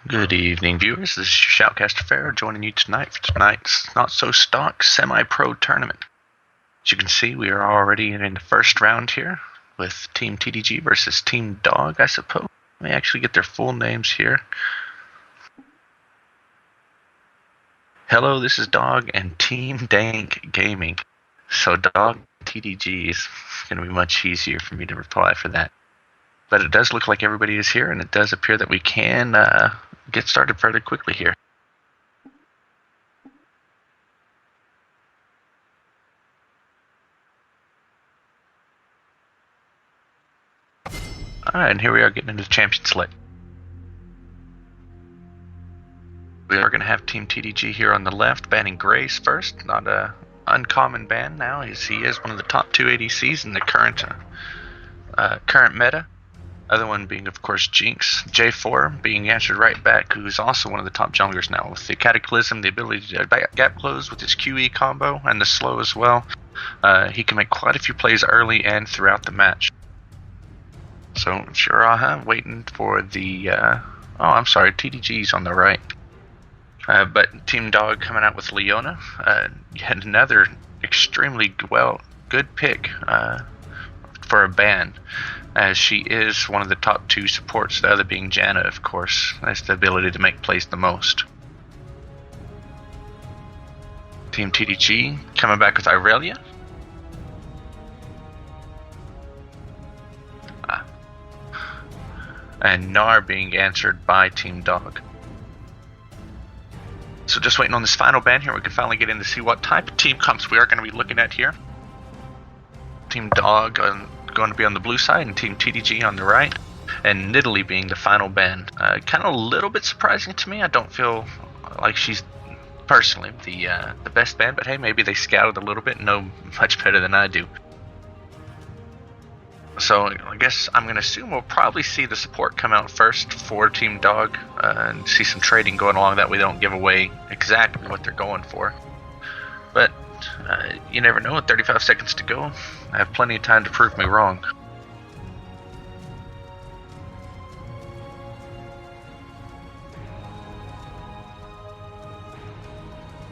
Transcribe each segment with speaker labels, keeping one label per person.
Speaker 1: Good evening, viewers. This is your Shoutcaster Pharaoh joining you tonight for tonight's not-so-stock semi-pro tournament. As you can see, we are already in the first round here with Team TDG versus Team Dog, I suppose. Let me actually get their full names here. Hello, this is Dog and Team Dank Gaming. So Dog TDG is going to be much easier for me to reply for that. But it does look like everybody is here, and it does appear that we can get started fairly quickly here. Alright, and here we are getting into the champion select. We are going to have Team TDG here on the left, banning Grace first. Not a uncommon ban now, as he is one of the top 2 ADCs in the current meta. Other one being, of course, Jinx. J4 being answered right back, who's also one of the top junglers now. With the Cataclysm, the ability to gap close with his QE combo, and the slow as well. He can make quite a few plays early and throughout the match. So, Shiraha waiting for the... TDG's on the right. But Team Dog coming out with Leona. Yet another extremely good pick for a ban, as she is one of the top 2 supports, the other being Janna, of course. Has the ability to make plays the most. Team TDG coming back with Irelia. And Gnar being answered by Team Dog. So just waiting on this final ban here, we can finally get in to see what type of team comps we are going to be looking at here. Team Dog going to be on the blue side, and Team TDG on the right, and Nidalee being the final ban. Kind of a little bit surprising to me. I don't feel like she's personally the best ban, but hey, maybe they scouted a little bit and know much better than I do. So I guess I'm going to assume we'll probably see the support come out first for Team Dog and see some trading going along. That way they don't give away exactly what they're going for. But you never know. With 35 seconds to go, I have plenty of time to prove me wrong.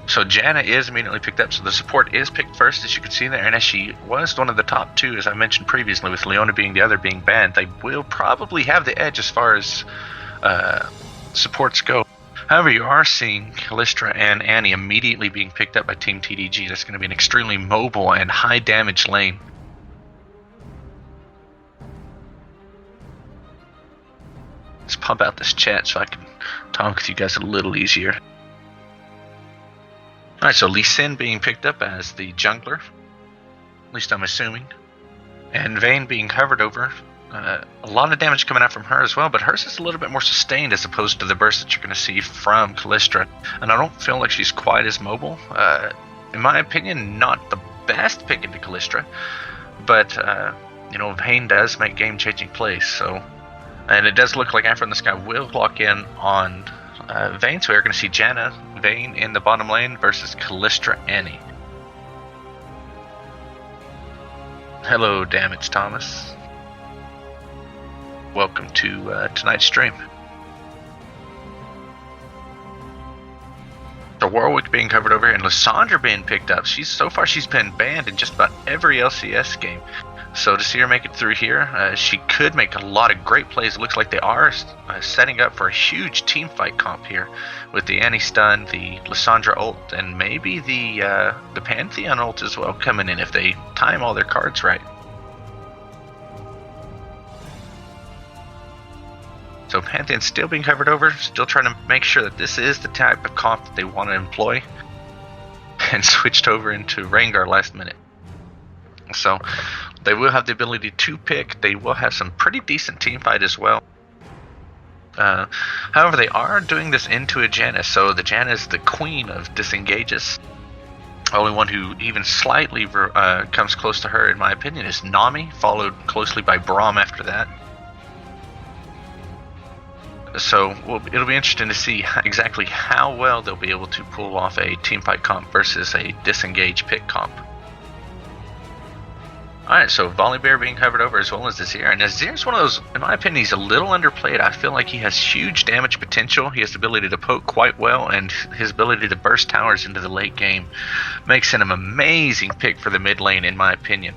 Speaker 1: So Janna is immediately picked up, so the support is picked first, as you can see there, and as she was one of the top 2, as I mentioned previously, with Leona being the other being banned, they will probably have the edge as far as supports go. However, you are seeing Kallistra and Annie immediately being picked up by Team TDG. That's going to be an extremely mobile and high damage lane. Let's pump out this chat so I can talk with you guys a little easier. Alright, so Lee Sin being picked up as the jungler, at least I'm assuming, and Vayne being hovered over. A lot of damage coming out from her as well, but hers is a little bit more sustained as opposed to the burst that you're going to see from Kallistra, and I don't feel like she's quite as mobile. In my opinion, not the best pick into Kallistra, but Vayne does make game-changing plays, so, and it does look like Afro in the Sky will lock in on Vayne, so we're going to see Janna, Vayne in the bottom lane versus Kallistra Annie. Hello, Damage Thomas. Welcome to tonight's stream. So Warwick being covered over here, and Lissandra being picked up. So far she's been banned in just about every LCS game. So to see her make it through here, she could make a lot of great plays. It looks like they are setting up for a huge team fight comp here, with the Annie stun, the Lissandra ult, and maybe the Pantheon ult as well coming in if they time all their cards right. So Pantheon still being covered over, still trying to make sure that this is the type of comp that they want to employ, and switched over into Rengar last minute. So they will have the ability to pick. They will have some pretty decent team fight as well. However, they are doing this into a Janna, so the Janna is the queen of disengages. The only one who even slightly comes close to her, in my opinion, is Nami, followed closely by Braum after that. So it'll be interesting to see exactly how well they'll be able to pull off a teamfight comp versus a disengage pick comp. Alright, so Volibear being covered over as well as Azir. And Azir's one of those, in my opinion, he's a little underplayed. I feel like he has huge damage potential. He has the ability to poke quite well, and his ability to burst towers into the late game makes him an amazing pick for the mid lane, in my opinion.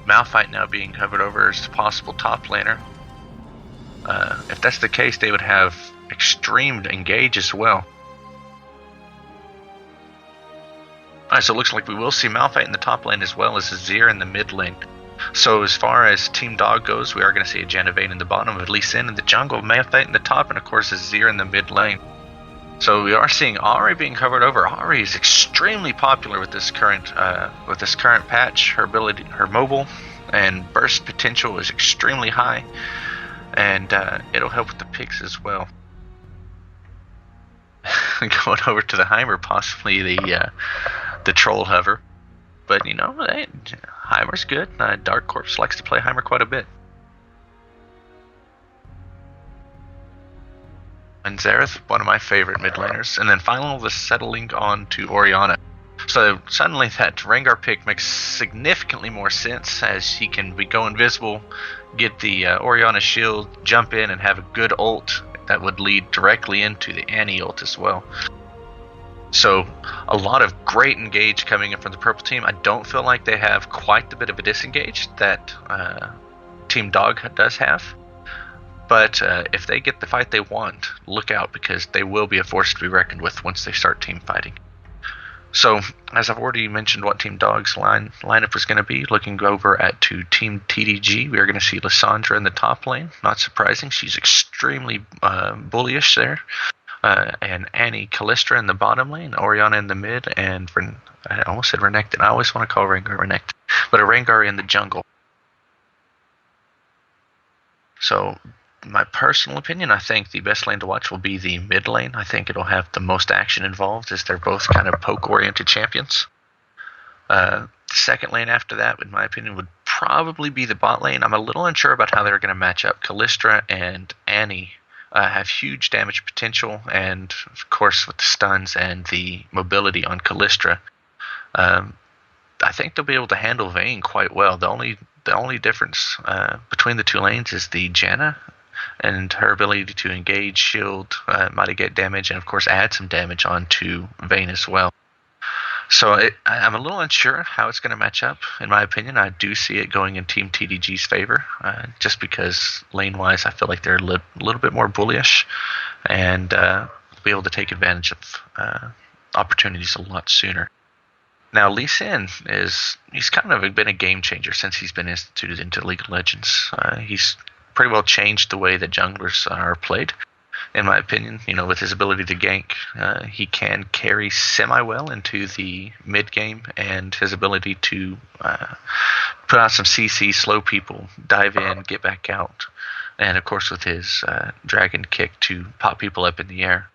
Speaker 1: Malphite now being covered over as a possible top laner. If that's the case, they would have extreme engage as well. Alright, so it looks like we will see Malphite in the top lane as well as Azir in the mid lane. So as far as Team Dog goes, we are going to see a Janna Vayne in the bottom, of Lee Sin in the jungle, Malphite in the top, and of course Azir in the mid lane. So we are seeing Ahri being covered over. Ahri is extremely popular with this current patch. Her ability, her mobile and burst potential is extremely high, and it'll help with the picks as well. Going over to the Heimer, possibly the troll hover, but you know, Heimer's good. Dark Corpse likes to play Heimer quite a bit. And Xerath, one of my favorite mid laners. And then finally, settling on to Orianna. So suddenly that Rengar pick makes significantly more sense, as he can go invisible, get the Orianna shield, jump in, and have a good ult that would lead directly into the Annie ult as well. So a lot of great engage coming in from the purple team. I don't feel like they have quite the bit of a disengage that Team Dog does have. But if they get the fight they want, look out, because they will be a force to be reckoned with once they start team fighting. So, as I've already mentioned what Team Dog's lineup was going to be, looking over to Team TDG, we are going to see Lissandra in the top lane. Not surprising, she's extremely bullyish there. And Annie Kallistra in the bottom lane, Orianna in the mid, and I almost said Renekton. I always want to call Rengar Renekton, but a Rengar in the jungle. So, my personal opinion, I think the best lane to watch will be the mid lane. I think it'll have the most action involved, as they're both kind of poke-oriented champions. The second lane after that, in my opinion, would probably be the bot lane. I'm a little unsure about how they're going to match up. Kallistra and Annie have huge damage potential, and of course with the stuns and the mobility on Kallistra, I think they'll be able to handle Vayne quite well. The only difference between the two lanes is the Janna and her ability to engage, shield, mitigate damage, and of course add some damage onto Vayne as well. So I'm a little unsure how it's going to match up. In my opinion, I do see it going in Team TDG's favor, just because lane-wise I feel like they're a little bit more bullyish, and be able to take advantage of opportunities a lot sooner. Now, Lee Sin he's kind of been a game changer since he's been instituted into League of Legends. He's pretty well changed the way that junglers are played, in my opinion. You know, with his ability to gank, he can carry semi-well into the mid-game, and his ability to put out some CC, slow people, dive in, get back out, and of course with his dragon kick to pop people up in the air.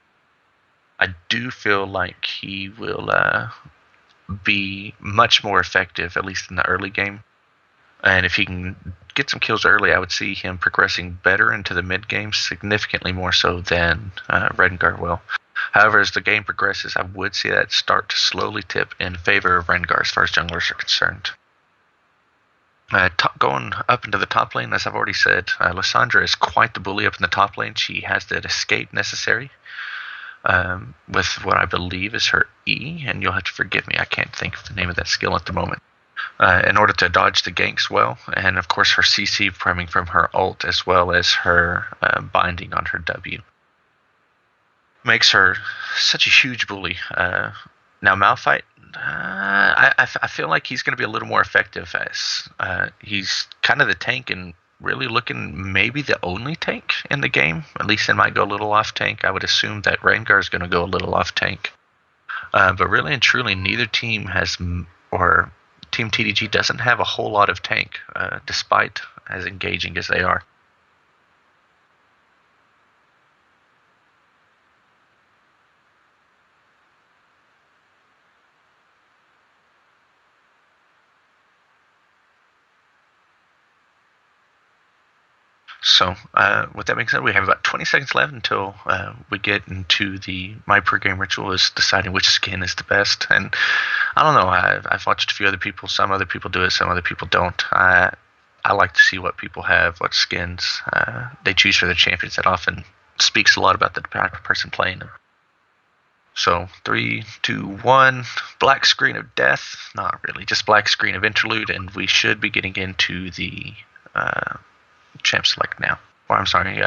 Speaker 1: I do feel like he will be much more effective, at least in the early game. And if he can get some kills early, I would see him progressing better into the mid game, significantly more so than Rengar will. However, as the game progresses, I would see that start to slowly tip in favor of Rengar as far as junglers are concerned. Going up into the top lane, as I've already said, Lissandra is quite the bully up in the top lane. She has that escape necessary with what I believe is her E, and you'll have to forgive me, I can't think of the name of that skill at the moment. In order to dodge the ganks well, and of course her CC coming from her ult, as well as her binding on her W, makes her such a huge bully. Now Malphite, I feel like he's going to be a little more effective, as he's kind of the tank, and really looking maybe the only tank in the game. At least it might go a little off tank. I would assume that Rengar is going to go a little off tank. But really and truly, neither team has, or Team TDG doesn't have a whole lot of tank, despite as engaging as they are. So, with that being said, we have about 20 seconds left until we get into my pre-game ritual is deciding which skin is the best. And I don't know, I've watched a few other people. Some other people do it, some other people don't. I like to see what people have, what skins they choose for their champions. That often speaks a lot about the type of person playing them. So, 3, 2, 1, black screen of death. Not really, just black screen of interlude, and we should be getting into the champ select now. Or I'm sorry,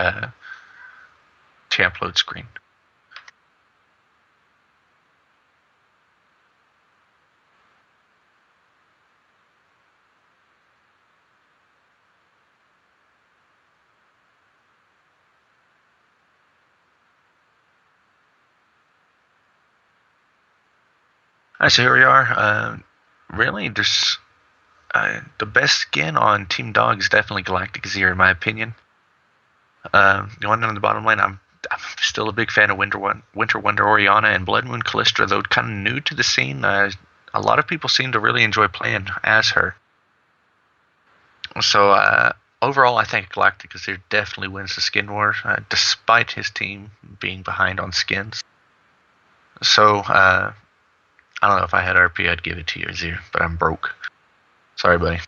Speaker 1: champ load screen. Alright, so here we are. Really, there's the best skin on Team Dog is definitely Galactic Azir, in my opinion. Going down the bottom lane, I'm still a big fan of Winter Wonder Orianna and Blood Moon Kallistra, though kind of new to the scene. A lot of people seem to really enjoy playing as her. So overall, I think Galactic Azir definitely wins the skin war, despite his team being behind on skins. So I don't know, if I had RP, I'd give it to you, Azir, but I'm broke. Sorry, buddy.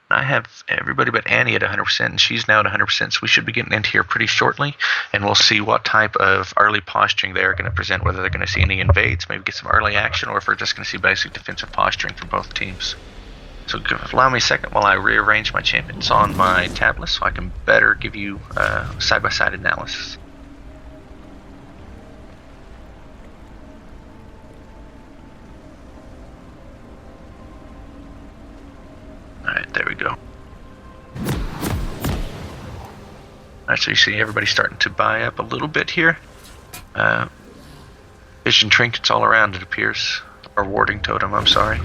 Speaker 1: I have everybody but Annie at 100%, and she's now at 100%, so we should be getting into here pretty shortly, and we'll see what type of early posturing they're going to present, whether they're going to see any invades, maybe get some early action, or if we're just going to see basic defensive posturing from both teams. So allow me a second while I rearrange my champions on my tablet so I can better give you side-by-side analysis. Alright, there we go. Alright, so you see everybody starting to buy up a little bit here. Vision trinkets all around, it appears. Or warding totem, I'm sorry.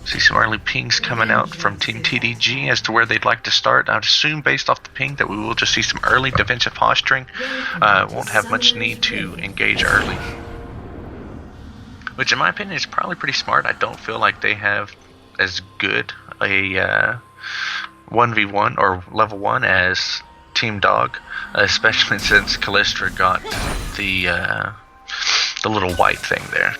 Speaker 1: See some early pings coming out from Team TDG as to where they'd like to start. I'd assume, based off the ping, that we will just see some early defensive posturing. Won't have much need to engage early. Which, in my opinion, is probably pretty smart. I don't feel like they have as good a 1v1 or level 1 as Team Dog, especially since Kallistra got the little white thing there.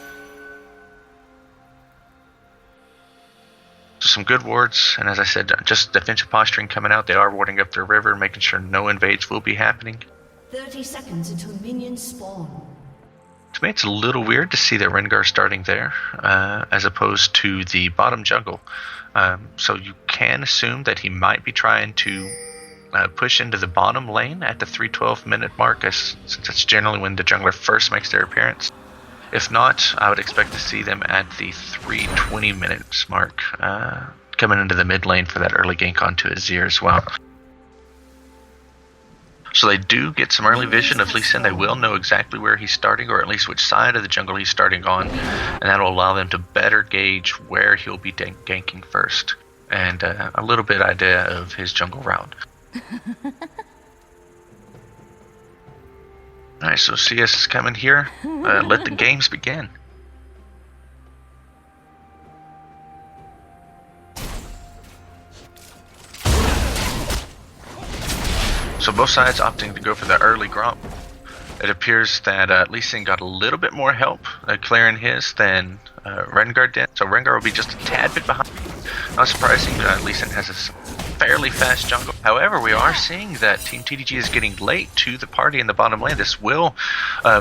Speaker 1: So some good wards, and as I said, just defensive posturing coming out. They are warding up their river, making sure no invades will be happening.
Speaker 2: 30 seconds until minions spawn.
Speaker 1: To me, it's a little weird to see that Rengar starting there, as opposed to the bottom jungle. So you can assume that he might be trying to push into the bottom lane at the 3:12 minute mark, since that's generally when the jungler first makes their appearance. If not, I would expect to see them at the 3:20 minutes mark, coming into the mid lane for that early gank onto Azir as well. So they do get some early vision of Lee Sin. They will know exactly where he's starting, or at least which side of the jungle he's starting on, and that will allow them to better gauge where he'll be ganking first, and a little bit idea of his jungle route. Alright, so CS is coming here. Let the games begin. So both sides opting to go for the early Gromp. It appears that Lee Sin got a little bit more help clearing his than Rengar did. So Rengar will be just a tad bit behind. Not surprising, Lee Sin has a fairly fast jungle. However, we are seeing that Team TDG is getting late to the party in the bottom lane. This will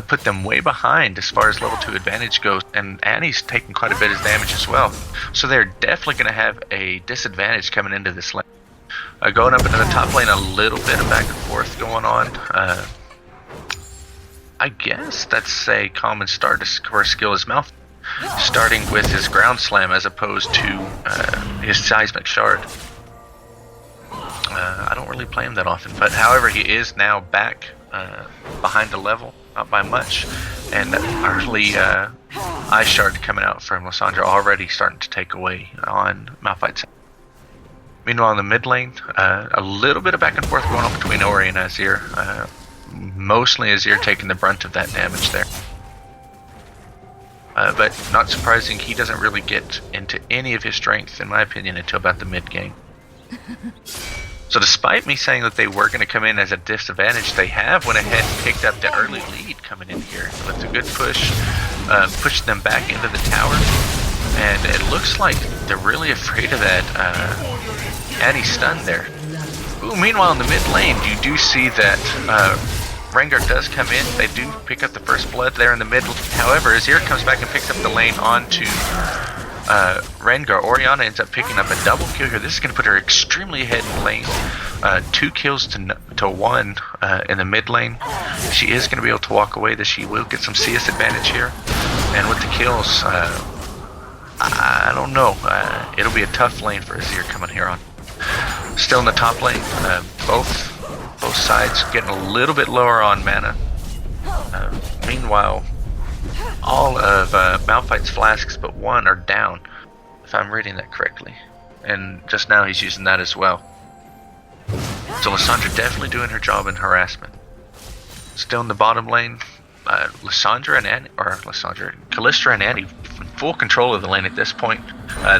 Speaker 1: put them way behind as far as level 2 advantage goes, and Annie's taking quite a bit of damage as well. So they're definitely going to have a disadvantage coming into this lane. Going up into the top lane, a little bit of back and forth going on. I guess that's a common start for a skill as Malphite, starting with his ground slam as opposed to his seismic shard. I don't really play him that often, but however, he is now back behind the level, not by much, and early Ice Shard coming out from Lissandra already starting to take away on Malphite's. Meanwhile, in the mid lane, a little bit of back and forth going on between Ori and Azir. Mostly Azir taking the brunt of that damage there. but not surprising, he doesn't really get into any of his strength, in my opinion, until about the mid game. So despite me saying that they were going to come in as a disadvantage, they have went ahead and picked up the early lead coming in here with a good push, pushed them back into the tower, and it looks like they're really afraid of that Annie stun there. Ooh, meanwhile in the mid lane, you do see that Rengar does come in. They do pick up the first blood there in the mid. However, Azir comes back and picks up the lane onto Rengar. Orianna ends up picking up a double kill here. This is going to put her extremely ahead in lane. 2 kills to 1 in the mid lane. She is going to be able to walk away. That she will get some CS advantage here. And with the kills, I don't know. It'll be a tough lane for Azir coming here on. Still in the top lane. Both sides getting a little bit lower on mana. Meanwhile, all of Malphite's flasks but 1 are down, if I'm reading that correctly. And just now he's using that as well. So Lissandra definitely doing her job in harassment. Still in the bottom lane, Kalista and Annie in full control of the lane at this point.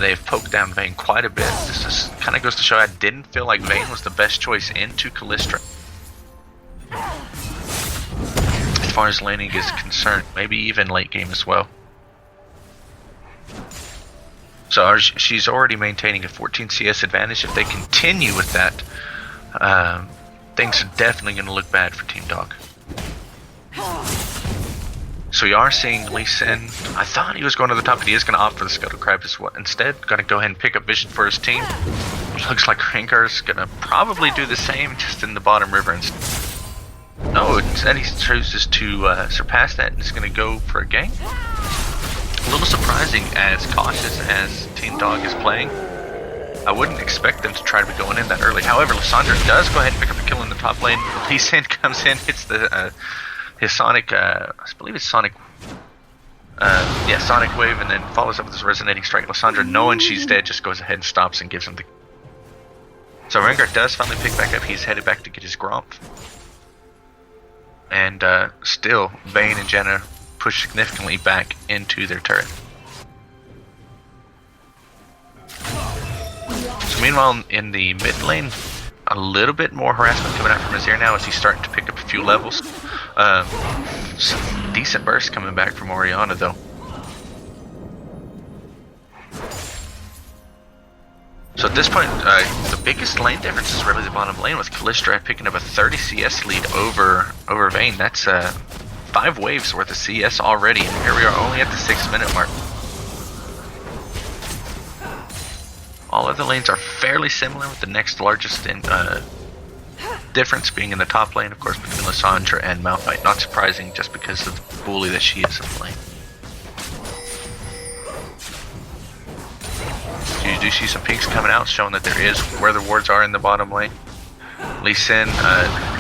Speaker 1: They've poked down Vayne quite a bit. This just kind of goes to show I didn't feel like Vayne was the best choice into Kalista. As far as laning is concerned, maybe even late game as well. So she's already maintaining a 14 CS advantage. If they continue with that, things are definitely going to look bad for Team Dog. So we are seeing Lee Sin. I thought he was going to the top, but he is going to opt for the Scuttle Crab as well. Instead, going to go ahead and pick up Vision for his team. Looks like Rengar's going to probably do the same, just in the bottom river instead. No, instead he chooses to surpass that and is going to go for a gank. A little surprising, as cautious as Team Dog is playing. I wouldn't expect them to try to be going in that early. However, Lissandra does go ahead and pick up a kill in the top lane. Lee Sin comes in, hits the his Sonic, I believe it's Sonic, Sonic Wave, and then follows up with this Resonating Strike. Lissandra, knowing she's dead, just goes ahead and stops and gives him the... So Rengar does finally pick back up. He's headed back to get his Gromp. And still, Vayne and Jenna push significantly back into their turret. So meanwhile, in the mid lane, a little bit more harassment coming out from Azir now as he's starting to pick up a few levels. Some decent burst coming back from Orianna though. So at this point, the biggest lane difference is really the bottom lane, with Kalista picking up a 30 CS lead over Vayne. That's 5 waves worth of CS already, and here we are only at the 6-minute mark. All other lanes are fairly similar, with the next largest difference being in the top lane, of course, between Lissandra and Malphite. Not surprising, just because of the bully that she is in the lane. So you do see some pinks coming out, showing that there is where the wards are in the bottom lane. Lee Sin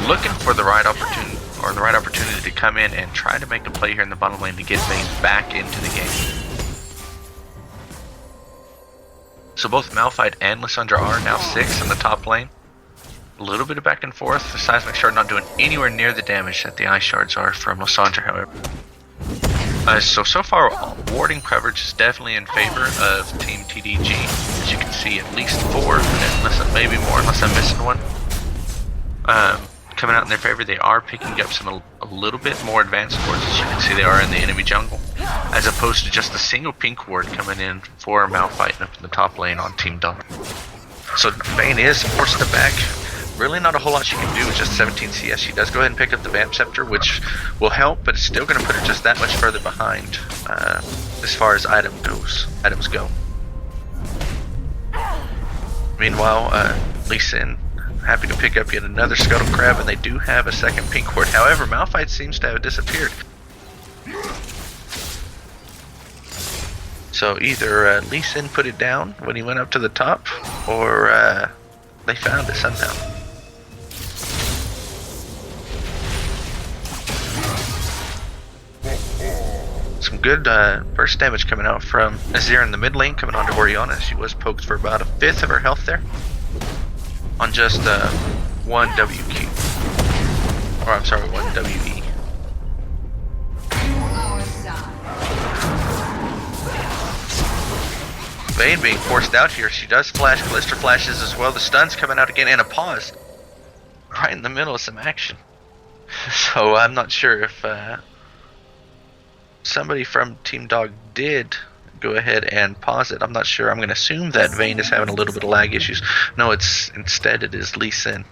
Speaker 1: looking for the right opportunity to come in and try to make a play here in the bottom lane to get Vayne back into the game. So both Malphite and Lissandra are now 6 in the top lane. A little bit of back and forth. The Seismic Shard not doing anywhere near the damage that the Ice Shards are from Lissandra, however. So far, warding coverage is definitely in favor of Team TDG. As you can see, at least 4, maybe more, unless I'm missing one. Coming out in their favor. They are picking up a little bit more advanced wards. As you can see, they are in the enemy jungle, as opposed to just a single pink ward coming in for Malphite up in the top lane on Team Dog. So Vayne is forced to back. Really not a whole lot she can do with just 17 CS. She does go ahead and pick up the Vamp Scepter, which will help, but it's still going to put her just that much further behind as far as items go. Meanwhile, Lee Sin happy to pick up yet another Scuttle Crab, and they do have a second pink ward. However, Malphite seems to have disappeared. So either Lee Sin put it down when he went up to the top, or they found it somehow. Some good burst damage coming out from Azir in the mid lane, coming onto Orianna. She was poked for about 1/5 of her health there on just 1 WQ. Or I'm sorry, 1 WE. Vayne being forced out here. She does flash. Kalista flashes as well. The stun's coming out again, and a pause right in the middle of some action. So I'm not sure if somebody from Team Dog did go ahead and pause it. I'm not sure. I'm going to assume that Vayne is having a little bit of lag issues. No, instead it is Lee Sin.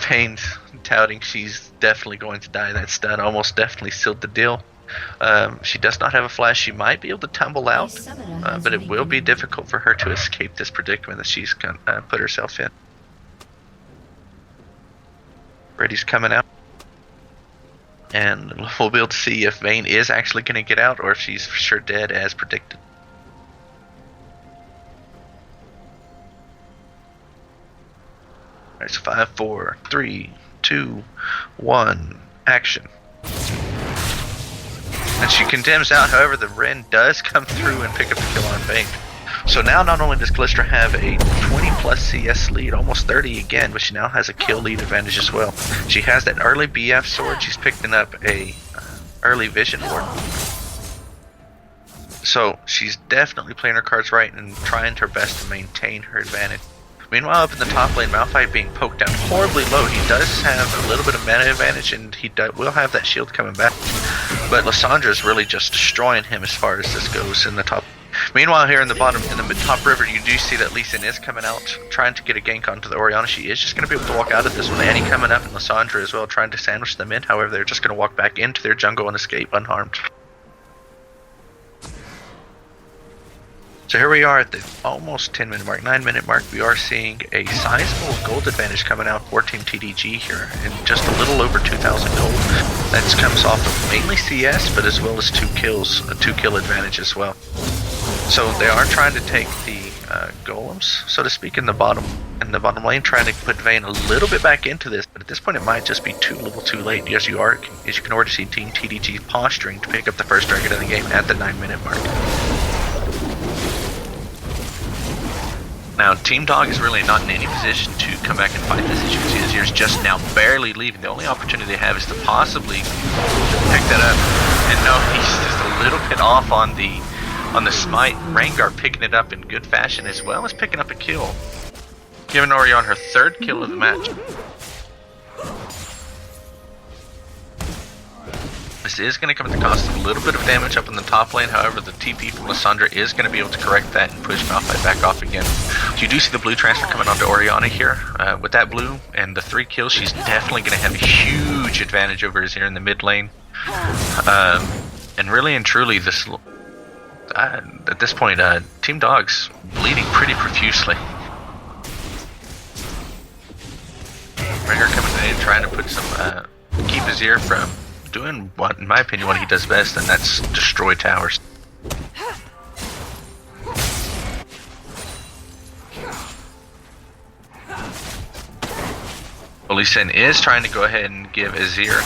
Speaker 1: Vayne's touting she's definitely going to die. That stun almost definitely sealed the deal. She does not have a flash. She might be able to tumble out, but it will be difficult for her to escape this predicament that she's put herself in. Freddy's coming out, and we'll be able to see if Vayne is actually going to get out or if she's for sure dead as predicted. Alright, so 5, 4, 3, 2, 1, action. And she condemns out, however the Ren does come through and pick up the kill on Vayne. So now not only does Kalista have a 20 plus CS lead, almost 30 again, but she now has a kill lead advantage as well. She has that early BF sword, she's picking up a early vision ward. So she's definitely playing her cards right and trying her best to maintain her advantage. Meanwhile, up in the top lane, Malphite being poked down horribly low. He does have a little bit of mana advantage, and he will have that shield coming back. But Lissandra is really just destroying him as far as this goes in the top. Meanwhile, here in the bottom, in the top river, you do see that Lee Sin is coming out, trying to get a gank onto the Orianna. She is just going to be able to walk out of this one. Annie coming up, and Lissandra as well, trying to sandwich them in. However, they're just going to walk back into their jungle and escape unharmed. So here we are at the almost 10-minute mark, 9-minute mark. We are seeing a sizable gold advantage coming out for Team TDG here, in just a little over 2,000 gold. That comes off of mainly CS, but as well as 2 kills, a 2-kill advantage as well. So they are trying to take the golems, so to speak, in the bottom lane, trying to put Vayne a little bit back into this. But at this point, it might just be too little, too late. As you can already see Team TDG posturing to pick up the first dragon of the game at the 9-minute mark. Now, Team Dog is really not in any position to come back and fight this. As you can see, Azir's just now barely leaving. The only opportunity they have is to possibly pick that up. And no, he's just a little bit off on the smite. Rengar picking it up in good fashion, as well as picking up a kill, giving Orianna her 3rd kill of the match. This is going to come at the cost of a little bit of damage up in the top lane. However, the TP from Lissandra is going to be able to correct that and push Malphite back off again. So you do see the blue transfer coming onto Orianna here. With that blue and the 3 kills, she's definitely going to have a huge advantage over Azir in the mid lane. And really and truly, this at this point, Team Dog's bleeding pretty profusely. Rengar coming in, trying to put some keep Azir from doing what, in my opinion, what he does best, and that's destroy towers. Well, Lee Sin is trying to go ahead and give Azir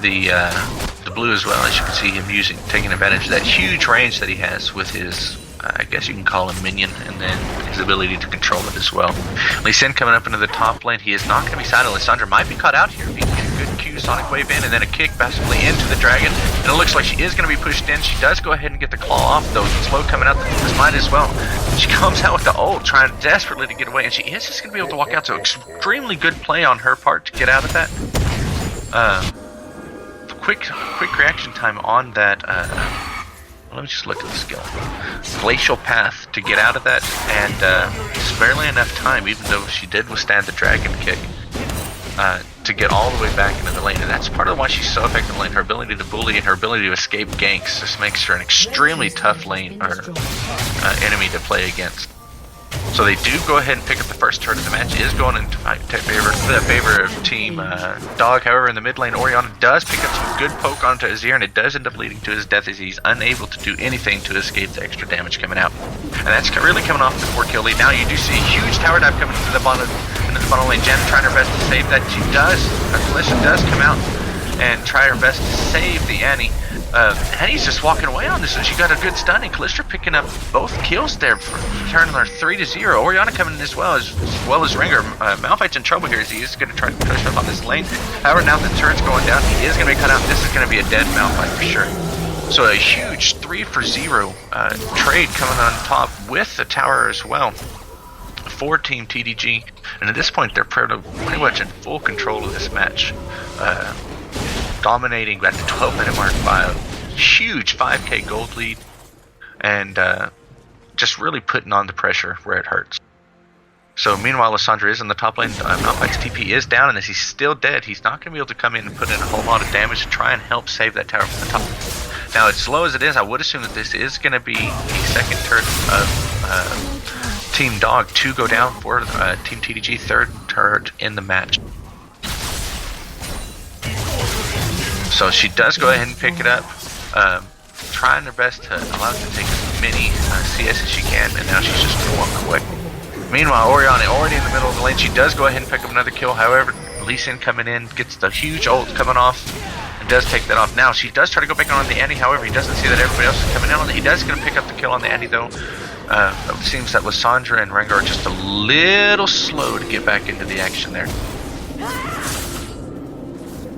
Speaker 1: the blue as well. As you can see him taking advantage of that huge range that he has with his, I guess you can call him minion, and then his ability to control it as well. Lee Sin coming up into the top lane. He is not going to be silent. Lissandra might be caught out here. Good Q, Sonic Wave in, and then a kick basically into the dragon. And it looks like she is going to be pushed in. She does go ahead and get the claw off, though. Slow coming out the smite as well. She comes out with the ult, trying desperately to get away, and she is just going to be able to walk out. So extremely good play on her part to get out of that. Quick reaction time on that. Let me just look at the skill. Glacial Path to get out of that, and just barely enough time, even though she did withstand the dragon kick, to get all the way back into the lane. And that's part of why she's so effective in the lane. Her ability to bully and her ability to escape ganks just makes her an extremely tough lane or enemy to play against. So they do go ahead and pick up the first turret of the match. It is going into favor of Team Dog. However, in the mid lane, Orianna does pick up some good poke onto Azir, and it does end up leading to his death as he's unable to do anything to escape the extra damage coming out. And that's really coming off the 4-kill lead. Now you do see a huge tower dive coming into the bottom lane. Jen trying her best to save that. She does. Kalista does come out and try her best to save the Annie. Annie's just walking away on this one. She got a good stun, and Kalista picking up both kills there, turning her 3-0. Orianna coming in as well as Rengar. Malphite's in trouble here as he is going to try to push up on this lane. However, now the turret's going down, he is going to be cut out. This is going to be a dead Malphite for sure. So a huge 3-for-0 trade coming on top with the tower as well for Team TDG. And at this point, they're pretty much in full control of this match, dominating at the 12-minute mark by a huge 5k gold lead, and just really putting on the pressure where it hurts. So meanwhile, Lissandra is in the top lane. Malphite's TP is down, and as he's still dead, he's not going to be able to come in and put in a whole lot of damage to try and help save that tower from the top. Now, as slow as it is, I would assume that this is going to be the second turret of Team Dog to go down for Team TDG, third turret in the match. So she does go ahead and pick it up, trying her best to allow it to take as many CS as she can, and now she's just going to walk away. Meanwhile, Orianna already in the middle of the lane. She does go ahead and pick up another kill. However, Lee Sin coming in, gets the huge ult coming off, and does take that off. Now, she does try to go back on the Annie. However, he doesn't see that everybody else is coming in on it. He does going to pick up the kill on the Annie, though. It seems that Lissandra and Rengar are just a little slow to get back into the action there.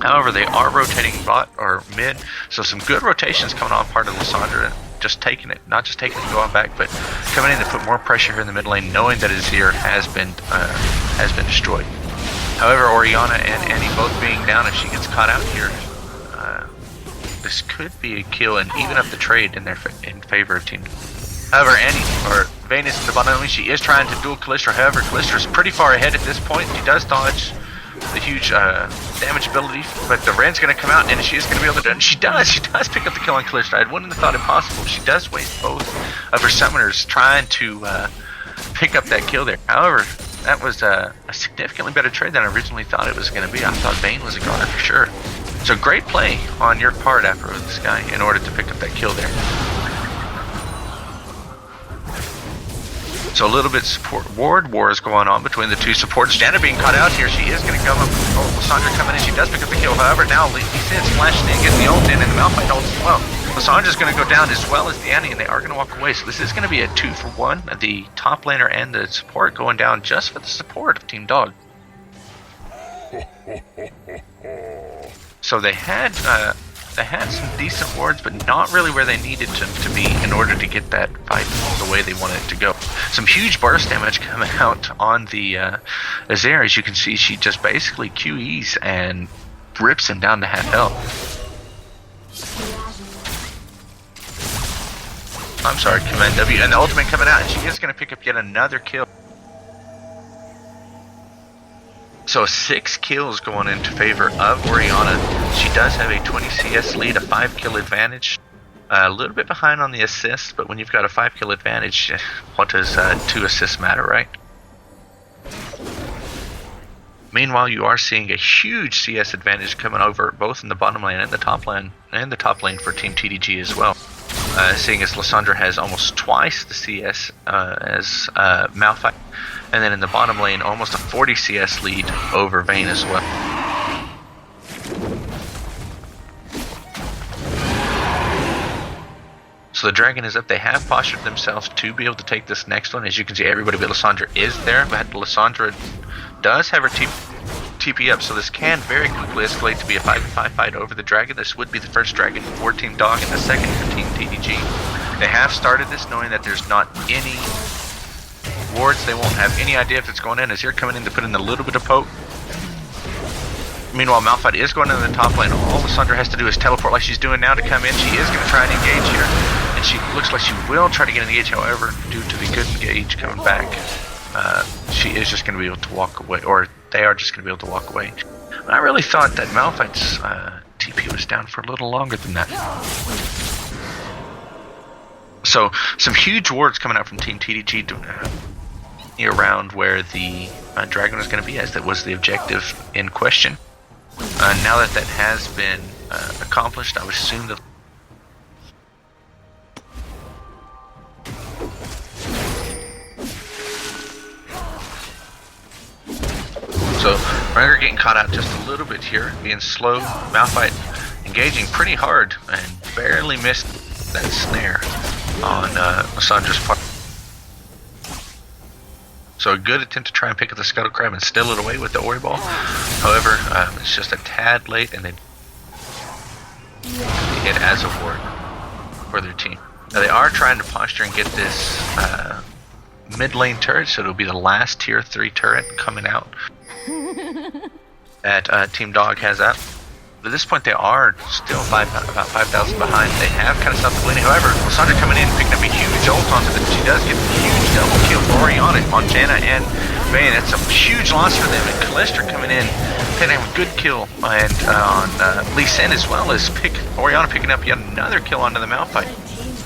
Speaker 1: However, they are rotating bot or mid, so some good rotations coming on part of Lissandra. Just taking it, not just taking it and going back, but coming in to put more pressure here in the mid lane, knowing that Azir has been destroyed. However, Orianna and Annie both being down, if she gets caught out here, this could be a kill and even up the trade in favor of Team. However, Vayne is in the bottom lane. She is trying to duel Kalista. However, Kalista is pretty far ahead at this point. She does dodge the huge damage ability, but the Ren's going to come out, and she is going to be able to do it. And she does pick up the kill on Kalista. I wouldn't have thought it possible. She does waste both of her summoners trying to pick up that kill there. However, that was a significantly better trade than I originally thought it was going to be. I thought Vayne was a goner for sure. So great play on your part, Afro of the Sky, in order to pick up that kill there. So a little bit support ward war is going on between the two supports. Janna being caught out here. She is going to come up. Oh, Lissandra coming in. She does pick up the kill. However, now Lee Sin's flashing in, getting the ult in, and the Malphite ult as well. Lissandra's going to go down as well as the Annie, and they are going to walk away. So this is going to be a 2-for-1. The top laner and the support going down just for the support of Team Dog. So they had some decent wards, but not really where they needed to be in order to get that fight the way they wanted it to go. Some huge burst damage coming out on the Azir. As you can see, she just basically QEs and rips him down to half health. I'm sorry, Command W, and the ultimate coming out, and she is going to pick up yet another kill. So 6 kills going into favor of Orianna. She does have a 20 CS lead, a 5 kill advantage. A little bit behind on the assists, but when you've got a 5 kill advantage, what does 2 assists matter, right? Meanwhile, you are seeing a huge CS advantage coming over both in the bottom lane and the top lane, for Team TDG as well. Seeing as Lissandra has almost twice the CS as Malphite. And then in the bottom lane, almost a 40 CS lead over Vayne as well. So the dragon is up. They have postured themselves to be able to take this next one. As you can see, everybody but Lissandra is there. But Lissandra does have her TP up, so this can very quickly escalate to be a 5v5 fight over the dragon. This would be the first dragon for Team Dog and the second for Team TDG. They have started this knowing that there's not any wards. They won't have any idea if it's going in, as you're coming in to put in a little bit of poke. Meanwhile, Malphite is going into the top lane. All Lissandra has to do is teleport like she's doing now to come in. She is going to try and engage here, and she looks like she will try to get an engage. However, due to the good engage coming back, she is just going to be able to walk away, or they are just going to be able to walk away. I really thought that Malphite's TP was down for a little longer than that. So some huge wards coming out from Team TDG around where the dragon was going to be, as that was the objective in question. Now that has been accomplished, I would assume that so Rengar getting caught out just a little bit here, being slow. Malphite engaging pretty hard and barely missed that snare on Lissandra's part. So a good attempt to try and pick up the Scuttle Crab and steal it away with the Ori Ball. However, it's just a tad late, and they hit as a ward. for their team. Now they are trying to posture and get this mid lane turret, so it'll be the last tier 3 turret coming out that Team Dog has up. But at this point they are still about 5,000 behind. They have kind of stopped the bleeding. However, Lissandra coming in, picking up a huge ult onto them. She does get a huge double kill for Orianna on Janna and Vayne. That's a huge loss for them. And Kalista coming in, picking up a good kill and on Lee Sin, as well as Orianna picking up yet another kill onto the Malphite.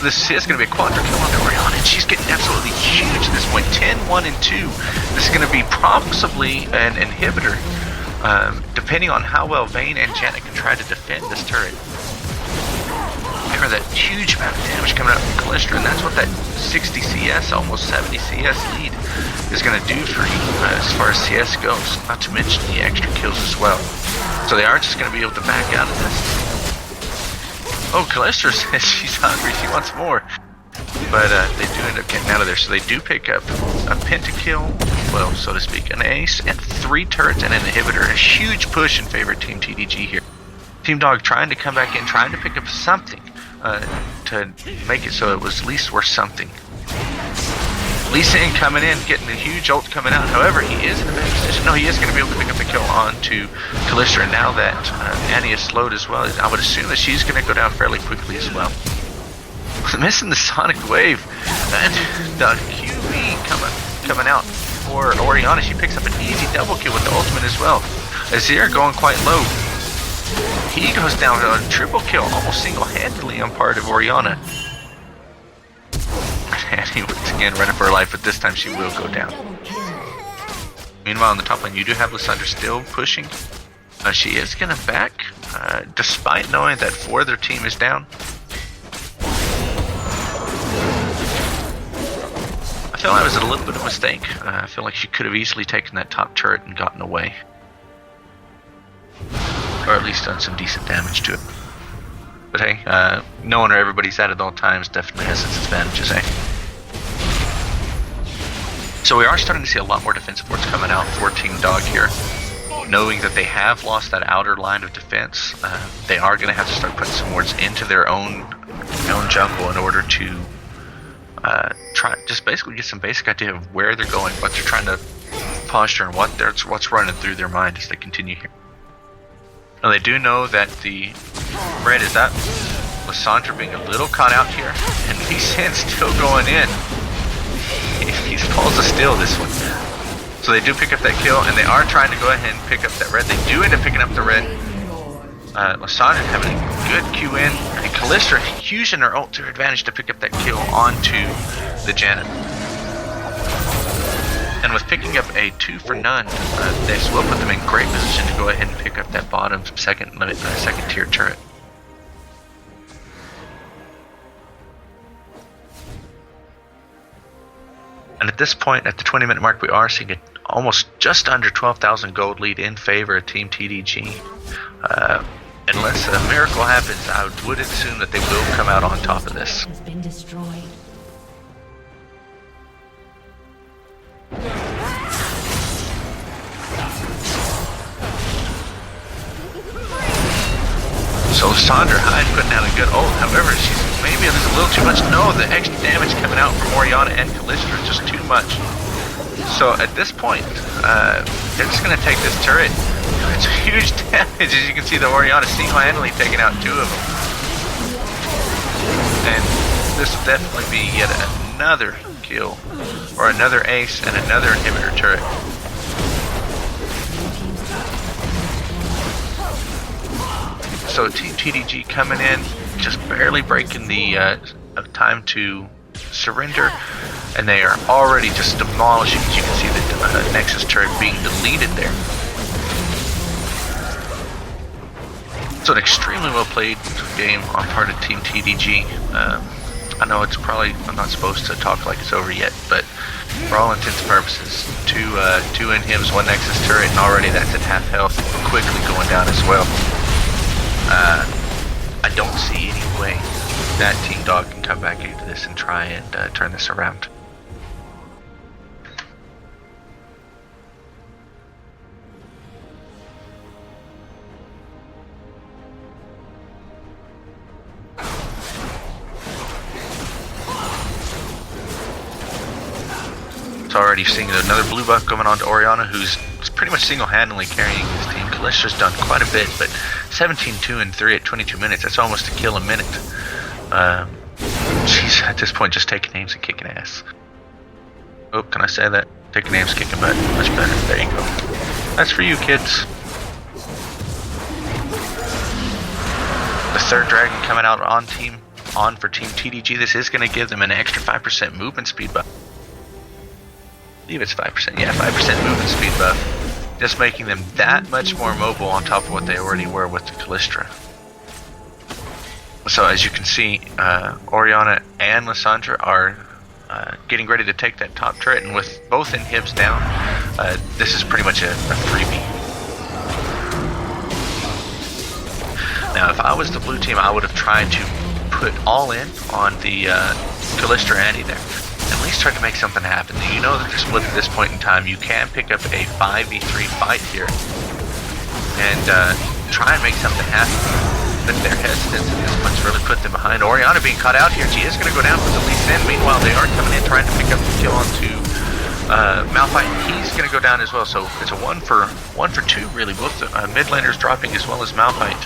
Speaker 1: This is going to be a quadra kill onto Orianna, and she's getting absolutely huge at this point. 10, 1, and 2. This is going to be possibly an inhibitor, depending on how well Vayne and Janna can try to defend this turret. Remember that huge amount of damage coming out from Kalista, and that's what that 60 CS, almost 70 CS lead is going to do for you as far as CS goes, not to mention the extra kills as well. So they are just going to be able to back out of this. Oh, Kalista says she's hungry, she wants more. But they do end up getting out of there, so they do pick up a pentakill, well, so to speak, an ace, and 3 turrets and an inhibitor. A huge push in favor of Team TDG here. Team Dog trying to come back in, trying to pick up something to make it so it was at least worth something. Lee Sin coming in, getting a huge ult coming out. However, he is in a bad position. No, he is going to be able to pick up the kill onto Kalista. And now that Annie is slowed as well, I would assume that she's going to go down fairly quickly as well. Missing the Sonic Wave. And the QE coming out for Orianna. She picks up an easy double kill with the ultimate as well. Azir going quite low. He goes down to a triple kill, almost single-handedly on part of Orianna. Annie once again running for her life, but this time she will go down. Meanwhile, on the top lane, you do have Lissandra still pushing. She is going to back, despite knowing that 4 of their team is down. I feel that was a little bit of a mistake. I feel like she could have easily taken that top turret and gotten away. Or at least done some decent damage to it. But hey, knowing where everybody's at all times definitely has its advantages, eh? So we are starting to see a lot more defensive wards coming out for Team Dog here. Knowing that they have lost that outer line of defense, they are going to have to start putting some wards into their own jungle in order to try just basically get some basic idea of where they're going, what they're trying to posture, and what's running through their mind as they continue here. Now they do know that the red is up. Lissandra being a little caught out here, and Lee Sin still going in. He pulls a steal this one. So they do pick up that kill, and they are trying to go ahead and pick up that red. They do end up picking up the red. Lissandra having a good Q in, and Kalista using her ult to her advantage to pick up that kill onto the Janna. And with picking up a 2 for none, this will put them in great position to go ahead and pick up that bottom second tier turret. And at this point, at the 20-minute mark, we are seeing an almost just under 12,000 gold lead in favor of Team TDG. Unless a miracle happens, I would assume that they will come out on top of this.
Speaker 2: Has been destroyed.
Speaker 1: So Lissandra Hyde putting out a good ult. However, she's maybe there's a little too much. No, the extra damage coming out from Orianna and Kalista is just too much. So at this point, they're just going to take this turret. It's huge damage, as you can see. The Orianna single-handedly taking out 2 of them. And this will definitely be yet another kill, or another ace and another inhibitor turret. So Team TDG coming in, just barely breaking the time to surrender, and they are already just demolishing. As you can see the Nexus turret being deleted there. So an extremely well played game on part of Team TDG. I know it's probably, I'm not supposed to talk like it's over yet, but for all intents and purposes, 2 inhibs, 1 Nexus turret, and already that's at half health, quickly going down as well. I don't see any way that Team Dog can come back into this and try and turn this around. So already seeing another blue buff coming on to Orianna, who's pretty much single-handedly carrying his team. Kalistra's done quite a bit, but 17-2 and 3 at 22 minutes. That's almost a kill a minute. She's at this point just taking names and kicking ass. Oh, can I say that? Taking names, kicking butt. Much better. There you go. That's for you, kids. The third dragon coming out on for Team TDG. This is going to give them an extra 5% movement speed buff. I believe it's 5%. Yeah, 5% movement speed buff. Just making them that much more mobile on top of what they already were with the Kalista. So as you can see, Orianna and Lissandra are getting ready to take that top turret, and with both inhibs down, this is pretty much a freebie. Now, if I was the blue team, I would have tried to put all in on the Kalista Annie there. At least try to make something happen. You know that they're split at this point in time. You can pick up a 5v3 fight here and try and make something happen. But their hesitance at this point's really put them behind. Orianna being caught out here. She is going to go down with the Lee Sin. Meanwhile, they are coming in trying to pick up the kill onto Malphite. He's going to go down as well. So it's a one for two, really. Both the mid laners dropping as well as Malphite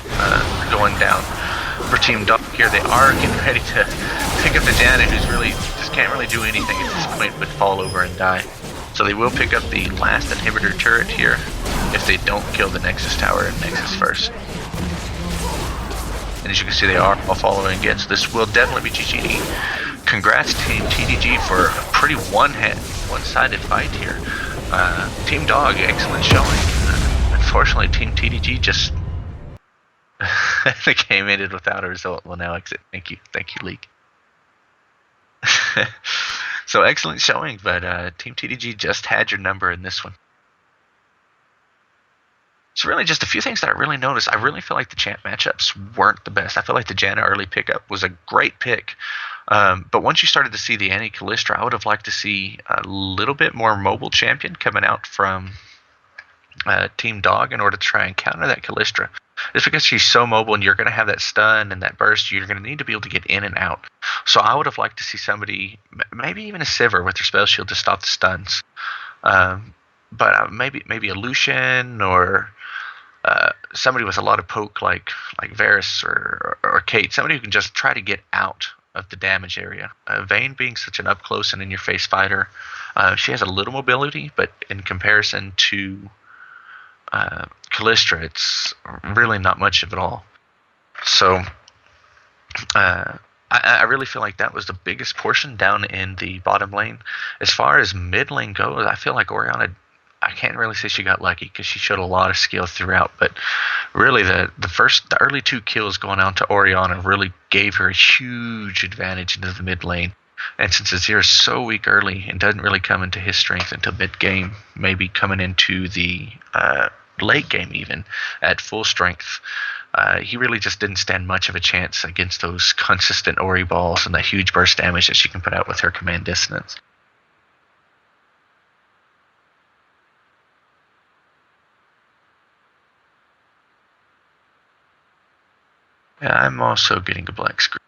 Speaker 1: going down for Team Dog here. They are getting ready to pick up the Janna, who's really just can't really do anything at this point but fall over and die. So they will pick up the last inhibitor turret here if they don't kill the Nexus Tower and Nexus first. And as you can see, they are all following again, so this will definitely be GG. Congrats Team TDG for a pretty one-sided fight here. Team Dog, excellent showing. Unfortunately, Team TDG just the game ended without a result. Will now exit. Thank you, League. So excellent showing, but Team TDG just had your number in this one. It's really just a few things that I really noticed. I really feel like the champ matchups weren't the best. I feel like the Janna early pickup was a great pick. But once you started to see the Annie Kalista, I would have liked to see a little bit more mobile champion coming out from Team Dog in order to try and counter that Kalista. Just because she's so mobile and you're going to have that stun and that burst, you're going to need to be able to get in and out. So I would have liked to see somebody, maybe even a Sivir with their spell shield to stop the stuns. But maybe a Lucian or somebody with a lot of poke like Varus or Kate, somebody who can just try to get out of the damage area. Vayne being such an up-close and in-your-face fighter, she has a little mobility, but in comparison to Kalista, it's really not much of it all. So I really feel like that was the biggest portion down in the bottom lane. As far as mid lane goes, I feel like Orianna, I can't really say she got lucky because she showed a lot of skill throughout, but really the early two kills going out to Orianna really gave her a huge advantage into the mid lane. And since Azir is so weak early and doesn't really come into his strength until mid game, maybe coming into the late game even at full strength, he really just didn't stand much of a chance against those consistent Ori balls and the huge burst damage that she can put out with her command dissonance. Yeah, I'm also getting a black screen.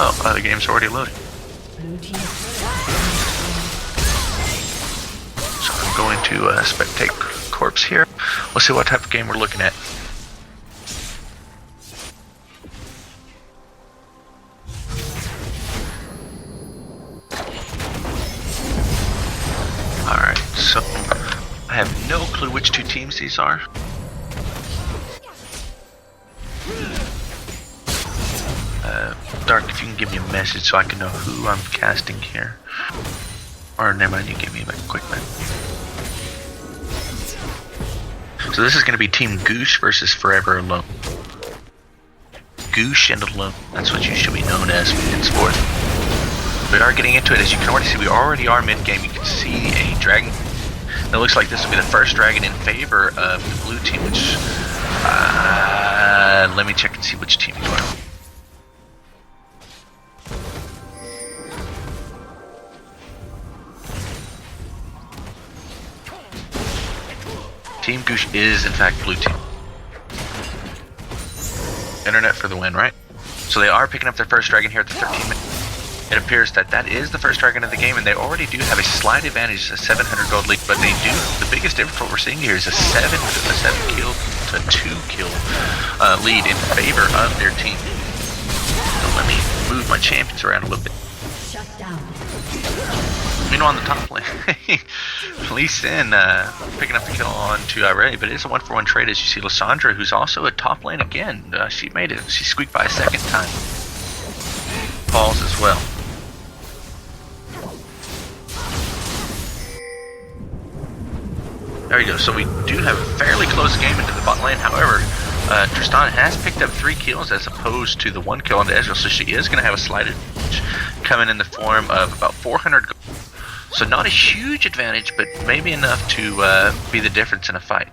Speaker 1: Oh, the game's already loading. So I'm going to spectate corpse here. We'll see what type of game we're looking at. Alright, so I have no clue which two teams these are. Dark, if you can give me a message so I can know who I'm casting here. Or never mind, you give me a quick minute. So this is going to be Team Goosh versus Forever Alone. Goosh and Alone, that's what you should be known as henceforth. We are getting into it. As you can already see, we already are mid-game. You can see a dragon. It looks like this will be the first dragon in favor of the blue team, which... let me check and see which team you are. Team Goosh is, in fact, blue team. Internet for the win, right? So they are picking up their first dragon here at the 13 minute. It appears that that is the first dragon of the game, and they already do have a slight advantage, a 700 gold lead, but they do, the biggest difference what we're seeing here is a 7 kill to 2 kill lead in favor of their team. So let me move my champions around a little bit.
Speaker 2: Shut down.
Speaker 1: Meanwhile, on the top lane, Lee Sin picking up the kill on to Irelia, but it is a 1-for-1 trade as you see Lissandra, who's also at top lane again. She made it. She squeaked by a second time. Falls as well. There you go. So we do have a fairly close game into the bot lane. However, Tristana has picked up 3 kills as opposed to the 1 kill on the Ezreal, so she is going to have a slight advantage coming in the form of about 400 gold. So not a huge advantage, but maybe enough to be the difference in a fight.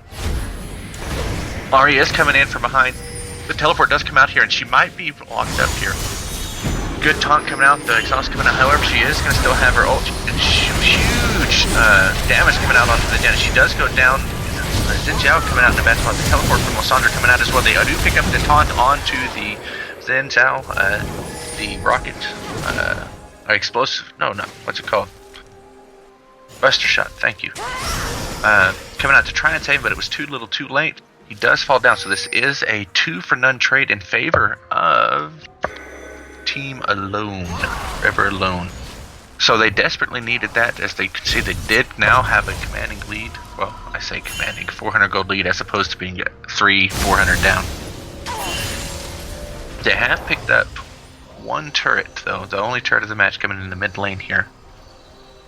Speaker 1: Ahri is coming in from behind. The teleport does come out here, and she might be locked up here. Good taunt coming out, the exhaust coming out. However, she is going to still have her ult. Huge damage coming out onto the Janna. She does go down. Xin Zhao coming out in the bad spot. The teleport from Lissandra coming out as well. They do pick up the taunt onto the Xin Zhao, the rocket, explosive. No, what's it called? Buster shot. Thank you. Coming out to try and save, but it was too little, too late. He does fall down. So this is a 2-for-none trade in favor of Team Alone, Forever Alone. So they desperately needed that, as they could see they did now have a commanding lead. Well, I say commanding, 400 gold lead as opposed to being 400 down. They have picked up 1 turret though, the only turret of the match coming in the mid lane here.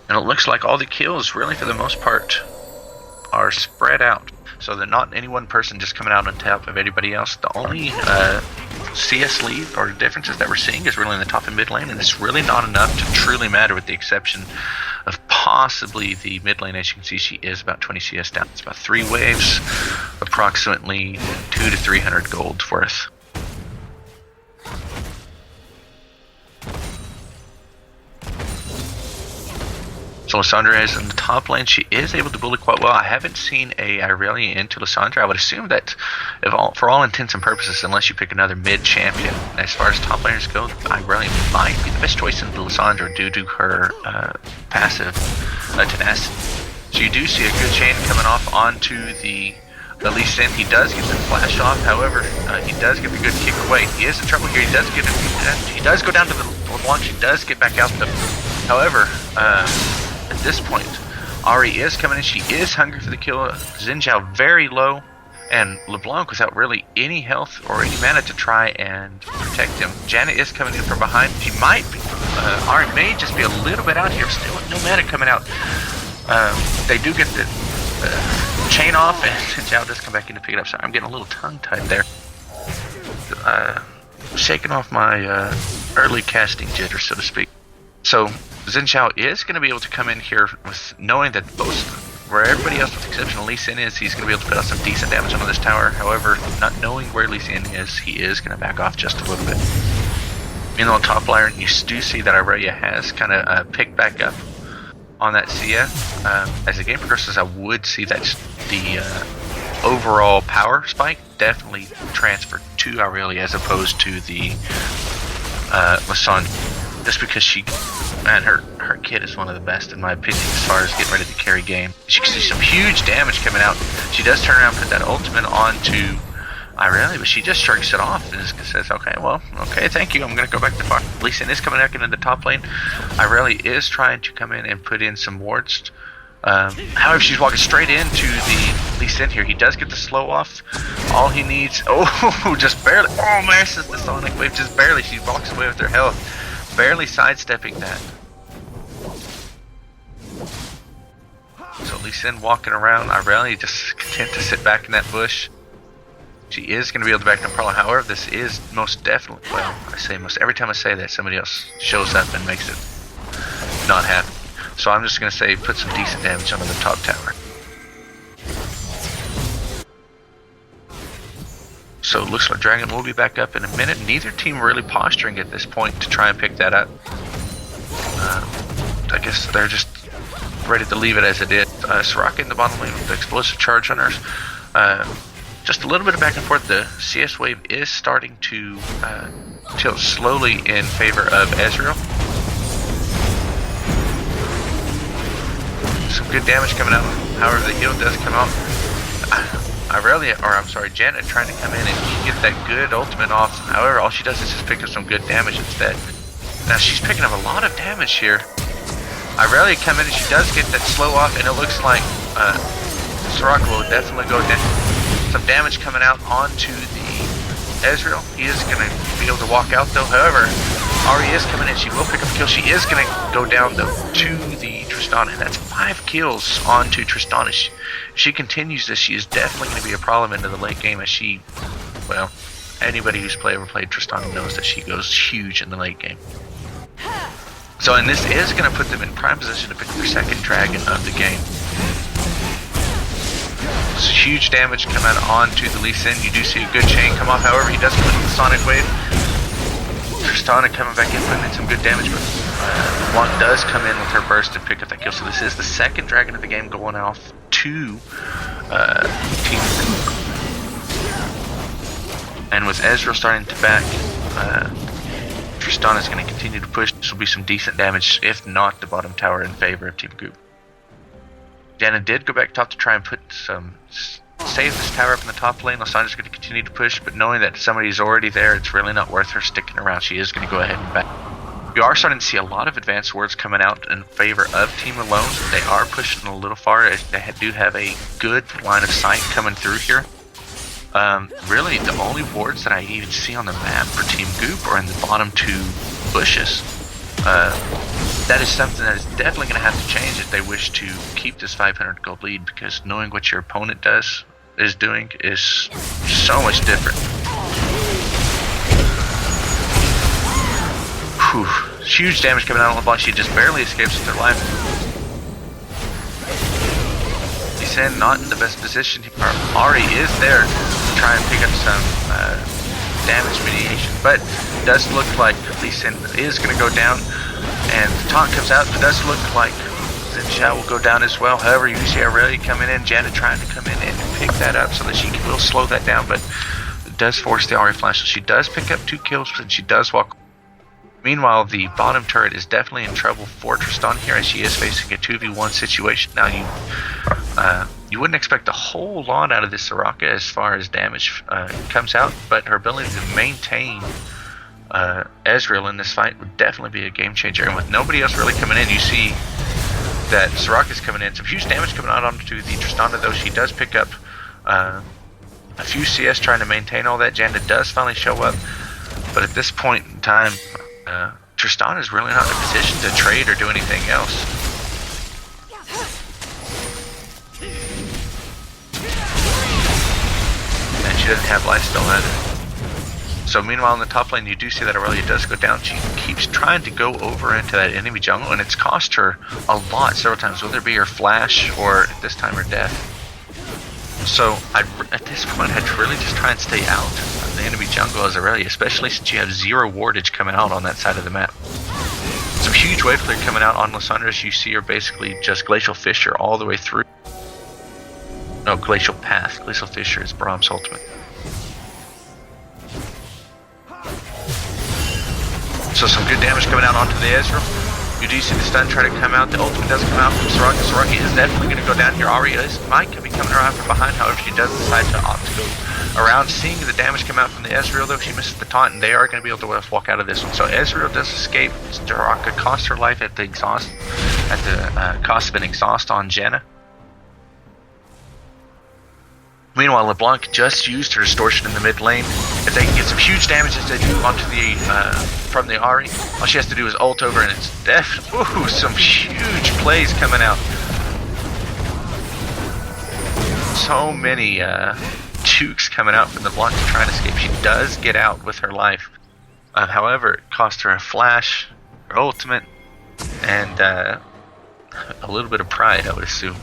Speaker 1: And it looks like all the kills, really for the most part, are spread out. So they're not any one person just coming out on top of anybody else. The only CS lead or differences that we're seeing is really in the top and mid lane, and it's really not enough to truly matter, with the exception of possibly the mid lane. As you can see, she is about 20 CS down. It's about 3 waves, approximately 200 to 300 gold worth. So Lissandra is in the top lane. She is able to bully quite well. I haven't seen a Irelia into Lissandra. I would assume that, for all intents and purposes, unless you pick another mid champion, as far as top laners go, Irelia might be the best choice into Lissandra due to her passive tenacity. So you do see a good chain coming off onto the Lee Sin. He does get the flash off. However, he does get the good kick away. He is in trouble here. He does get it. He does go down to the launch. He does get back out. However, at this point, Ahri is coming in. She is hungry for the kill. Xin Zhao very low, and LeBlanc without really any health or any mana to try and protect him. Janna is coming in from behind. She might be, Ahri may just be a little bit out here. Still no mana coming out. They do get the chain off, and Xin Zhao does come back in to pick it up. Sorry, I'm getting a little tongue-tied there. Shaking off my early casting jitter, so to speak. So Xin Zhao is going to be able to come in here with knowing that where everybody else, with the exception of Lee Sin, is, he's going to be able to put out some decent damage onto this tower. However, not knowing where Lee Sin is, he is going to back off just a little bit. Meanwhile, on top lane, you do see that Irelia has kind of picked back up on that Sia. As the game progresses, I would see that the overall power spike definitely transferred to Irelia as opposed to the Lissandra. Just because her kit is one of the best in my opinion as far as getting ready to carry game. She can see some huge damage coming out. She does turn around and put that ultimate onto Irelia, but she just shrugs it off and just says, okay, thank you, I'm going to go back to farm. Lee Sin is coming back into the top lane. Irelia is trying to come in and put in some wards. However, she's walking straight into the Lee Sin here. He does get the slow off. All he needs, just barely, misses the Sonic Wave, just barely. She walks away with her health. Barely sidestepping that. So Lee Sin walking around. Irelia just content to sit back in that bush. She is going to be able to back down Pearl. However, this is most definitely, well, I say most, every time I say that, somebody else shows up and makes it not happen. So I'm just going to say put some decent damage onto the top tower. So it looks like Dragon will be back up in a minute. Neither team really posturing at this point to try and pick that up. I guess they're just ready to leave it as it is. Soraka in the bottom lane with the explosive charge on hers. Just a little bit of back and forth. The CS wave is starting to tilts slowly in favor of Ezreal. Some good damage coming out. However, the heal does come out. Janet trying to come in and get that good ultimate off. However, all she does is just pick up some good damage instead. Now she's picking up a lot of damage here. Irelia come in and she does get that slow off, and it looks like Soraka will definitely go down. Some damage coming out onto the Ezreal. He is going to be able to walk out though. However, Ahri is coming in. She will pick up a kill. She is going to go down though to the Tristana. That's 5 kills onto Tristana. If she continues this, she is definitely going to be a problem into the late game, as she, well, anybody who's ever played Tristana knows that she goes huge in the late game. So, and this is going to put them in prime position to pick up their second dragon of the game. So huge damage coming onto the Lee Sin. You do see a good chain come off. However, he does put the Sonic Wave. Tristana coming back in, putting in some good damage, but Blanc does come in with her burst and pick up that kill. So this is the second dragon of the game going off to Team. And with Ezreal starting to back, Tristana is going to continue to push. This will be some decent damage, if not the bottom tower, in favor of Team Goop. Janna did go back top to try and put some save this tower up in the top lane. Lysandra's going to continue to push, but knowing that somebody's already there, it's really not worth her sticking around. She is going to go ahead and back. We are starting to see a lot of advanced wards coming out in favor of Team Alone. They are pushing a little far. They do have a good line of sight coming through here. Really, the only wards that I even see on the map for Team Goop are in the bottom 2 bushes. That is something that is definitely going to have to change if they wish to keep this 500 gold lead, because knowing what your opponent is doing is so much different. Whew. Huge damage coming out on LeBlanc. She just barely escapes with her life. Lee Sin not in the best position. Ahri is there to try and pick up some damage mitigation, but it does look like Lee Sin is going to go down, and the taunt comes out. It does look like Xin Zhao will go down as well. However, you see Aurelia coming in, Janna trying to come in and pick that up so that she will slow that down, but it does force the Ahri flash. So she does pick up 2 kills, and she does walk. Meanwhile, the bottom turret is definitely in trouble for Tristana here, as she is facing a 2v1 situation. Now, you wouldn't expect a whole lot out of this Soraka as far as damage comes out, but her ability to maintain Ezreal in this fight would definitely be a game changer. And with nobody else really coming in, you see that Soraka's coming in. Some huge damage coming out onto the Tristana, though. She does pick up a few CS trying to maintain all that. Janna does finally show up, but at this point in time, Tristana is really not in a position to trade or do anything else. And she doesn't have lifesteal either. So meanwhile in the top lane, you do see that Aurelia does go down. She keeps trying to go over into that enemy jungle, and it's cost her a lot several times, whether it be her flash or at this time her death. So at this point, I'd really just try and stay out of the enemy jungle as Aurelia, especially since you have 0 wardage coming out on that side of the map. Some huge wave clear coming out on Lysandra, as you see her basically just Glacial Fissure all the way through. No, Glacial Path. Glacial Fissure is Braum's ultimate. So some good damage coming out onto the Ezreal. You do see the stun try to come out. The ultimate does come out from Soraka. Soraka is definitely going to go down here. Ahri might be coming around from behind. However, she does decide to opt to go around. Seeing the damage come out from the Ezreal, though, she misses the taunt, and they are going to be able to walk out of this one. So Ezreal does escape. Soraka costs her life at the cost of an exhaust on Janna. Meanwhile, LeBlanc just used her distortion in the mid lane. If they can get some huge damage as they do onto the from the Ahri, all she has to do is ult over, and it's definitely some huge plays coming out. So many jukes coming out from LeBlanc to try and escape. She does get out with her life. However, it cost her a flash, her ultimate, and a little bit of pride, I would assume,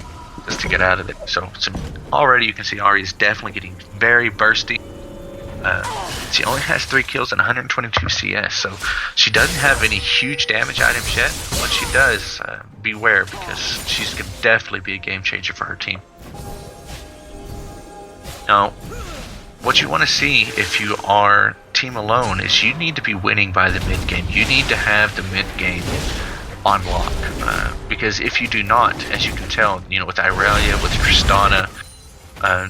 Speaker 1: just to get out of it. So already you can see Ahri is definitely getting very bursty. She only has 3 kills and 122 CS, so she doesn't have any huge damage items yet. When she does, beware, because she's going to definitely be a game changer for her team. Now, what you want to see if you are Team Alone is you need to be winning by the mid game. You need to have the mid game on lock, because if you do not, as you can tell, with Irelia, with Tristana,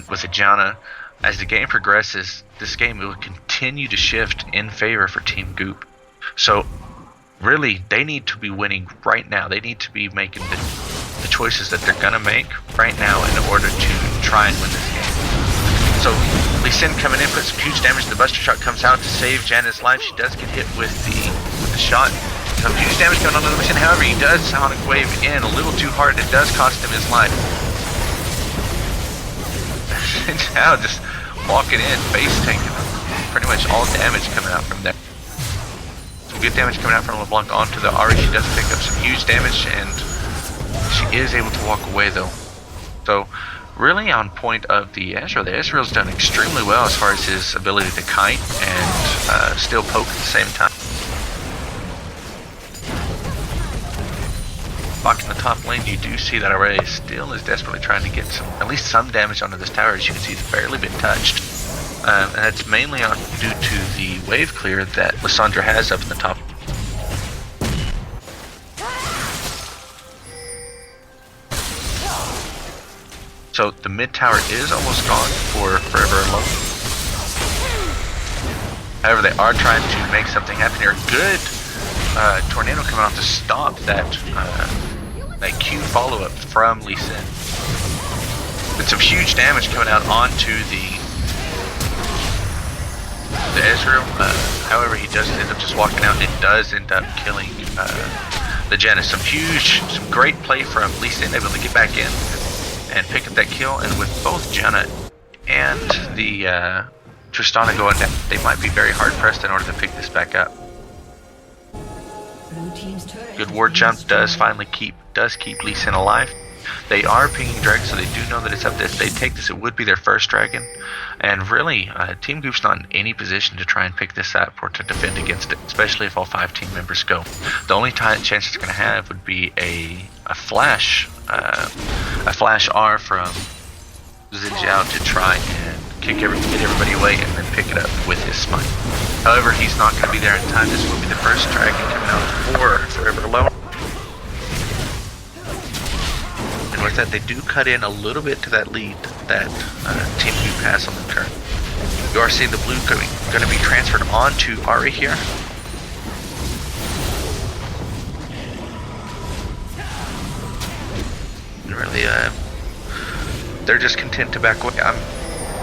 Speaker 1: with Ajana, as the game progresses, this game will continue to shift in favor for Team Goop. So really, they need to be winning right now. They need to be making the choices that they're gonna make right now in order to try and win this game. So Lee Sin coming in, puts some huge damage. The Buster Shot comes out to save Janna's life. She does get hit with the shot. Some huge damage coming onto the Lee Sin. However, he does Sonic Wave in a little too hard. It does cost him his life. Now just walking in, face tanking pretty much all damage coming out from there. Some good damage coming out from LeBlanc onto the Ahri. She does pick up some huge damage, and she is able to walk away though. So really on point of the Ezreal. The Ezreal's done extremely well as far as his ability to kite and still poke at the same time. Back in the top lane, you do see that Array still is desperately trying to get at least some damage onto this tower. As you can see, it's barely been touched. And that's mainly due to the wave clear that Lissandra has up in the top. So the mid tower is almost gone for Forever Alone. However, they are trying to make something happen here. Good tornado coming out to stop that Q follow-up from Lee Sin. With some huge damage coming out onto the Ezreal. However, he does end up just walking out, and it does end up killing the Janna. Some great play from Lee Sin, able to get back in and pick up that kill. And with both Janna and the Tristana going down, they might be very hard pressed in order to pick this back up. Good ward jump does keep Lee Sin alive. They are pinging Dragon, so they do know that it's up there. If they take this, it would be their first Dragon. And really, Team Goop's not in any position to try and pick this up or to defend against it, especially if all 5 team members go. The only chance it's going to have would be a flash R from Xin Zhao to try and get everybody away and then pick it up with his smite. However, he's not going to be there in time. This will be the first Dragon coming out for Forever Alone. And with that, they do cut in a little bit to that lead that Team Goop has on the turn. You are seeing the blue going to be transferred onto Ahri here. And really, they're just content to back away. I'm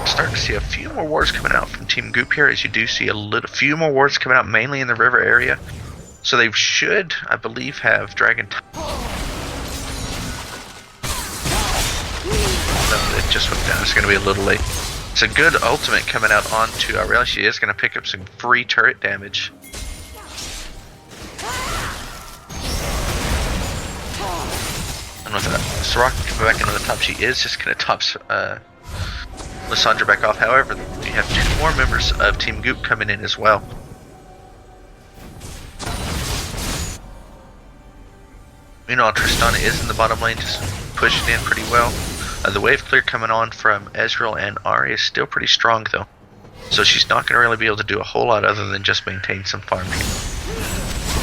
Speaker 1: starting to see a few more wards coming out from Team Goop here, as you do see a few more wards coming out, mainly in the river area. So they should, I believe, have Dragon. It just went down. It's going to be a little late. It's a good ultimate coming out onto Aurelia. She is going to pick up some free turret damage. And with Soraka coming back into the top, she is just going to top Lissandra back off. However, we have 2 more members of Team Goop coming in as well. Meanwhile, Tristana is in the bottom lane, just pushing in pretty well. The wave clear coming on from Ezreal and Ahri is still pretty strong though. So she's not going to really be able to do a whole lot other than just maintain some farm here.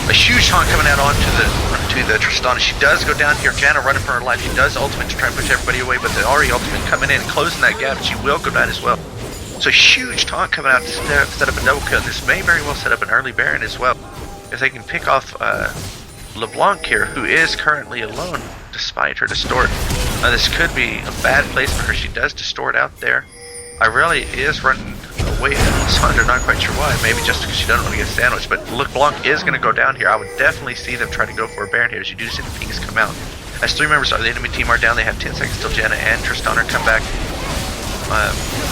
Speaker 1: A huge taunt coming out onto the Tristana. She does go down here. Janna running for her life. She does ultimate to try and push everybody away, but the Ahri ultimate coming in and closing that gap, and she will go down as well. So huge taunt coming out to set up a double kill. This may very well set up an early Baron as well. If they can pick off LeBlanc here, who is currently alone despite her distort. This could be a bad place for her. She does distort out there. Irelia is running away from Lissandra, not quite sure why. Maybe just because she doesn't want to get sandwiched. But LeBlanc is going to go down here. I would definitely see them try to go for a Baron here, as you do see the pings come out. As 3 members of the enemy team are down, they have 10 seconds till Janna and Tristana come back.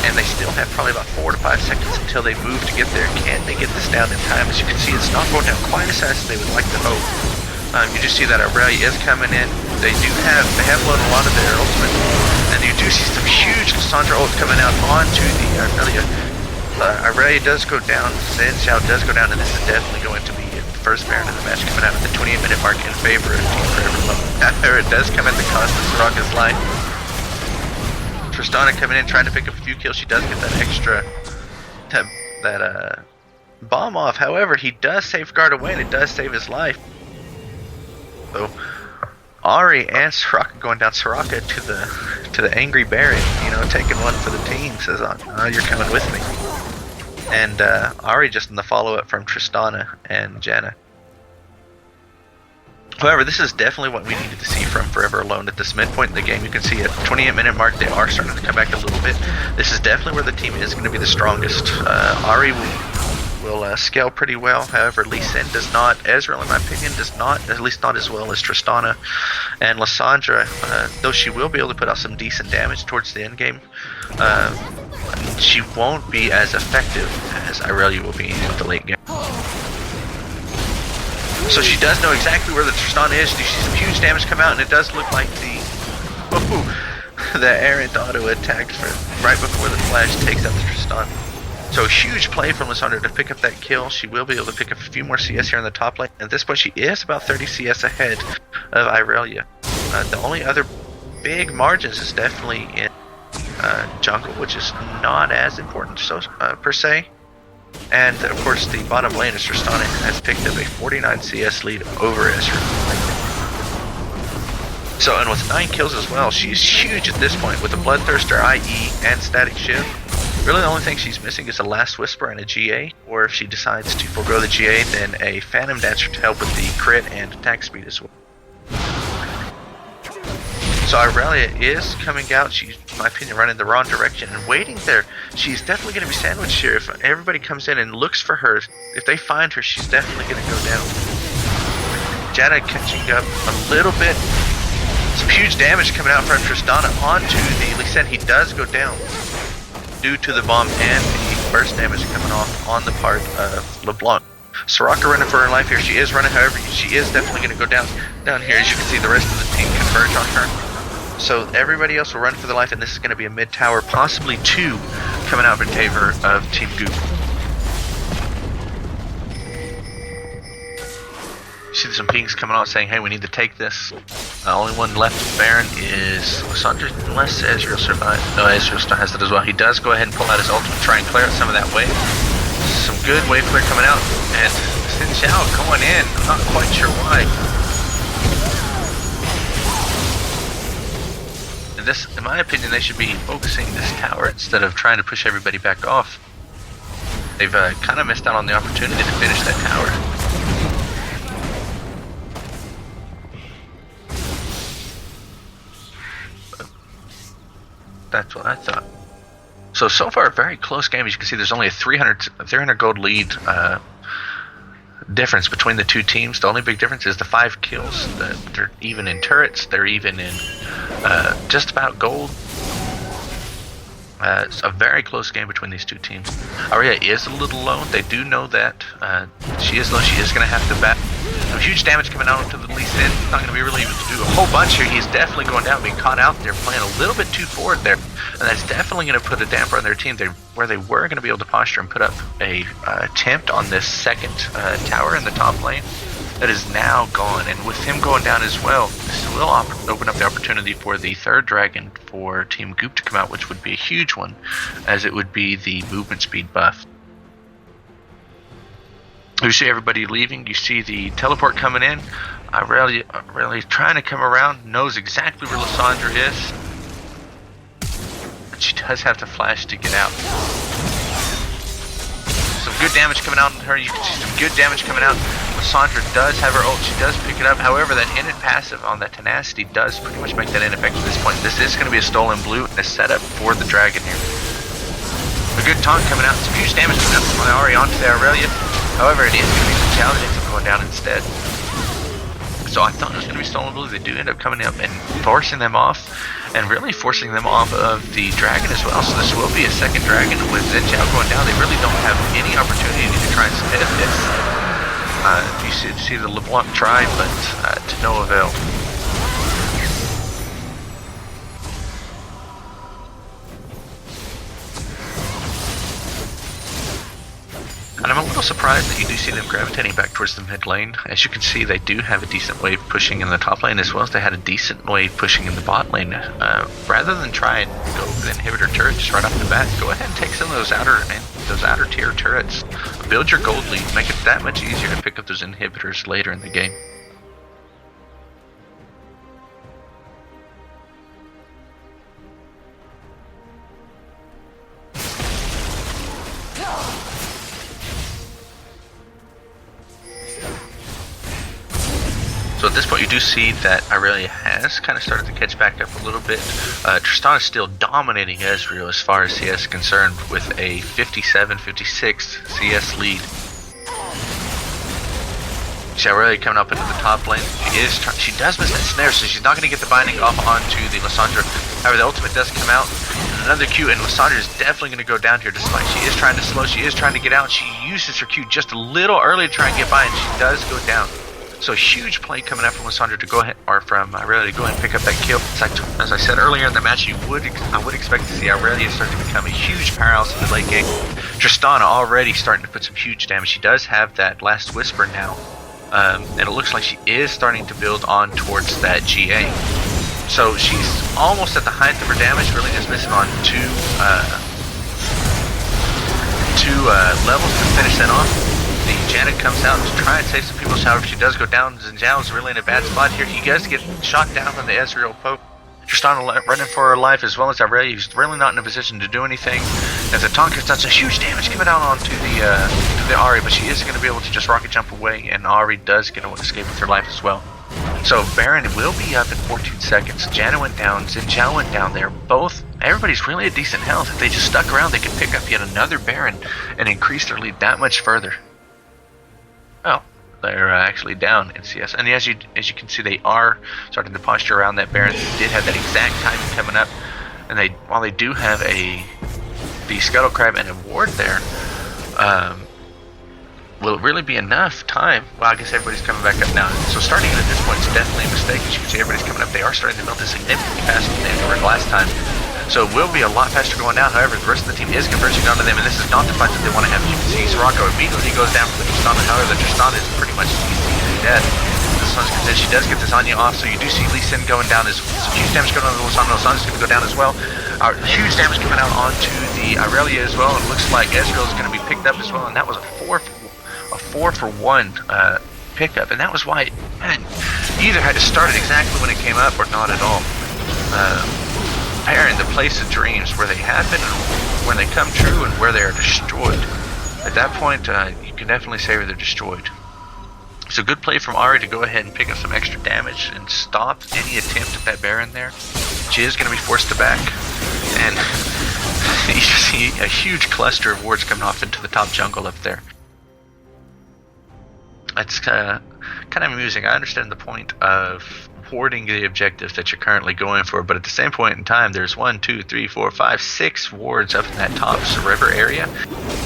Speaker 1: And they still have probably about 4 to 5 seconds until they move to get there. Can they get this down in time? As you can see, it's not going down quite as fast as they would like to hope. You do see that Aurelia is coming in. They have loaded a lot of their ultimate, and you do see some huge Lissandra ult coming out onto the Aurelia. Aurelia does go down, Xin Zhao does go down, and this is definitely going to be the first Baron of the match coming out at the 28-minute mark in favor of Team Forever Alone. It does come at the cost of Soraka's life. Tristana coming in trying to pick up a few kills. She does get that extra bomb off. However, he does safeguard away, and it does save his life. So Ahri and Soraka going down. Soraka to the angry Baron, taking one for the team. Says, "Oh, you're coming with me." And Ahri just in the follow up from Tristana and Janna. However, this is definitely what we needed to see from Forever Alone at this midpoint in the game. You can see at 28-minute mark they are starting to come back a little bit. This is definitely where the team is going to be the strongest. Ahri will scale pretty well. However, Lee Sin does not. Ezreal, in my opinion, does not. At least not as well as Tristana. And Lissandra, though she will be able to put out some decent damage towards the end game, she won't be as effective as Irelia will be in the late game. So she does know exactly where the Tristana is. She sees some huge damage come out, and it does look like the errant auto attack right before the flash takes out the Tristana. So huge play from Lissandra to pick up that kill. She will be able to pick up a few more CS here in the top lane. At this point, she is about 30 CS ahead of Irelia. The only other big margins is definitely in jungle, which is not as important per se. And of course, the bottom lane is Tristana has picked up a 49 CS lead over Ezreal. So, and with 9 kills as well, she's huge at this point with a Bloodthirster, IE, and Static Shiv. Really, the only thing she's missing is a Last Whisper and a GA, or if she decides to forego the GA, then a Phantom Dancer to help with the crit and attack speed as well. So Irelia is coming out. She's, in my opinion, running the wrong direction and waiting there. She's definitely going to be sandwiched here. If everybody comes in and looks for her, if they find her, she's definitely going to go down. Janna catching up a little bit. Some huge damage coming out from Tristana onto the Lee Sin. He does go down due to the bomb and the burst damage coming off on the part of LeBlanc. Soraka running for her life here. She is running, however, she is definitely going to go down here. As you can see, the rest of the team converge on her. So everybody else will run for their life, and this is going to be a mid tower, possibly 2 coming out in favor of Team Goop. You see some pings coming out saying, hey, we need to take this. The only one left of Baron is Lissandra, unless Ezreal survives. No, Ezreal still has it as well. He does go ahead and pull out his ultimate, try and clear out some of that wave. Some good wave clear coming out, and Xin Zhao going in. I'm not quite sure why. And this, in my opinion, they should be focusing this tower instead of trying to push everybody back off. They've kind of missed out on the opportunity to finish that tower. That's what I thought. So far, a very close game. As you can see, there's only a 300 gold lead difference between the two teams. The only big difference is the 5 kills. They're even in turrets. They're even in just about gold. It's a very close game between these two teams. Aria is a little low. They do know that. She is low. She is going to have to bat. Some huge damage coming out to the Lee Sin. Not going to be really able to do a whole bunch here. He's definitely going down, being caught out there, playing a little bit too forward there. And that's definitely going to put a damper on their team. Where they were going to be able to posture and put up a attempt on this second tower in the top lane. That is now gone, and with him going down as well, this will open up the opportunity for the third dragon for Team Goop to come out, which would be a huge one, as it would be the movement speed buff. You see everybody leaving, you see the teleport coming in. Irelia trying to come around, knows exactly where Lissandra is, but she does have to flash to get out. Some good damage coming out on her. You can see some good damage coming out. Lissandra does have her ult. She does pick it up. However, that init passive on that tenacity does pretty much make that ineffective at this point. This is going to be a stolen blue and a setup for the dragon here. A good taunt coming out. Some huge damage coming out from Ahri onto the Irelia. However, it is going to be some challenging to going down instead. So I thought it was going to be stolen blue. They do end up coming up and forcing them off. And really forcing them off of the dragon as well. So this will be a second dragon with Xin Zhao going down. They really don't have any opportunity to try and spit this. You see the LeBlanc try, but to no avail. And I'm a little little surprised that you do see them gravitating back towards the mid lane. As you can see, they do have a decent wave pushing in the top lane, as well as they had a decent wave pushing in the bot lane. Rather than try and go for the inhibitor turret just right off the bat, go ahead and take some of those outer tier turrets. Build your gold lead, make it that much easier to pick up those inhibitors later in the game. So at this point you do see that Irelia has kind of started to catch back up a little bit. Tristana is still dominating Ezreal as far as CS is concerned with a 57-56 CS lead. See Irelia coming up into the top lane. She does miss that snare, so she's not going to get the binding off onto the Lissandra. However, the ultimate does come out. Another Q, and Lissandra is definitely going to go down here despite she is trying to slow, she is trying to get out. She uses her Q just a little early to try and get by, and she does go down. So a huge play coming out from Lissandra to go ahead, or from Irelia to go ahead and pick up that kill. As I said earlier in the match, I would expect to see Irelia start to become a huge powerhouse in the late game. Tristana already starting to put some huge damage. She does have that last whisper now, and it looks like she is starting to build on towards that GA. So she's almost at the height of her damage, really just missing on two levels to finish that off. The Janet comes out to try and save some people. However, she does go down. Zinzhao's really in a bad spot here. He does get shot down from the Ezreal poke. Tristana running for her life, as well as Irelia, who's really not in a position to do anything. As the Tonka's done some huge damage coming out onto the Ahri, but she is going to be able to just rocket jump away, and Ahri does get an escape with her life as well. So Baron will be up in 14 seconds. Janet went down, Zinzhao went down there. Everybody's really at decent health. If they just stuck around, they could pick up yet another Baron and increase their lead that much further. Oh, they're actually down in CS, and as you can see, they are starting to posture around that Baron. They did have that exact timing coming up, and while they do have the Scuttle Crab and a ward there, will it really be enough time? Well, I guess everybody's coming back up now. So starting at this point is definitely a mistake. As you can see, everybody's coming up. They are starting to build this significantly faster than they were last time. So it will be a lot faster going down. However, the rest of the team is converging onto them, and this is not the fight that they want to have. You can see Soraka immediately goes down for the Tristana. However, the Tristana is pretty much easy dead. This one's because she does get this Anya off, so you do see Lee Sin going down as some huge damage going on to Lissandra. Lissandra's going to go down as well. Huge damage coming out onto the Irelia as well. It looks like Ezreal is going to be picked up as well, and that was a 4-for-1 pickup, and that was why you either had to start it exactly when it came up or not at all. Baron, the place of dreams, where they happen, when they come true, and where they are destroyed. At that point, you can definitely say they're destroyed. So good play from Ahri to go ahead and pick up some extra damage and stop any attempt at that Baron there. She is going to be forced to back, and you see a huge cluster of wards coming off into the top jungle up there. It's kind of amusing. I understand the point of warding the objectives that you're currently going for, but at the same point in time, there's 1, 2, 3, 4, 5, 6 wards up in that top river area.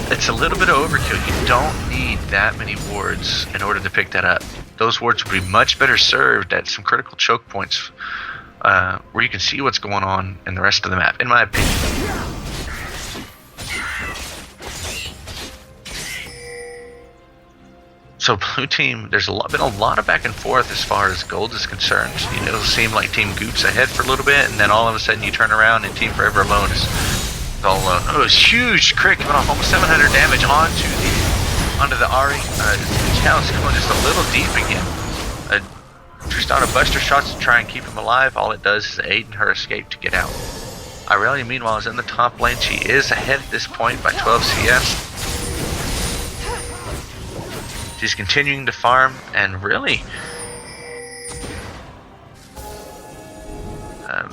Speaker 1: It's a little bit of overkill. You don't need that many wards in order to pick that up. Those wards would be much better served at some critical choke points where you can see what's going on in the rest of the map, in my opinion. So blue team, there's been a lot of back and forth as far as gold is concerned. It'll seem like Team Goop's ahead for a little bit, and then all of a sudden you turn around and Team Forever Alone is all alone. Oh, it was huge crit coming off, almost 700 damage onto the Ahri. Challenge going just a little deep again. Tristana buster shots to try and keep him alive. All it does is aid in her escape to get out. Irelia, meanwhile, is in the top lane. She is ahead at this point by 12 CS. She's continuing to farm, and really,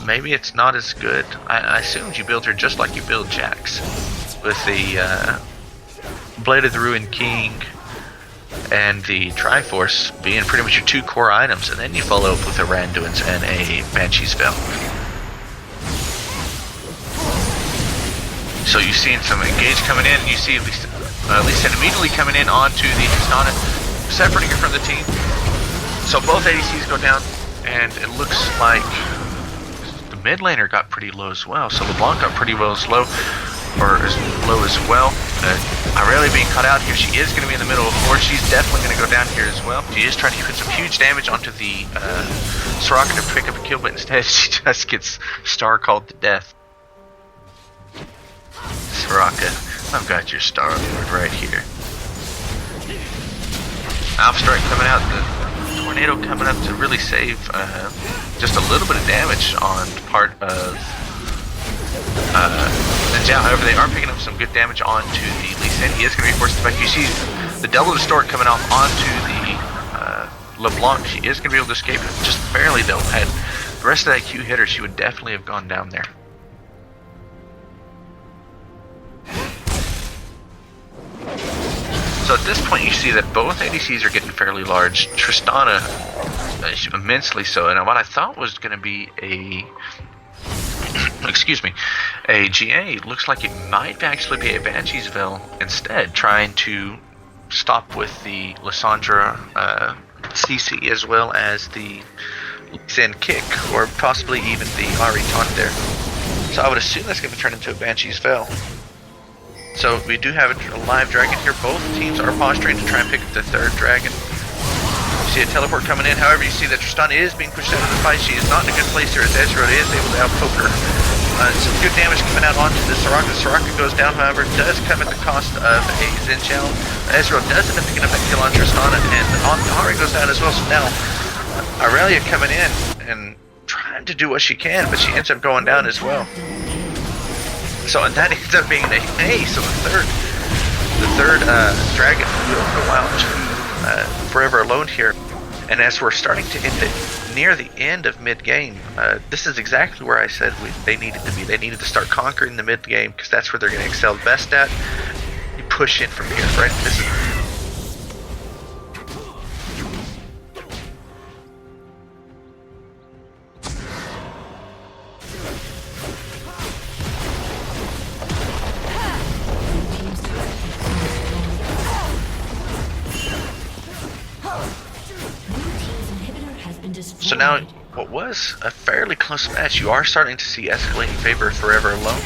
Speaker 1: maybe it's not as good. I assumed you build her just like you build Jax, with the Blade of the Ruined King and the Triforce being pretty much your 2 core items, and then you follow up with a Randuin's and a Banshee's Veil. So you've seen some engage coming in, and you see Lee Sin immediately coming in onto the Tristana, separating her from the team. So both ADCs go down, and it looks like the mid laner got pretty low as well. So LeBlanc got pretty low as well. Irelia being cut out here. She is going to be in the middle of the board. She's definitely going to go down here as well. She is trying to put some huge damage onto the Soraka to pick up a kill, but instead she just gets star called to death. Soraka, I've got your Star Lord right here. Alpha Strike coming out, the Tornado coming up to really save just a little bit of damage on part of Ninja. However, they are picking up some good damage onto the Lee Sin. He is going to be forced to back. You see the Devil Distort coming off onto the LeBlanc. She is going to be able to escape it just barely though. Had the rest of that Q hit her, she would definitely have gone down there. So at this point you see that both ADCs are getting fairly large. Tristana immensely so, and what I thought was going to be a excuse me, a GA, looks like it might actually be a Banshee's Veil instead, trying to stop with the Lissandra CC as well as the Zen kick, or possibly even the Ari taunt there. So I would assume that's going to turn into a Banshee's Veil. So we do have a live dragon here. Both teams are posturing to try and pick up the third dragon. You see a teleport coming in. However, you see that Tristana is being pushed out of the fight. She is not in a good place here as Ezreal is able to outpoke her. Some good damage coming out onto the Soraka. Soraka goes down, however, does come at the cost of a Zen Channel. Ezreal does end up picking up that kill on Tristana, and Ahri goes down as well. So now Irelia coming in and trying to do what she can, but she ends up going down as well. So and that ends up being an A. So the third dragon will go out to Forever Alone here. And as we're starting to end it near the end of mid-game, this is exactly where I said they needed to be. They needed to start conquering the mid-game because that's where they're going to excel best at. You push in from here, right? This is So now, what was a fairly close match, you are starting to see escalate in favor of Forever Alone.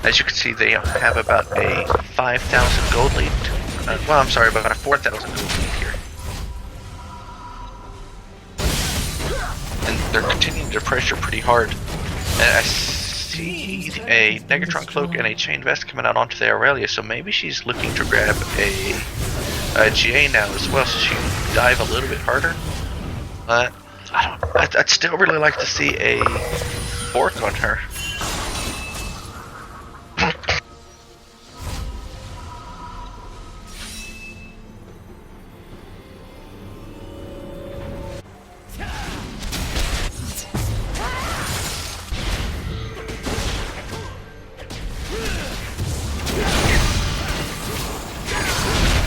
Speaker 1: As you can see, they have about a 5,000 gold lead. Well, I'm sorry, about a 4,000 gold lead here. And they're continuing to pressure pretty hard. And I see a Negatron Cloak and a Chain Vest coming out onto the Irelia, so maybe she's looking to grab a GA now as well, so she can dive a little bit harder. I'd still really like to see a fork on her.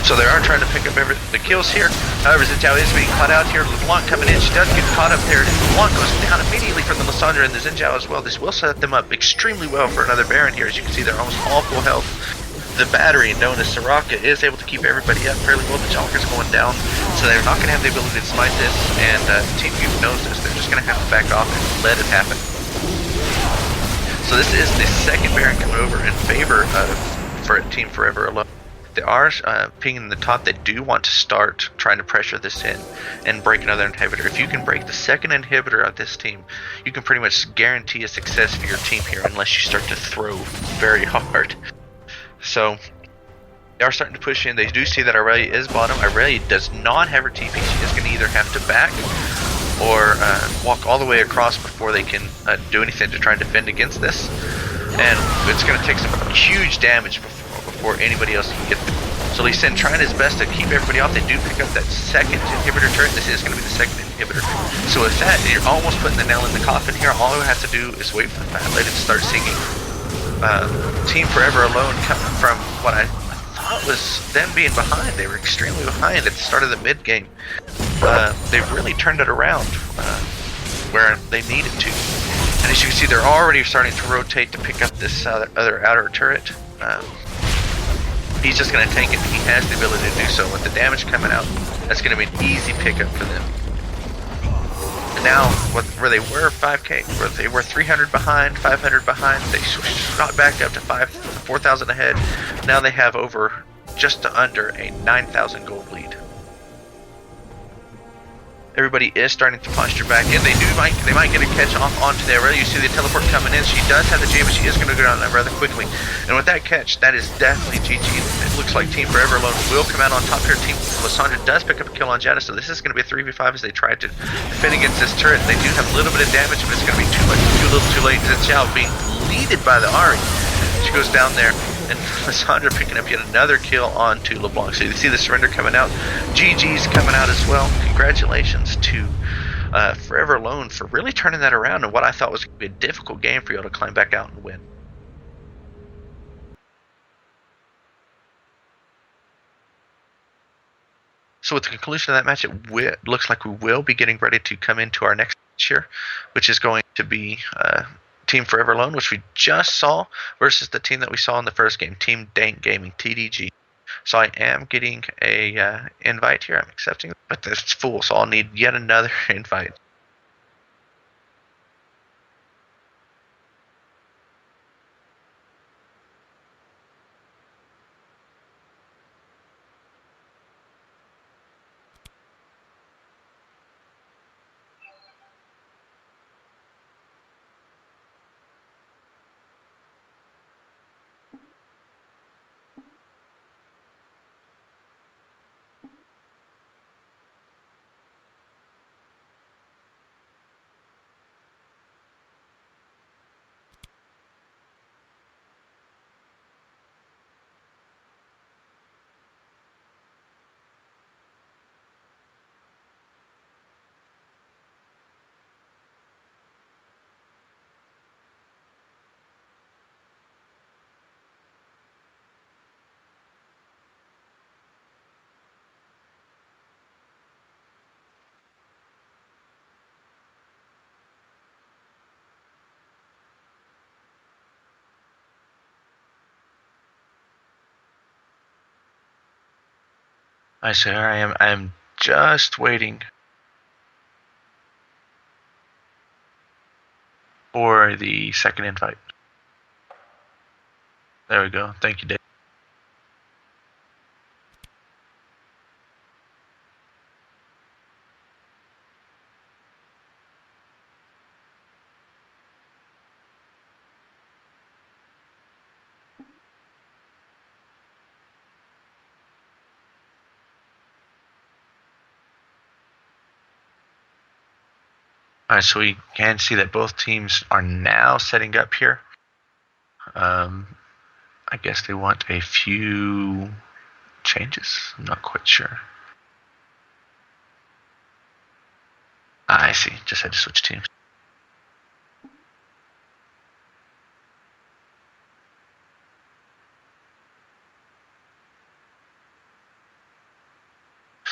Speaker 1: So they are trying to pick up the kills here. However, Xin is being caught out here. LeBlanc coming in. She does get caught up there. LeBlanc goes down immediately from the Lissandra and the Xin Zhao as well. This will set them up extremely well for another Baron here. As you can see, they're almost all full health. The battery, known as Soraka, is able to keep everybody up fairly well. The Junker's going down, so they're not going to have the ability to smite this. And Team Cube knows this. They're just going to have to back off and let it happen. So this is the second Baron coming over in favor of Team Forever Alone. They are pinging the top. They do want to start trying to pressure this in and break another inhibitor. If you can break the second inhibitor of this team, you can pretty much guarantee a success for your team here unless you start to throw very hard. So they are starting to push in. They do see that Irelia is bottom. Irelia does not have her TP. She is going to either have to back or walk all the way across before they can do anything to try and defend against this. And it's going to take some huge damage before anybody else can get them. So Lee Sin trying his best to keep everybody off. They do pick up that second inhibitor turret. This is going to be the second inhibitor. So with that, you're almost putting the nail in the coffin here. All we have to do is wait for the Fat Lady to start singing. Team Forever Alone, coming from what I thought was them being behind. They were extremely behind at the start of the mid game. They've really turned it around where they needed to. And as you can see, they're already starting to rotate to pick up this other outer turret. He's just going to tank it. He has the ability to do so. With the damage coming out, that's going to be an easy pickup for them. And now, where they were 5k, where they were 300 behind, 500 behind, they shot back up to 5,000 4,000 ahead. Now they have over just under a 9,000 gold lead. Everybody is starting to posture back in. They might get a catch off onto there. You see the teleport coming in. She does have the J, but she is going to go down rather quickly. And with that catch, that is definitely GG. It looks like Team Forever Alone will come out on top here. Team Lissandra does pick up a kill on Jada, so this is going to be a 3v5 as they try to defend against this turret. They do have a little bit of damage, but it's going to be too little too late. Xiao being leaded by the Ahri. She goes down there. And Lissandra picking up yet another kill onto LeBlanc. So you see the surrender coming out. GG's coming out as well. Congratulations to Forever Alone for really turning that around in what I thought was going to be a difficult game for you to climb back out and win. So with the conclusion of that match, it looks like we will be getting ready to come into our next match here, which is going to be Team Forever Alone, which we just saw, versus the team that we saw in the first game, Team Dank Gaming, TDG. So I am getting a invite here. I'm accepting it, but it's full, so I'll need yet another invite. I say I am just waiting for the second invite. There we go. Thank you, Dave. Alright, so we can see that both teams are now setting up here. I guess they want a few changes. I'm not quite sure. I see. Just had to switch teams.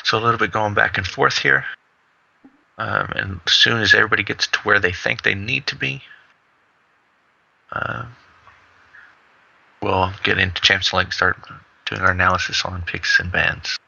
Speaker 1: So a little bit going back and forth here. And as soon as everybody gets to where they think they need to be, we'll get into Champs Select and start doing our analysis on picks and bans.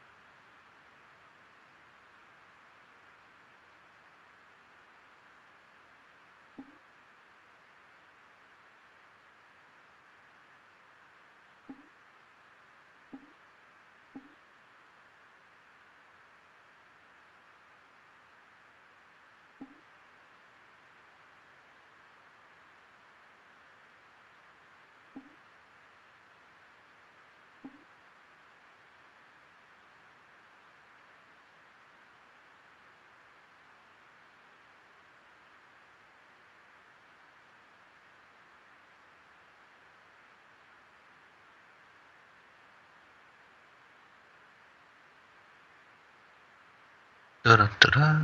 Speaker 1: Da-da-da-da.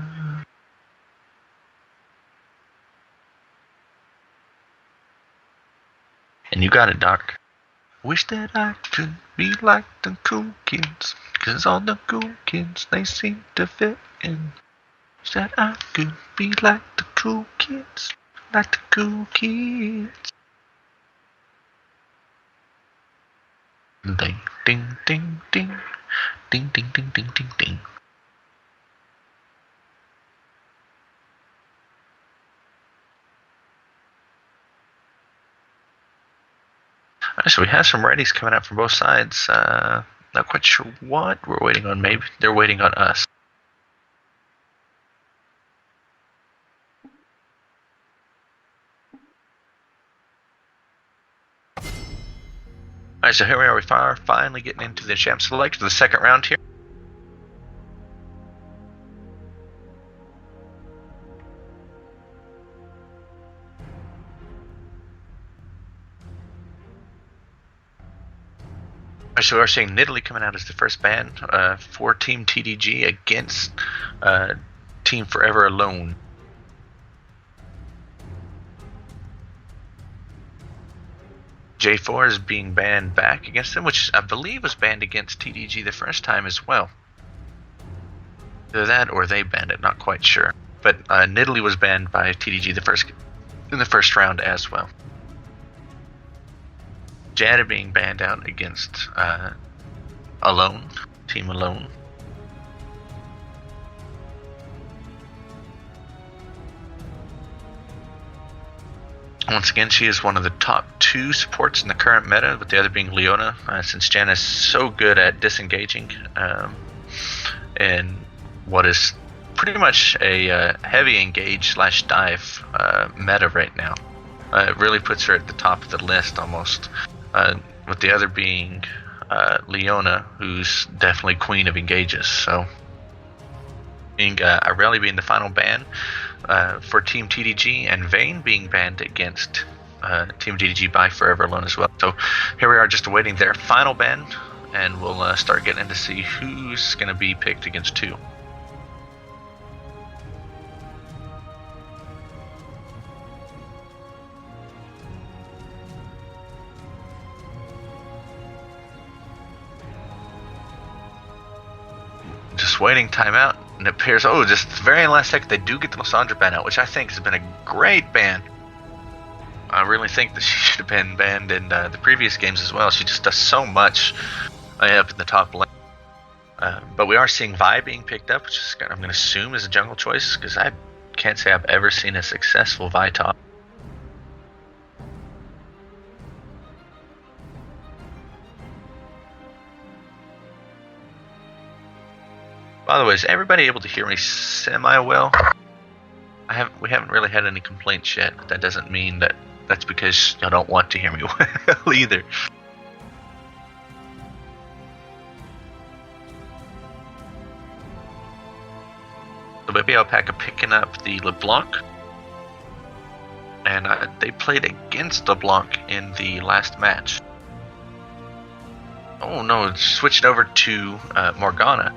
Speaker 1: And you got it, Doc. Wish that I could be like the cool kids, 'cause all the cool kids, they seem to fit in. Wish that I could be like the cool kids, like the cool kids. Ding, ding, ding, ding. Ding, ding, ding, ding, ding, ding. So we have some readies coming out from both sides. Not quite sure what we're waiting on. Maybe they're waiting on us. Alright, so here we are. We are finally getting into the Champ Select for the second round here. So we're seeing Nidalee coming out as the first ban for Team TDG against Team Forever Alone. J4 is being banned back against them, which I believe was banned against TDG the first time as well. Either that or they banned it, not quite sure. But Nidalee was banned by TDG in the first round as well. Jada being banned out against Alone, Team Alone. Once again, she is one of the top 2 supports in the current meta, with the other being Leona, since Janna is so good at disengaging in what is pretty much a heavy engage / dive meta right now. It really puts her at the top of the list almost. With the other being Leona, who's definitely queen of engages. So, Irelia being the final ban for Team TDG, and Vayne being banned against Team TDG by Forever Alone as well. So here we are, just awaiting their final ban, and we'll start getting in to see who's going to be picked against who. Just waiting timeout, and it appears, just the very last second they do get the Lissandra ban out, which I think has been a great ban. I really think that she should have been banned in the previous games as well. She just does so much up in the top lane. But we are seeing Vi being picked up, which is, I'm going to assume, is a jungle choice, because I can't say I've ever seen a successful Vi top. By the way, is everybody able to hear me semi-well? We haven't really had any complaints yet, but that doesn't mean that's because y'all don't want to hear me well either. So Baby Alpaca picking up the LeBlanc, and they played against LeBlanc in the last match. Oh no, it's switched over to Morgana.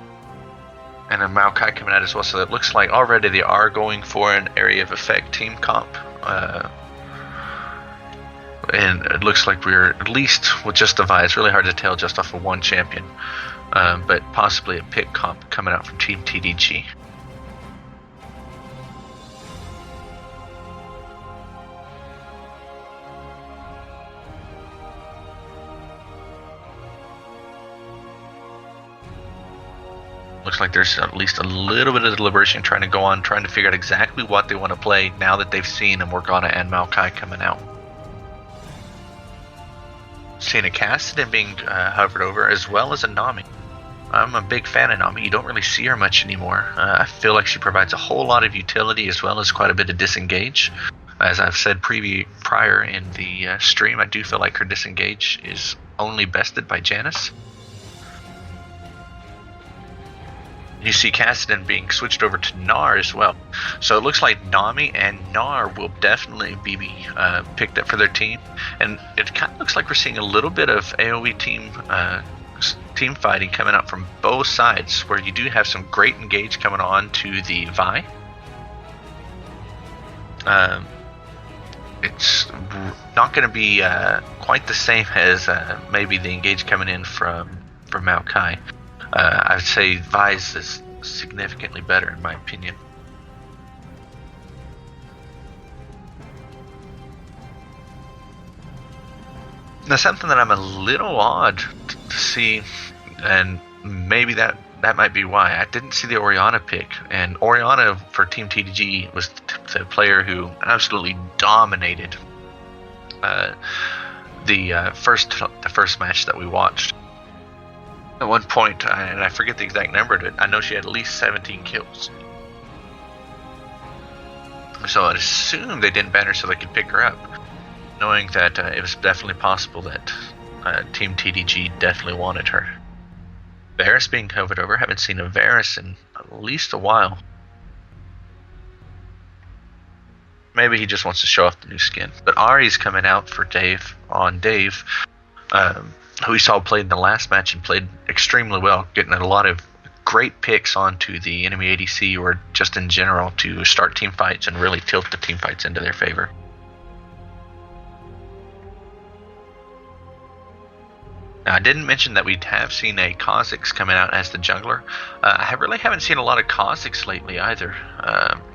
Speaker 1: And a Maokai coming out as well, so it looks like already they are going for an area of effect team comp. And it looks like we're, at least with just a Vi, it's really hard to tell just off of one champion. But possibly a pick comp coming out from Team TDG. Looks like there's at least a little bit of deliberation trying to figure out exactly what they want to play now that they've seen a Morgana and Maokai coming out. Seeing a Kassadin being hovered over, as well as a Nami. I'm a big fan of Nami. You don't really see her much anymore. I feel like she provides a whole lot of utility as well as quite a bit of disengage. As I've said prior in the stream, I do feel like her disengage is only bested by Janice. You see Kassadin being switched over to Gnar as well. So it looks like Nami and Gnar will definitely be picked up for their team. And it kind of looks like we're seeing a little bit of AoE team fighting coming up from both sides, where you do have some great engage coming on to the Vi. It's not going to be quite the same as maybe the engage coming in from Maokai. I would say Vi's is significantly better in my opinion. Now, something that I'm a little odd to see, and maybe that might be why, I didn't see the Orianna pick. And Orianna for Team TDG was the player who absolutely dominated first match that we watched. At one point, and I forget the exact number, but I know she had at least 17 kills. So I assume they didn't ban her so they could pick her up, knowing that it was definitely possible that Team TDG definitely wanted her. Varus being covered over. Haven't seen a Varus in at least a while. Maybe he just wants to show off the new skin. But Ahri's coming out for Dave, who we saw played in the last match and played extremely well, getting a lot of great picks onto the enemy ADC or just in general to start team fights and really tilt the team fights into their favor. Now, I didn't mention that we have seen a Kha'Zix coming out as the jungler. I really haven't seen a lot of Kha'Zix lately either.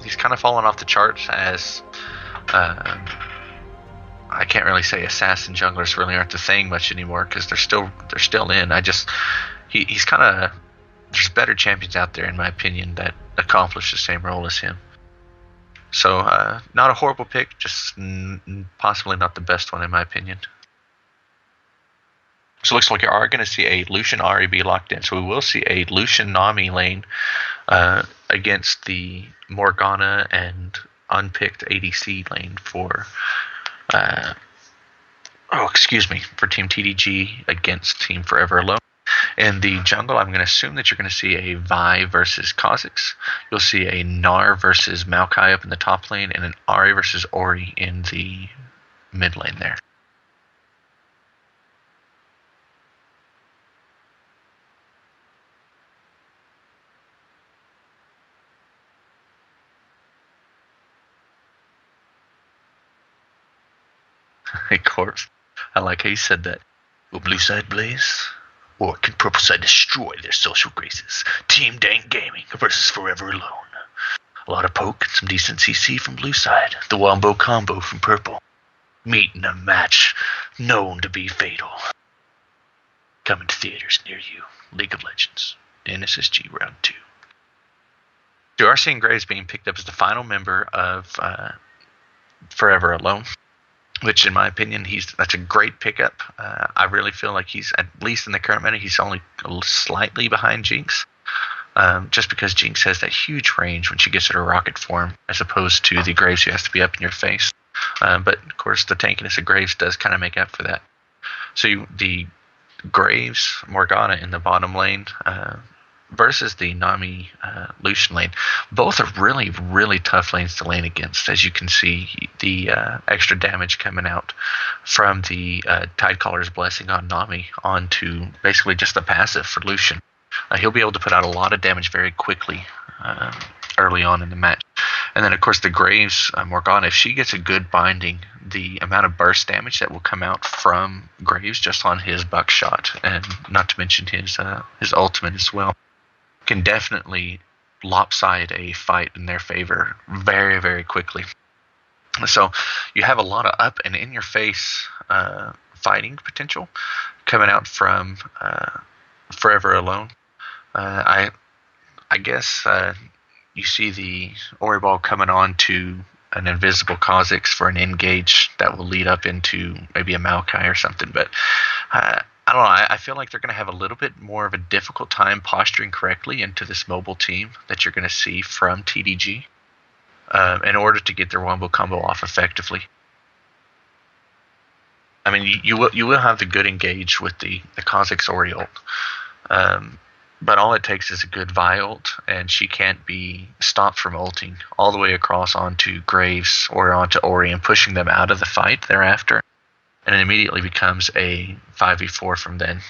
Speaker 1: He's kind of fallen off the charts as I can't really say assassin junglers really aren't the thing much anymore because they're still in. He's kind of, there's better champions out there in my opinion that accomplish the same role as him. So not a horrible pick, just possibly not the best one in my opinion. So it looks like you are going to see a Lucian Ahri be locked in. So we will see a Lucian Nami lane against the Morgana and unpicked ADC lane for for Team TDG against Team Forever Alone. In the jungle, I'm going to assume that you're going to see a Vi versus Kha'Zix. You'll see a Gnar versus Maokai up in the top lane, and an Ahri versus Ori in the mid lane there. Hey, Corpse. I like how you said that. Will Blue Side blaze? Or can Purple Side destroy their social graces? Team Dank Gaming versus Forever Alone. A lot of poke and some decent CC from Blue Side. The Wombo combo from Purple. Meet in a match known to be fatal. Coming to theaters near you. League of Legends. NSSG Round 2. You are seeing Graves being picked up as the final member of Forever Alone, which in my opinion, that's a great pickup. I really feel like he's, at least in the current meta, he's only slightly behind Jinx. Just because Jinx has that huge range when she gets to her rocket form, as opposed to the Graves who has to be up in your face. But of course, the tankiness of Graves does kind of make up for that. So the Graves, Morgana in the bottom lane, versus the Nami Lucian lane. Both are really, really tough lanes to lane against. As you can see, the extra damage coming out from the Tidecaller's Blessing on Nami onto basically just the passive for Lucian. He'll be able to put out a lot of damage very quickly early on in the match. And then, of course, the Graves, Morgana, if she gets a good binding, the amount of burst damage that will come out from Graves just on his buckshot, and not to mention his ultimate as well, can definitely lopside a fight in their favor very, very quickly. So you have a lot of up and in your face fighting potential coming out from Forever Alone. I guess you see the Ori Ball coming on to an invisible Kha'Zix for an engage that will lead up into maybe a Maokai or something, but I don't know. I feel like they're going to have a little bit more of a difficult time posturing correctly into this mobile team that you're going to see from TDG in order to get their wombo combo off effectively. I mean, you will have the good engage with the Kha'Zix Ori ult, but all it takes is a good Vi ult, and she can't be stopped from ulting all the way across onto Graves or onto Ori and pushing them out of the fight thereafter. And it immediately becomes a 5v4 from then.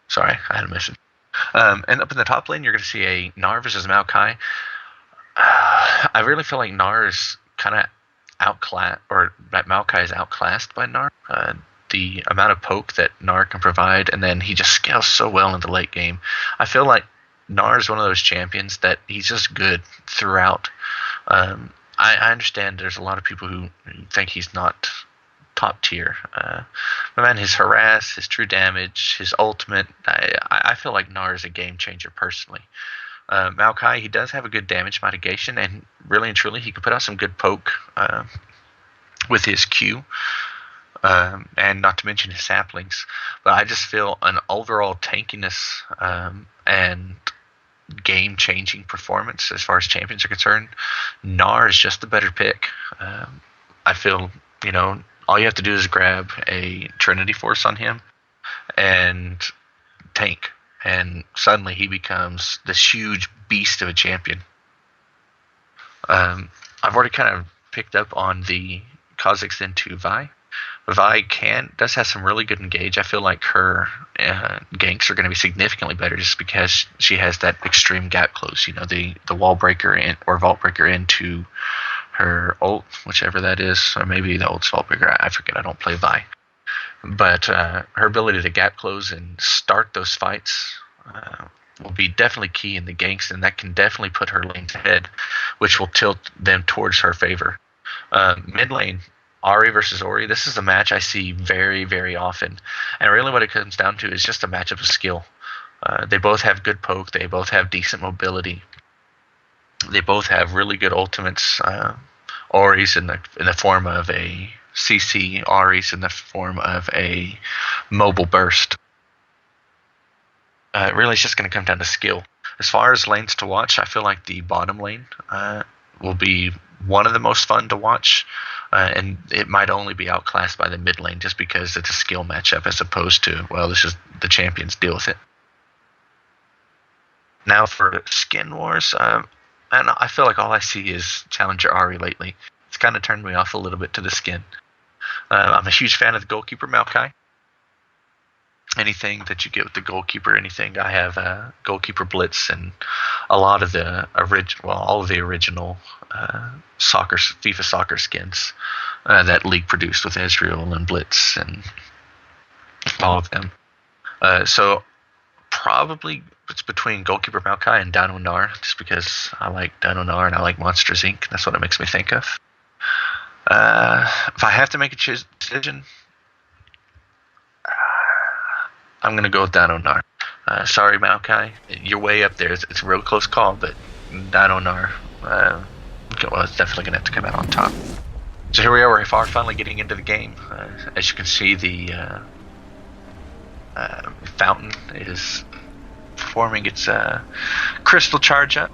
Speaker 1: Sorry, I had a message. And up in the top lane, you're going to see a Gnar versus Maokai. I really feel like Gnar is kind of outclassed, or that Maokai is outclassed by Gnar. The amount of poke that Gnar can provide, and then he just scales so well in the late game. I feel like Gnar is one of those champions that he's just good throughout. I understand there's a lot of people who think he's not top tier. But man, his harass, his true damage, his ultimate, I feel like Gnar is a game changer personally. Maokai, he does have a good damage mitigation, and really and truly, he can put out some good poke with his Q, and not to mention his saplings. But I just feel an overall tankiness and game-changing performance as far as champions are concerned. Gnar is just the better pick. I feel, all you have to do is grab a Trinity Force on him and tank, and suddenly he becomes this huge beast of a champion. I've already kind of picked up on the Kha'Zix into Vi. Vi does have some really good engage. I feel like her ganks are going to be significantly better just because she has that extreme gap close. The wall breaker or vault breaker into her ult, whichever that is, or maybe the ult's vault breaker. I forget. I don't play Vi, but her ability to gap close and start those fights will be definitely key in the ganks, and that can definitely put her lanes ahead, which will tilt them towards her favor. Mid lane, Ahri versus Ori, this is a match I see very, very often. And really what it comes down to is just a matchup of skill. They both have good poke. They both have decent mobility. They both have really good ultimates. Ori's in the form of a CC. Ahri's in the form of a mobile burst. Really, it's just going to come down to skill. As far as lanes to watch, I feel like the bottom lane will be one of the most fun to watch. And it might only be outclassed by the mid lane just because it's a skill matchup as opposed to, this is the champions, deal with it. Now for skin wars, and I feel like all I see is Challenger Ahri lately. It's kind of turned me off a little bit to the skin. I'm a huge fan of the goalkeeper Maokai. Anything that you get with the goalkeeper, I have goalkeeper Blitz and a lot of the all of the original FIFA soccer skins that League produced with Ezreal and Blitz and all of them. So probably it's between goalkeeper Maokai and Dino Gnar, just because I like Dino Gnar and I like Monsters Inc. That's what it makes me think of. If I have to make a decision, I'm going to go with Dino Gnar. Sorry, Maokai. You're way up there. It's a real close call, but Dino Gnar, it's definitely going to have to come out on top. So here we are. We're finally getting into the game. As you can see, the fountain is performing its crystal charge up.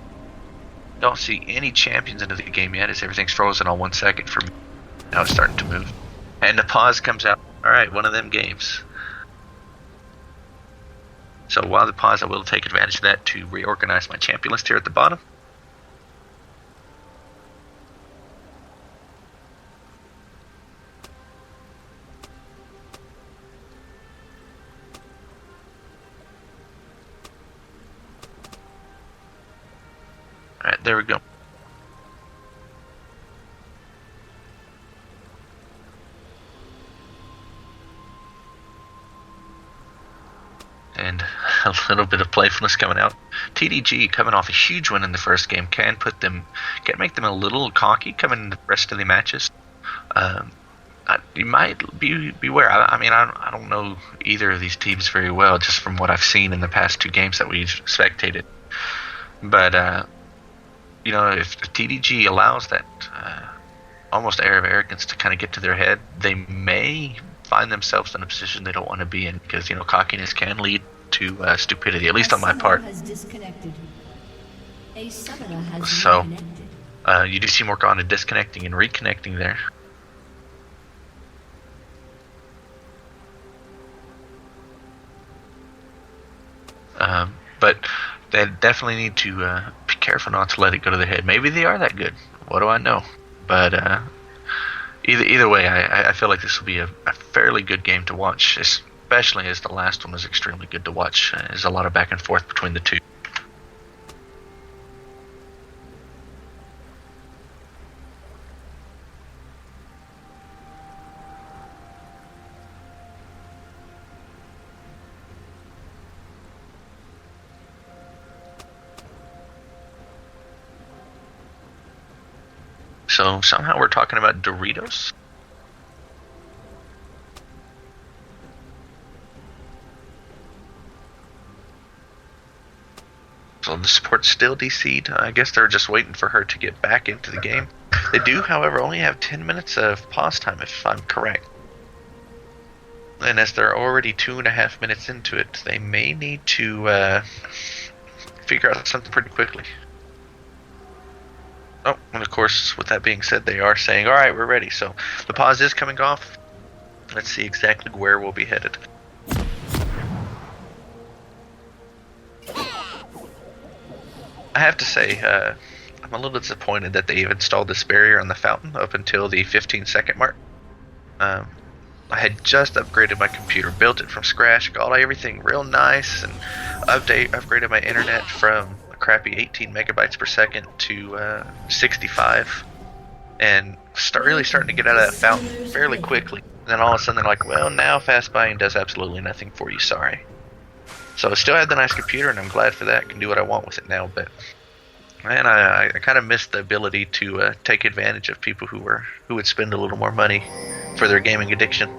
Speaker 1: Don't see any champions into the game yet, as everything's frozen on 1 second for me. Now it's starting to move. And the pause comes out. All right, one of them games. So while the pause, I will take advantage of that to reorganize my champion list here at the bottom. Alright, there we go. And a little bit of playfulness coming out. TDG coming off a huge win in the first game can make them a little cocky coming in the rest of the matches. You might beware. I don't know either of these teams very well, just from what I've seen in the past 2 games that we've spectated. But if TDG allows that almost air of arrogance to kind of get to their head, they may find themselves in a position they don't want to be in, because cockiness can lead to stupidity, at least on my part. So you do see Morgana disconnecting and reconnecting there. But they definitely need to be careful not to let it go to their head. Maybe they are that good. What do I know? But either way, I feel like this will be a fairly good game to watch, especially as the last one was extremely good to watch. There's a lot of back and forth between the two. So somehow we're talking about Doritos. So the support's still DC'd. I guess they're just waiting for her to get back into the game. They do, however, only have 10 minutes of pause time, if I'm correct. And as they're already 2.5 minutes into it, they may need to figure out something pretty quickly. Oh, and of course, with that being said, they are saying, alright, we're ready. So the pause is coming off. Let's see exactly where we'll be headed. I have to say, I'm a little disappointed that they've installed this barrier on the fountain up until the 15-second mark. I had just upgraded my computer, built it from scratch, got everything real nice, and upgraded my internet from a crappy 18 megabytes per second to 65, and really starting to get out of that fountain fairly quickly. And then all of a sudden they're like, well, now fast buying does absolutely nothing for you, sorry. So I still have the nice computer, and I'm glad for that. I can do what I want with it now, but man, I kind of missed the ability to take advantage of people who would spend a little more money for their gaming addiction.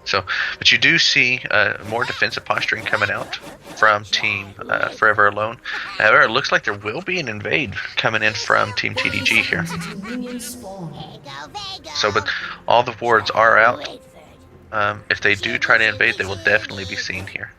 Speaker 1: So, but you do see more defensive posturing coming out from Team Forever Alone. However, it looks like there will be an invade coming in from Team TDG here. So, but all the wards are out. If they do try to invade, they will definitely be seen here.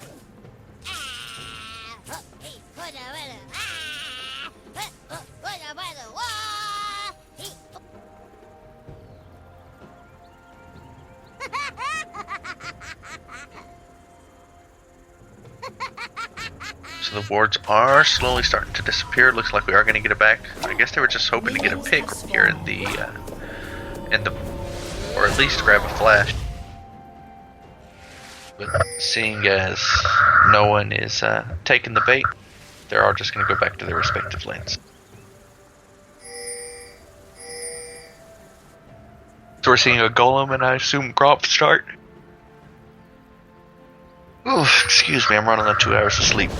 Speaker 1: So the wards are slowly starting to disappear. Looks like we are going to get it back. I guess they were just hoping to get a pick right here in the, or at least grab a flash. But seeing as no one is taking the bait, they're all just going to go back to their respective lanes. So we're seeing a golem and I assume Gromp start. Oh, excuse me, I'm running on 2 hours of sleep.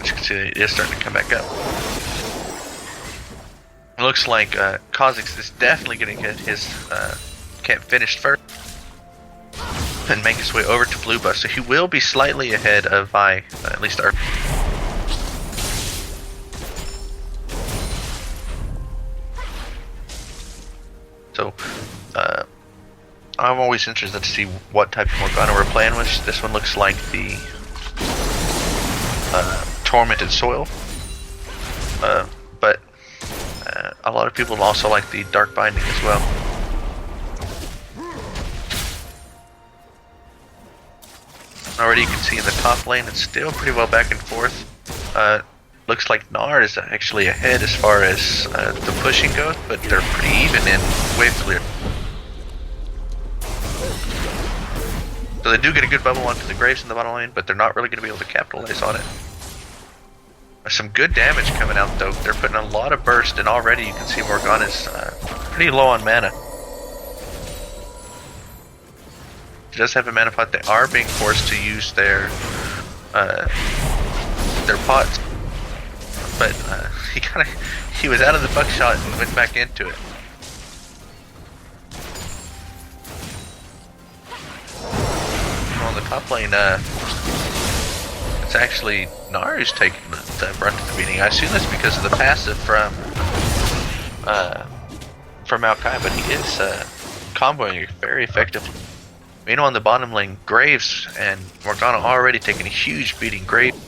Speaker 1: As you can see, it is starting to come back up. It looks like Kha'Zix is definitely going to get his camp finished first and make his way over to blue buff, so he will be slightly ahead of Vi, at least our. So, I'm always interested to see what type of Morgana we're playing with. This one looks like the Tormented Soil, but a lot of people also like the Dark Binding as well. Already you can see in the top lane it's still pretty well back and forth. Looks like Gnar is actually ahead as far as the pushing goes, but they're pretty even in wave clear. So they do get a good bubble onto the Graves in the bottom lane, but they're not really going to be able to capitalize on it. There's some good damage coming out though. They're putting a lot of burst, and already you can see Morgana's pretty low on mana. She does have a mana pot. They are being forced to use their pots, but he was out of the buckshot and went back into it. On the top lane, it's actually Gnar who's taking the brunt of the beating. I assume that's because of the passive from Maokai, but he is comboing very effectively. Meanwhile, on the bottom lane, Graves and Morgana already taking a huge beating. Graves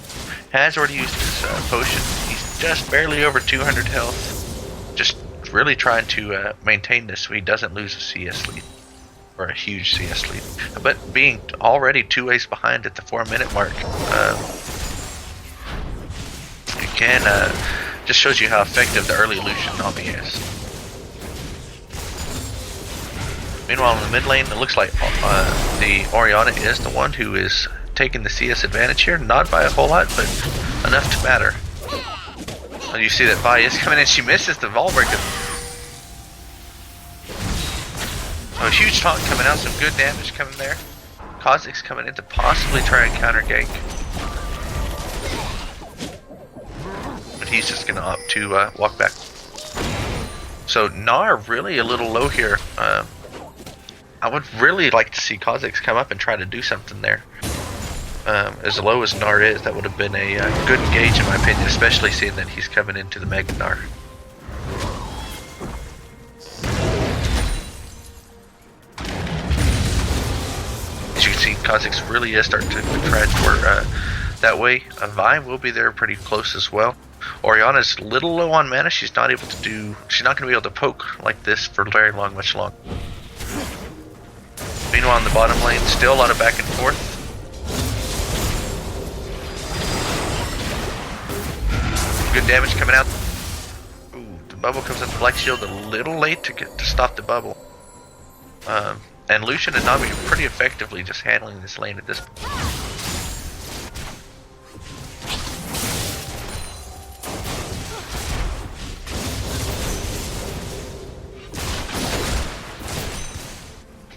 Speaker 1: has already used his potion. He's just barely over 200 health. Just really trying to maintain this so he doesn't lose a CS lead. Or a huge CS lead. But being already 2 ways behind at the 4-minute mark, you can, just shows you how effective the early Lucian Nami is. Meanwhile, in the mid lane, it looks like the Orianna is the one who is taking the CS advantage here. Not by a whole lot, but enough to matter. And you see that Vi is coming in. She misses the wall breaker. A huge taunt coming out. Some good damage coming there. Kha'Zix coming in to possibly try and counter gank. But he's just going to opt to walk back. So Gnar really a little low here. I would really like to see Kha'Zix come up and try to do something there. As low as Gnar is, that would have been a good engage in my opinion, especially seeing that he's coming into the Mega Gnar. As you can see, Kha'Zix really is starting to try for that way. Vi will be there pretty close as well. Orianna's a little low on mana. She's not going to be able to poke like this for very long, much longer. Meanwhile, in the bottom lane, still a lot of back and forth. Good damage coming out. Ooh, the bubble comes out the Black Shield a little late to stop the bubble. And Lucian and Nami are pretty effectively just handling this lane at this point.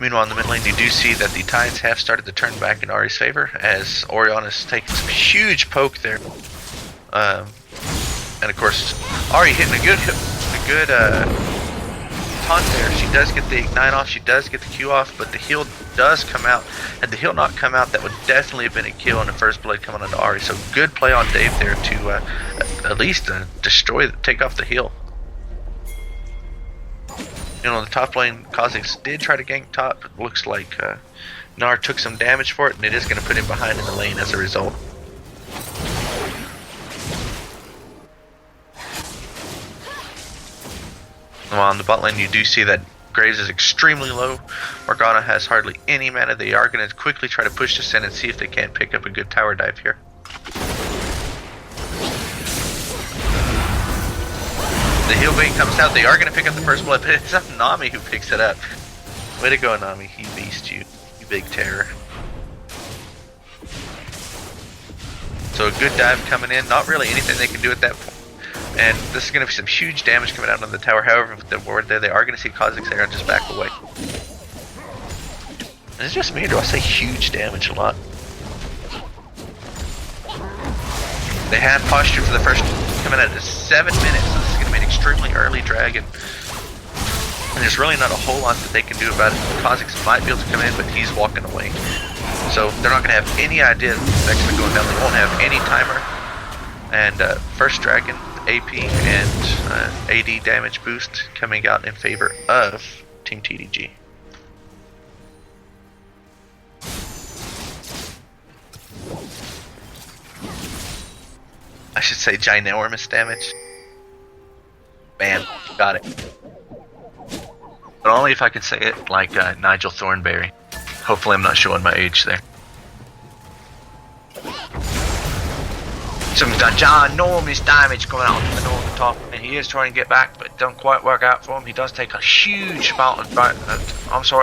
Speaker 1: Meanwhile, in the mid lane, you do see that the tides have started to turn back in Ahri's favor, as Orianna's taking some huge poke there. And of course, Ahri hitting a good taunt there. She does get the ignite off, she does get the Q off, but the heal does come out. Had the heal not come out, that would definitely have been a kill in the first blade coming onto Ahri. So good play on Dave there to at least take off the heal. You know, the top lane, Kha'Zix did try to gank top. It looks like Gnar took some damage for it, and it is going to put him behind in the lane as a result. Well, on the bot lane, you do see that Graves is extremely low. Morgana has hardly any mana. They are going to quickly try to push this in and see if they can't pick up a good tower dive here. The heal bait comes out. They are going to pick up the first blood, but it's not Nami who picks it up. Way to go, Nami. You beast, you big terror. So a good dive coming in. Not really anything they can do at that point. And this is going to be some huge damage coming out on the tower. However, with the ward there, they are going to see Kha'Zix there and just back away. And it's just me, or do I say huge damage a lot? They had posture for the first coming out at 7 minutes, so this is going to be an extremely early dragon. And there's really not a whole lot that they can do about it. Kha'Zix might be able to come in, but he's walking away. So they're not going to have any idea that's actually going down. They won't have any timer. And first dragon, AP and AD damage boost coming out in favor of Team TDG. I should say ginormous damage. Bam, got it. But only if I can say it like Nigel Thornberry. Hopefully I'm not showing my age there. Some ginormous damage coming out from the northern top, and he is trying to get back, but it doesn't quite work out for him. He does take a huge amount of, a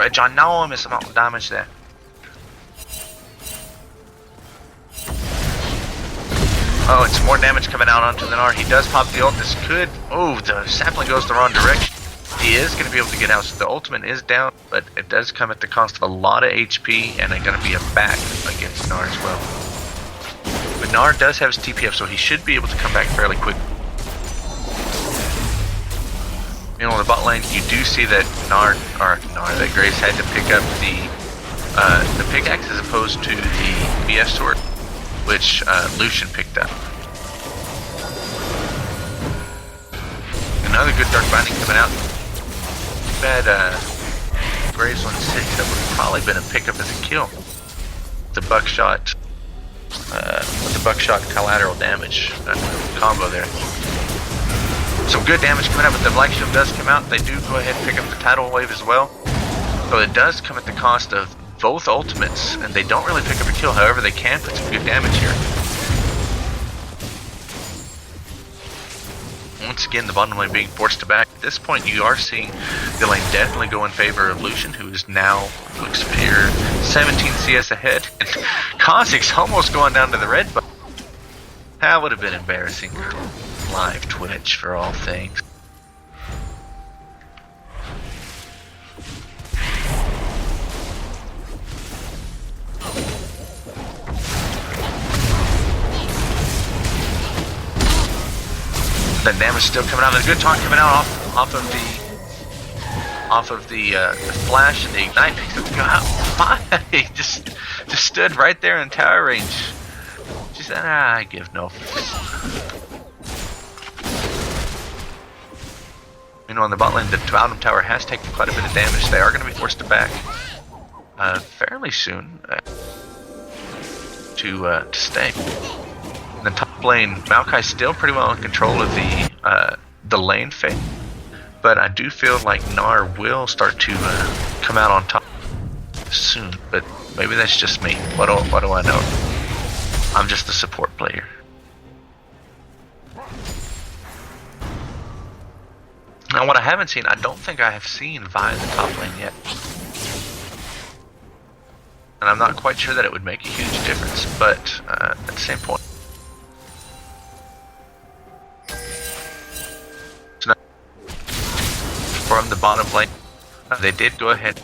Speaker 1: ginormous amount of damage there. Oh, it's more damage coming out onto the Gnar. He does pop the ult. This could... Oh, the sapling goes the wrong direction. He is going to be able to get out. So the ultimate is down, but it does come at the cost of a lot of HP, and it's going to be a back against Gnar as well. But Gnar does have his TPF, so he should be able to come back fairly quick. You know, on the bot lane, you do see that that Graves had to pick up the pickaxe as opposed to the BS sword, which Lucian picked up. Another good Dark Binding coming out. Bad Graves on 6, that would have probably been a pickup as a kill. The buckshot collateral damage combo there. Some good damage coming out, but the Black Shield does come out. They do go ahead and pick up the tidal wave as well. So it does come at the cost of both ultimates, and they don't really pick up a kill. However, they can put some good damage here. Once again, the bottom lane being forced to back. At this point, you are seeing the lane definitely go in favor of Lucian, who is now, looks appear, 17 CS ahead. And Kha'Zix almost going down to the red button. That would have been embarrassing. Live Twitch for all things. The damage still coming out. There's a good taunt coming out off of off of the flash and the ignite picks up to go out. Fine. He just stood right there in tower range. She said, I give no fucks. On the bot lane, the bottom tower has taken quite a bit of damage. They are going to be forced to back fairly soon to stay. In the top lane, Maokai's still pretty well in control of the lane fate, but I do feel like Gnar will start to come out on top soon. But maybe that's just me. What do I know? I'm just a support player. Now, what I haven't seen, I don't think I have seen Vi in the top lane yet. And I'm not quite sure that it would make a huge difference, but at the same point. So now, from the bottom lane, they did go ahead.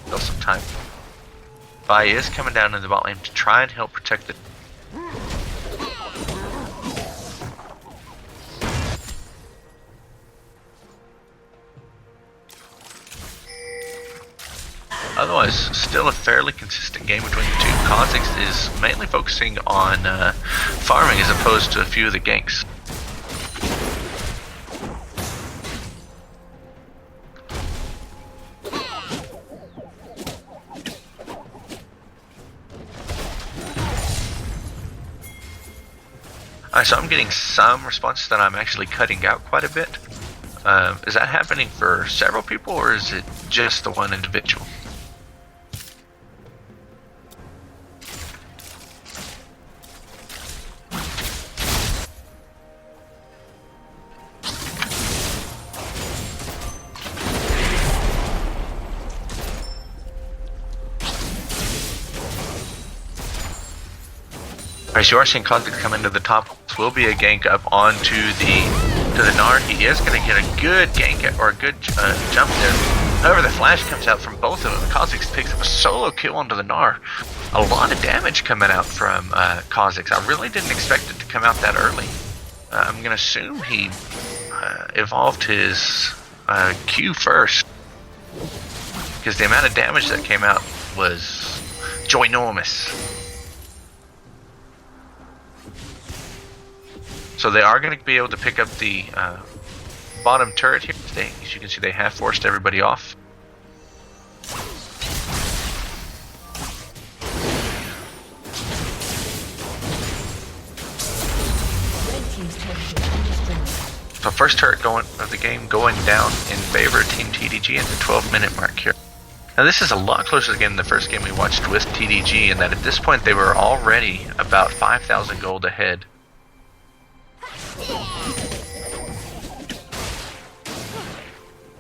Speaker 1: Still some time. Vi is coming down in the bot lane to try and help protect the. Otherwise, still a fairly consistent game between the two. Kha'Zix is mainly focusing on farming as opposed to a few of the ganks. Alright, so I'm getting some responses that I'm actually cutting out quite a bit. Is that happening for several people, or is it just the one individual? Alright, so you are seeing Kha'Zix come into the top. This will be a gank up onto the Gnar. He is going to get a good gank or a good jump there. However, the flash comes out from both of them. Kha'Zix picks up a solo kill onto the Gnar. A lot of damage coming out from Kha'Zix. I really didn't expect it to come out that early. I'm going to assume he evolved his Q first, because the amount of damage that came out was ginormous. So they are going to be able to pick up the bottom turret here. As you can see, they have forced everybody off. So first turret of the game going down in favor of Team TDG at the 12-minute mark here. Now this is a lot closer again than the first game we watched with TDG, in that at this point they were already about 5,000 gold ahead.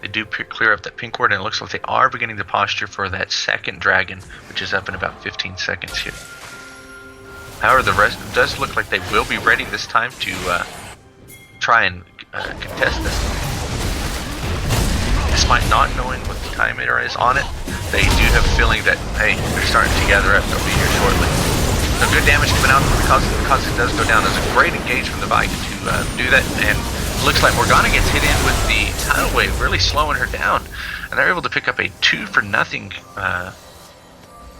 Speaker 1: They do clear up that pink ward, and it looks like they are beginning the posture for that second dragon, which is up in about 15 seconds here. However, the rest does look like they will be ready this time to try and contest this. Despite not knowing what the time meter is on it, they do have a feeling that, hey, they're starting to gather up. They'll be here shortly. So good damage coming out because it does go down. There's a great engage from the bike to do that, and it looks like Morgana gets hit in with the tidal wave, really slowing her down, and they're able to pick up a 2-for-0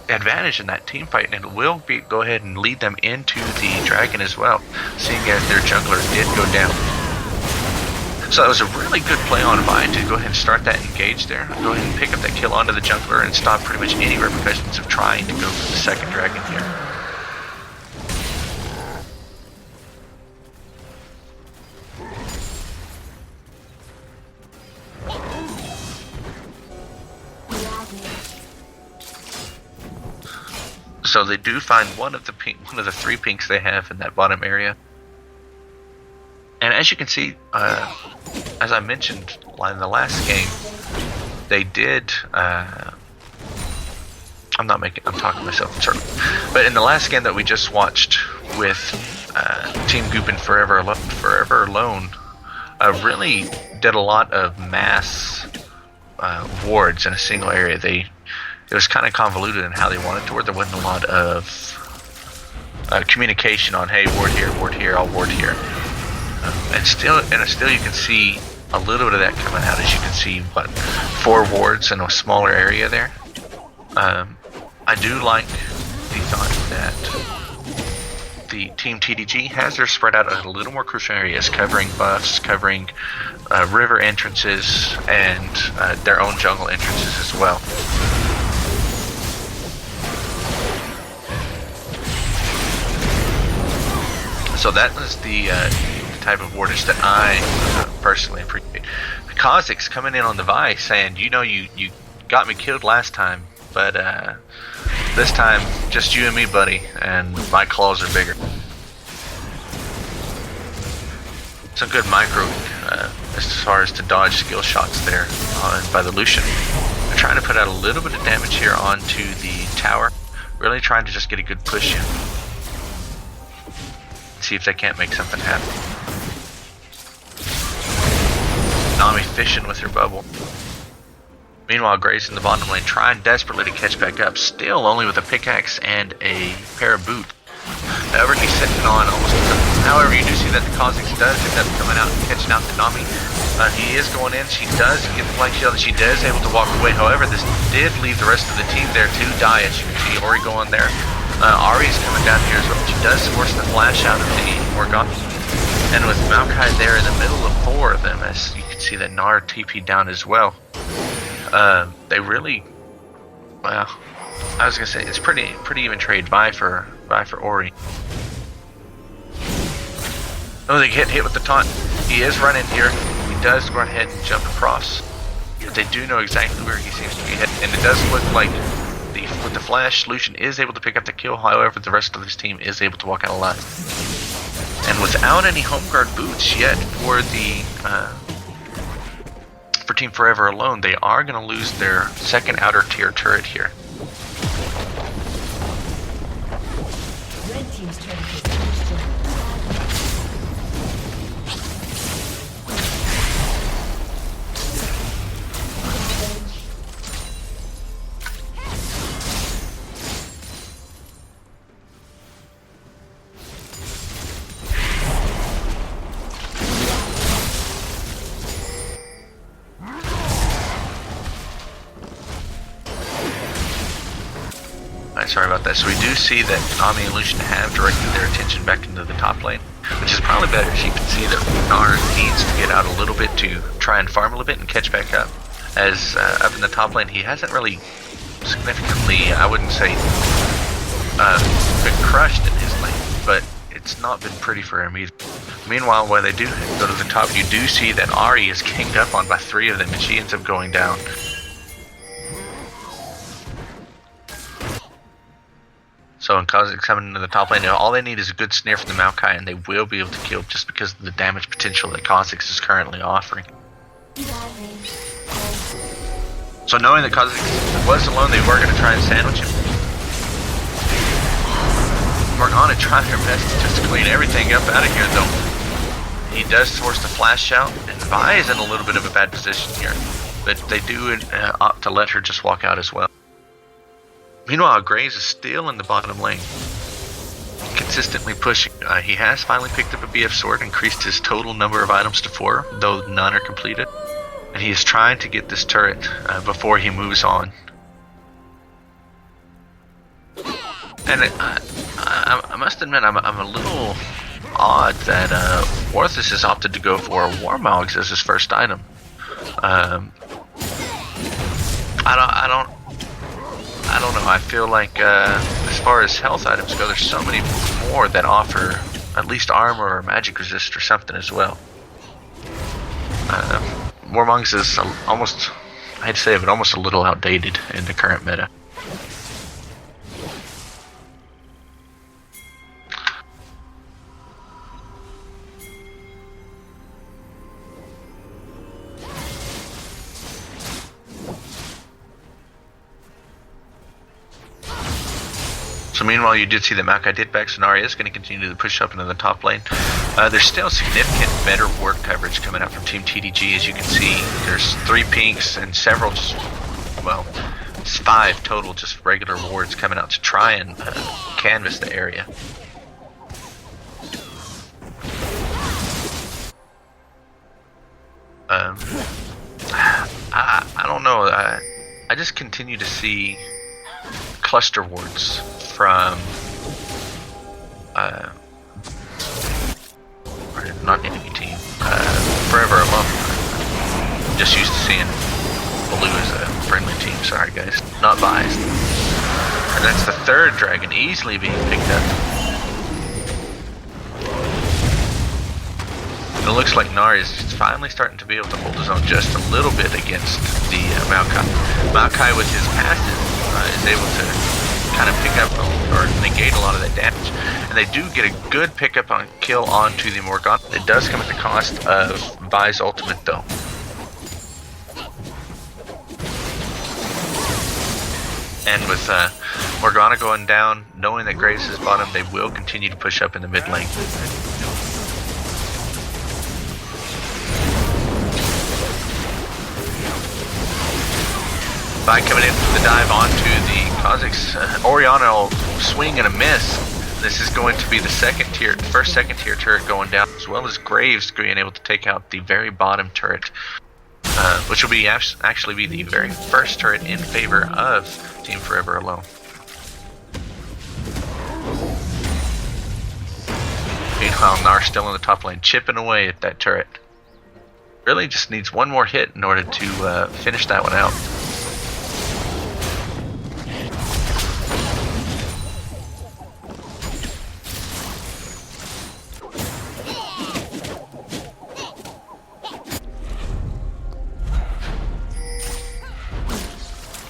Speaker 1: advantage in that team fight, and it will go ahead and lead them into the dragon as well, seeing as their jungler did go down. So that was a really good play on Vi to go ahead and start that engage there, go ahead and pick up that kill onto the jungler and stop pretty much any repercussions of trying to go for the second dragon here. So they do find one of the 3 pinks they have in that bottom area. And as you can see, as I mentioned in the last game, they did. I'm talking myself in circles. But in the last game that we just watched with Team Goop and Forever Alone, really did a lot of mass wards in a single area. It was kind of convoluted in how they wanted to ward. There wasn't a lot of communication on, hey, ward here, I'll ward here. And still you can see a little bit of that coming out, as you can see, but 4 wards in a smaller area there. I do like the thought that the Team TDG has their spread out a little more crucial areas, covering buffs, covering river entrances, and their own jungle entrances as well. So that was the type of wardage that I personally appreciate. Kha'Zix coming in on the Vice saying, you know, you got me killed last time, but this time just you and me, buddy, and my claws are bigger. Some good micro as far as to dodge skill shots there by the Lucian. They're trying to put out a little bit of damage here onto the tower, really trying to just get a good push in. See if they can't make something happen. Nami fishing with her bubble. Meanwhile, Grace in the bottom lane trying desperately to catch back up, still only with a pickaxe and a pair of boots. However, he's sitting on almost. However, you do see that the Kha'Zix does end up coming out and catching out to Nami. He is going in. She does get the flank shield, and she does able to walk away. However, this did leave the rest of the team there to die. As you can see, Ori going there. Ahri's coming down here as well. She does force the flash out of the Morgana. And with Maokai there in the middle of 4 of them, as you can see that Gnar TP'd down as well. They really, well, I was gonna say it's pretty even trade. Bye for Ori. Oh, they get hit with the taunt. He is running here. He does run ahead and jump across, but they do know exactly where he seems to be headed, and it does look like with the flash, Lucian is able to pick up the kill. However, the rest of his team is able to walk out alive. And without any home guard boots yet for the for Team Forever alone, they are going to lose their second outer tier turret here.
Speaker 2: Red team's turret has been destroyed.
Speaker 1: Sorry about that. So we do see that Nami and Lucian have directed their attention back into the top lane, which is probably better. As you can see that Gnar needs to get out a little bit to try and farm a little bit and catch back up. As up in the top lane, he hasn't really significantly, I wouldn't say, been crushed in his lane, but it's not been pretty for him either. Meanwhile, while they do go to the top, you do see that Ahri is ganged up on by 3 of them, and she ends up going down. So in Kha'Zix coming into the top lane, all they need is a good snare from the Maokai, and they will be able to kill just because of the damage potential that Kha'Zix is currently offering. So knowing that Kha'Zix was alone, they were going to try and sandwich him. Morgana trying her best just to clean everything up out of here, though. He does force the flash out, and Vi is in a little bit of a bad position here, but they do opt to let her just walk out as well. Meanwhile, Graves is still in the bottom lane, consistently pushing. He has finally picked up a BF sword, increased his total number of items to 4, though none are completed. And he is trying to get this turret before he moves on. And I must admit, I'm a little odd that Orthus has opted to go for Warmogs as his first item. I don't know. I feel like as far as health items go, there's so many more that offer at least armor or magic resist or something as well. Warmogs is almost, I'd say, but almost a little outdated in the current meta. So meanwhile, you did see that Maokai did back, so Nari is going to continue to push up into the top lane. There's still significant better ward coverage coming out from Team TDG. As you can see, there's 3 pinks and several, well, it's 5 total just regular wards coming out to try and canvas the area. I don't know. I just continue to see cluster wards from or not enemy team. Forever Alone. Just used to seeing Blue as a friendly team. Sorry guys, not biased. And that's the third dragon easily being picked up. It looks like Gnar is finally starting to be able to hold his own just a little bit against the Maokai. Maokai with his passive is able to kind of pick up or negate a lot of that damage. And they do get a good pickup on kill onto the Morgana. It does come at the cost of Vi's ultimate though. And with Morgana going down, knowing that Graves is bottom, they will continue to push up in the mid lane. Vi coming in for the dive onto the Kha'Zix. Orianna will swing and a miss. This is going to be the first second tier turret going down, as well as Graves being able to take out the very bottom turret, which will be actually be the very first turret in favor of Team Forever Alone. Meanwhile, Gnar still in the top lane, chipping away at that turret. Really just needs one more hit in order to finish that one out.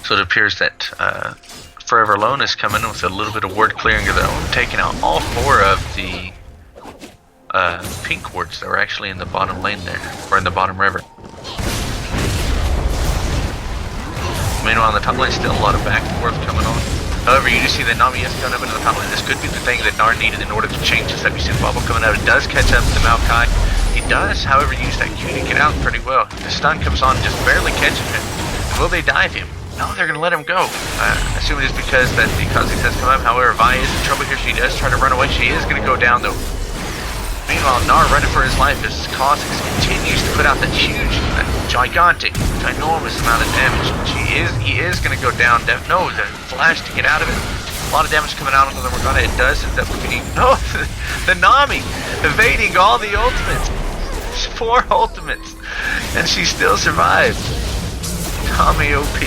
Speaker 1: So it appears that Forever Alone is coming with a little bit of ward clearing of their own, taking out all 4 of the pink wards that were actually in the bottom lane there, or in the bottom river. Meanwhile, on the top lane, still a lot of back and forth coming on. However, you do see that Nami is coming up into the top lane. This could be the thing that Gnar needed in order to change this up. You see the bubble coming out. It does catch up to Maokai. He does, however, use that Q to get out pretty well. The stun comes on, just barely catching him. Will they dive him? No, they're going to let him go. Assuming it's because that the Kha'Zix has come up. However, Vi is in trouble here. She does try to run away. She is going to go down, though. Meanwhile, Gnar running for his life as Kha'Zix continues to put out that huge, gigantic, ginormous amount of damage. He is going to go down. No, the flash to get out of it. A lot of damage coming out onto the Morgana. It does end up being... No, the Nami evading all the ultimates. 4 ultimates. And she still survived. Nami OP.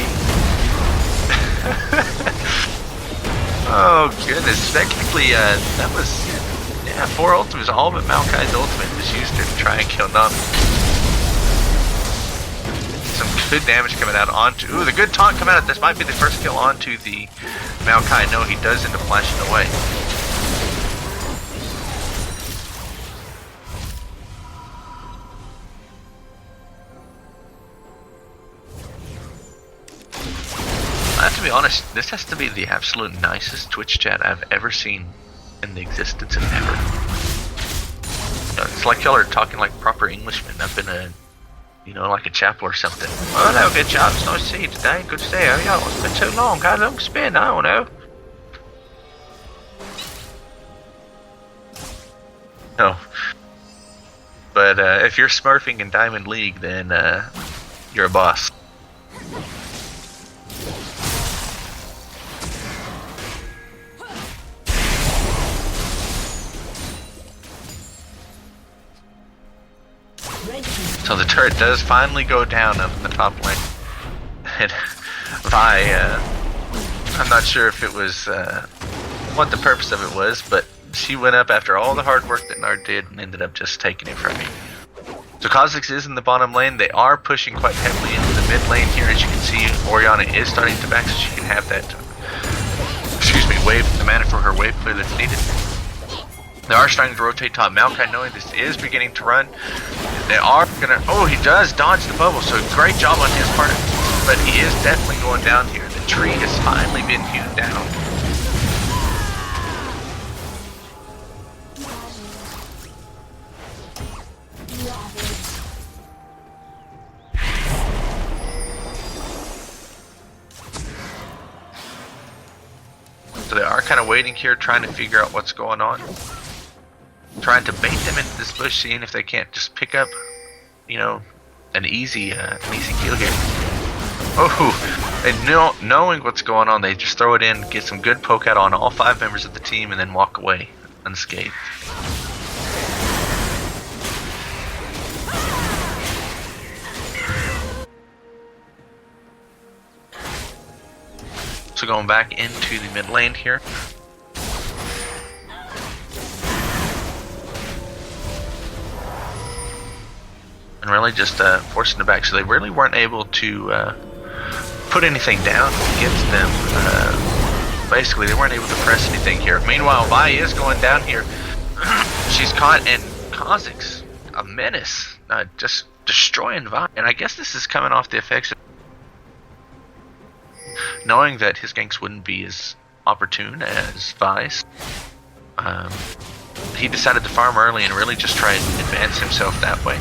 Speaker 1: Oh goodness, technically that was 4 ultimates, all but Maokai's ultimate was used to try and kill Nami. Some good damage coming out onto, ooh, the good taunt coming out, this might be the first kill onto the Maokai. No, he does end up flashing away. I have to be honest, this has to be the absolute nicest Twitch chat I've ever seen in the existence of ever. It's like y'all are talking like proper Englishmen up in a, like a chapel or something. Oh, hello, good job. It's nice to see you today. Good to see you. Yeah, it's been too long. How long it's been? I don't know. No. But if you're smurfing in Diamond League, then you're a boss. So the turret does finally go down up in the top lane. And Vi, I'm not sure if it was what the purpose of it was, but she went up after all the hard work that Gnar did and ended up just taking it from me. So Kha'Zix is in the bottom lane. They are pushing quite heavily into the mid lane here. As you can see, Orianna is starting to back so she can have that, wave, the mana for her wave clear that's needed. They are starting to rotate top. Maokai, knowing this is beginning to run, they are gonna. Oh, he does dodge the bubble, so great job on his part. But he is definitely going down here. The tree has finally been hewn down. So they are kind of waiting here, trying to figure out what's going on. Trying to bait them into this bush, seeing if they can't just pick up, an easy kill here. Oh, and knowing what's going on, they just throw it in, get some good poke out on all 5 members of the team, and then walk away unscathed. So going back into the mid lane here. And really just forcing it back, so they really weren't able to put anything down against them. Basically, they weren't able to press anything here. Meanwhile, Vi is going down here. She's caught, and Kha'Zix, a menace, just destroying Vi. And I guess this is coming off the effects of knowing that his ganks wouldn't be as opportune as Vi's. He decided to farm early and really just try and advance himself that way.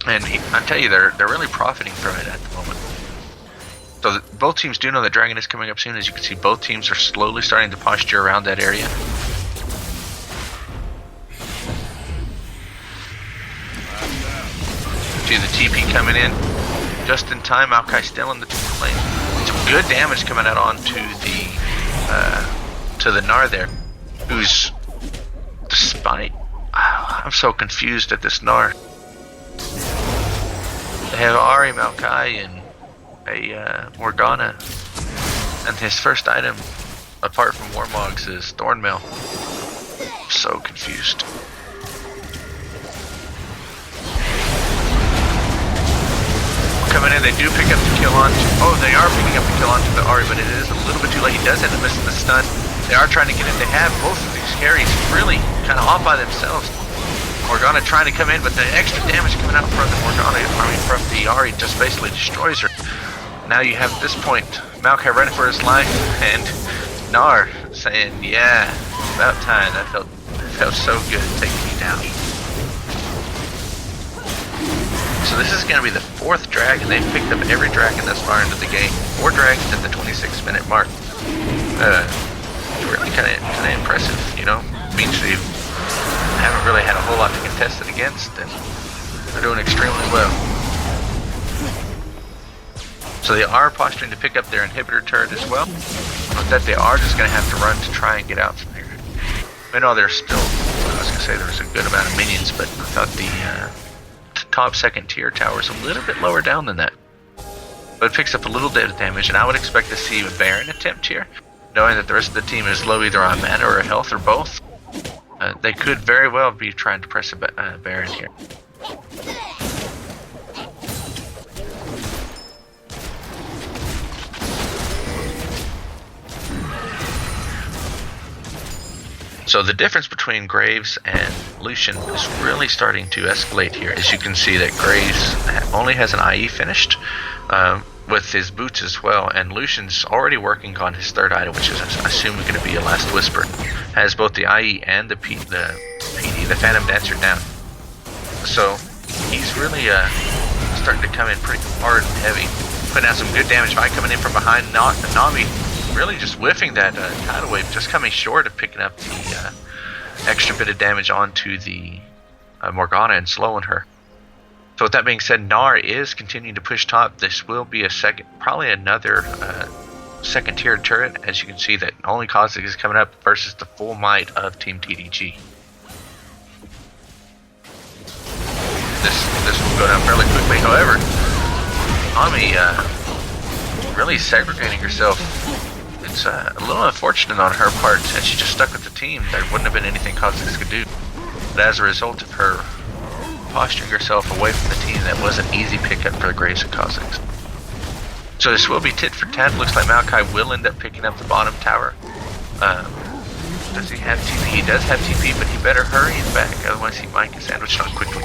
Speaker 1: And I tell you, they're really profiting from it at the moment. So both teams do know that Dragon is coming up soon. As you can see, both teams are slowly starting to posture around that area. See the TP coming in just in time. Maokai still in the lane. Some good damage coming out onto the Gnar there, who's, despite, I'm so confused at this Gnar. They have Ahri, Maokai, and a Morgana, and his first item, apart from Warmogs, is Thornmail. I'm so confused. Coming in, they do pick up the kill onto. Oh, they are picking up the kill onto the Ahri, but it is a little bit too late. He does end up missing the stun. They are trying to get in. They have both of these carries really kind of off by themselves. Morgana trying to come in, but the extra damage coming out from the from the Ahri just basically destroys her. Now you have at this point Maokai running for his life, and Gnar saying, "Yeah, about time. That felt so good taking me down." So this is going to be the 4th dragon. They've picked up every dragon thus far into the game. 4 dragons at the 26-minute mark. Really kind of impressive, you know. Means they haven't really had a whole lot to contest it against, and they're doing extremely well. So they are posturing to pick up their inhibitor turret as well. But that they are just going to have to run to try and get out from here. I know there's still, I was going to say there was a good amount of minions, but I thought the top 2nd tier tower is a little bit lower down than that. But it picks up a little bit of damage, and I would expect to see a Baron attempt here, knowing that the rest of the team is low either on mana or health or both. They could very well be trying to press a Baron here. So the difference between Graves and Lucian is really starting to escalate here. As you can see that Graves only has an IE finished with his boots as well, and Lucian's already working on his 3rd item, which is I assume going to be a Last Whisper. Has both the IE and the PD, the Phantom Dancer down. So he's really starting to come in pretty hard and heavy, putting out some good damage by coming in from behind. Nami really just whiffing that tidal wave, just coming short of picking up the extra bit of damage onto the Morgana and slowing her. So with that being said, Gnar is continuing to push top. This will be probably another 2nd tier turret, as you can see that only Kha'Zix is coming up versus the full might of Team TDG. This will go down fairly quickly. However, Ami really segregating herself. It's a little unfortunate on her part, since she just stuck with the team. There wouldn't have been anything Kha'Zix could do. But as a result of her posturing herself away from the team, that was an easy pickup for the Graves and Kha'Zix. So this will be tit for tat. Looks like Maokai will end up picking up the bottom tower. Does he have TP? He does have TP, but he better hurry and back, otherwise he might get sandwiched on quickly.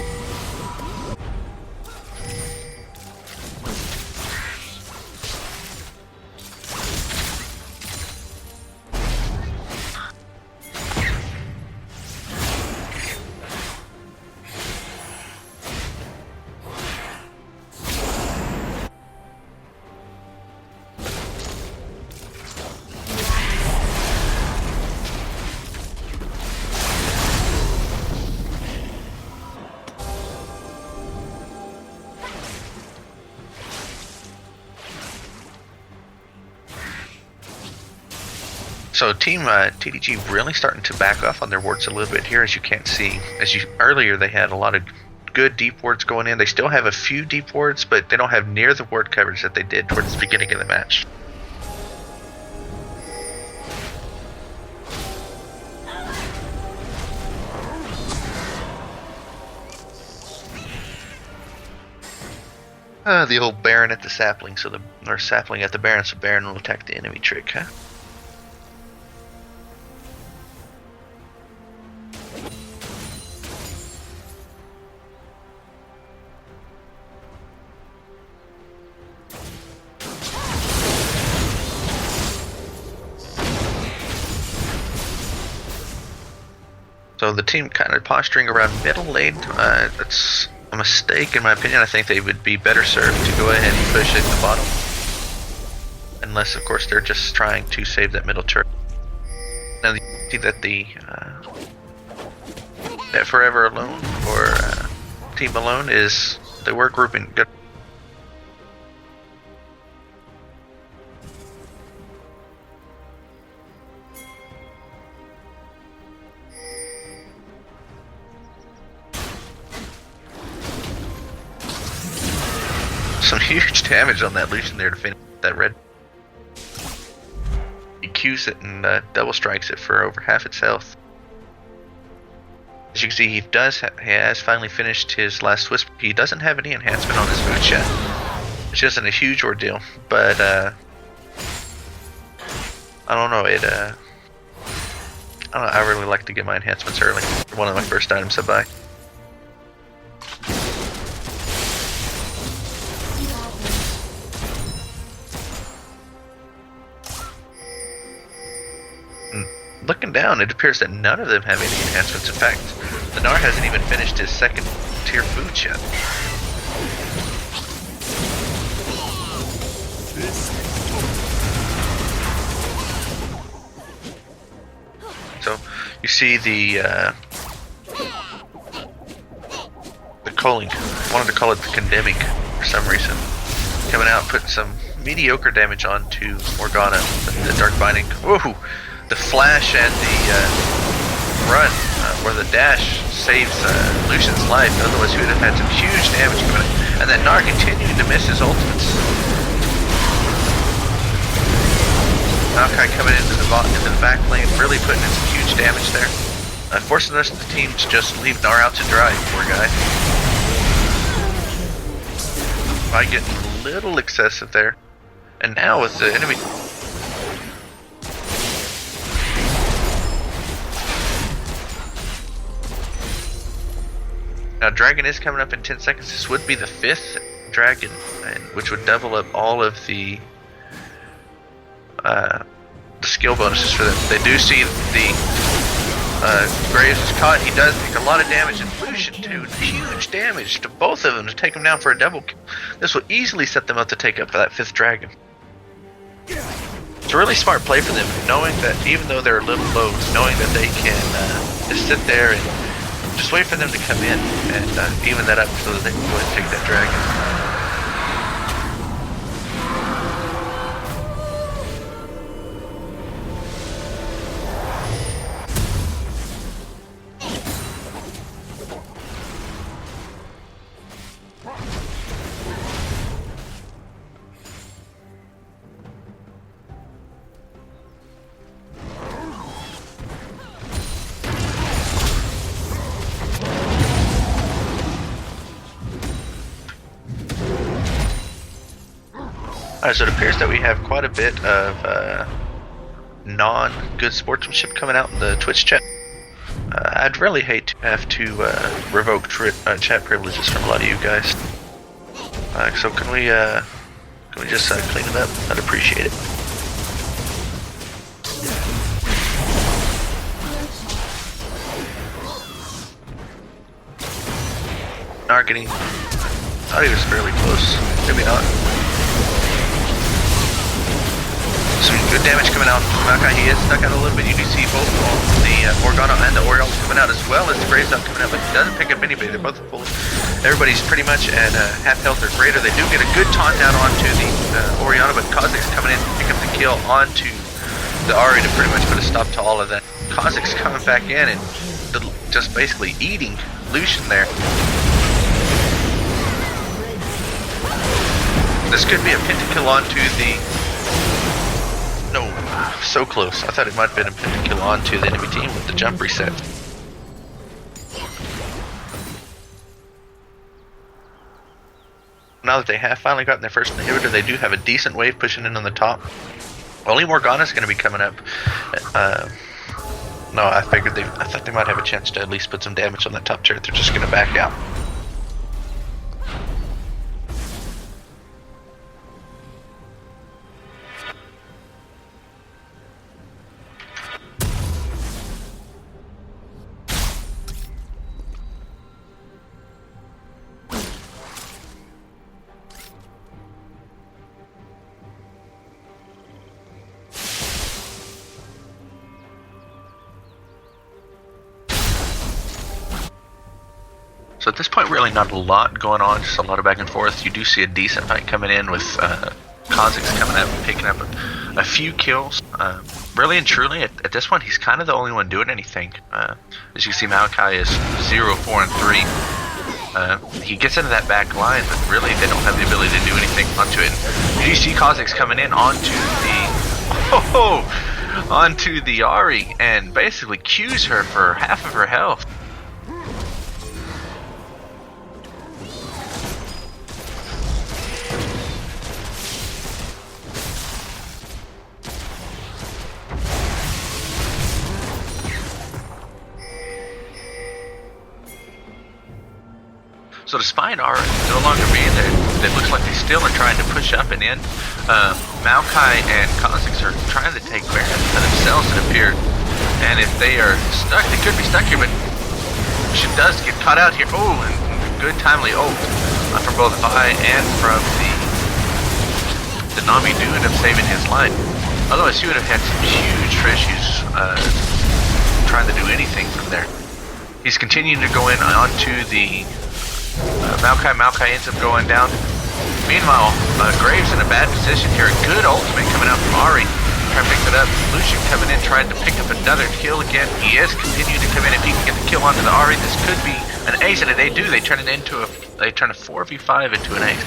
Speaker 1: So Team TDG really starting to back off on their wards a little bit here, as you can't see. Earlier they had a lot of good deep wards going in. They still have a few deep wards, but they don't have near the ward coverage that they did towards the beginning of the match. The old Baron at the sapling, or sapling at the Baron, so Baron will attack the enemy trick, huh? So the team kind of posturing around middle lane, that's a mistake in my opinion. I think they would be better served to go ahead and push it to the bottom. Unless of course they're just trying to save that middle turret. Now you see that that Forever Alone, or Team Alone, they were grouping good. Some huge damage on that Lucian there to finish that red. He Qs it and double strikes it for over half its health. As you can see, he has finally finished his last Whisper. He doesn't have any enhancement on his food chat. It's just a huge ordeal, but I don't know. I really like to get my enhancements early. One of my first items I buy. Looking down, it appears that none of them have any enhancements. In fact, the Gnar hasn't even finished his second tier food yet. So you see the culling, I wanted to call it the condemning for some reason, coming out, putting some mediocre damage onto Morgana, the Dark Binding. Whoa! The flash and the run, or the dash, saves Lucian's life. Otherwise, he would have had some huge damage coming in. And then Gnar continuing to miss his ultimates. Maokai coming into the back lane, really putting in some huge damage there. Forcing the rest of the team to just leave Gnar out to dry, poor guy. Might get a little excessive there. And now with the enemy... Now, Dragon is coming up in 10 seconds. This would be the 5th Dragon, which would double up all of the skill bonuses for them. They do see the Graves is caught. He does take a lot of damage, and Lucian too. Huge damage to both of them to take them down for a double kill. This will easily set them up to take up that 5th Dragon. It's a really smart play for them, knowing that even though they're a little low, knowing that they can just sit there and just wait for them to come in and even that up so that they can go and take that dragon. Alright, so it appears that we have quite a bit of non-good sportsmanship coming out in the Twitch chat. I'd really hate to have to revoke chat privileges from a lot of you guys. So can we just clean it up? I'd appreciate it. Gnar getting... I thought he was fairly close. Maybe not. Some good damage coming out. Maokai, he is stuck out a little bit. You do see both the Morgana and the Oriole coming out, as well as the Graves up coming out, but he doesn't pick up anybody. They're both full. Everybody's pretty much at half health or greater. They do get a good taunt down onto the Oriana, but Kha'Zix coming in to pick up the kill onto the the Ahri to pretty much put a stop to all of that. Kha'Zix coming back in and just basically eating Lucian there. This could be a pentakill onto the... No, so close. I thought it might have been a pentakill onto the enemy team with the jump reset. Now that they have finally gotten their first inhibitor, they do have a decent wave pushing in on the top. Only Morgana's going to be coming up. No, I thought they might have a chance to at least put some damage on that top turret. They're just going to back out. So at this point, really not a lot going on, just a lot of back and forth. You do see a decent fight coming in with Kha'Zix coming up and picking up a few kills. Really and truly, at this point, he's kind of the only one doing anything. As you can see, Maokai is 0, 4, and 3. He gets into that back line, but really they don't have the ability to do anything onto it. You see Kha'Zix coming in onto the Ahri and basically Qs her for half of her health. So despite Ahri no longer being there, it looks like they still are trying to push up and in. Maokai and Kha'Zix are trying to take Baron for themselves, it appeared. And if they are stuck, they could be stuck here, but she does get caught out here. Oh, and good timely ult from both Vi and from the Nami do end up saving his life. Otherwise, he would have had some huge issues trying to do anything from there. He's continuing to go in onto the Maokai ends up going down. Meanwhile, Graves in a bad position here. A good ultimate coming out from Ahri. Trying to pick it up. Lucian coming in, trying to pick up another kill again. He is continuing to come in. If he can get the kill onto the Ahri, this could be an ace. And they do. They turn it into they turn a 4v5 into an ace.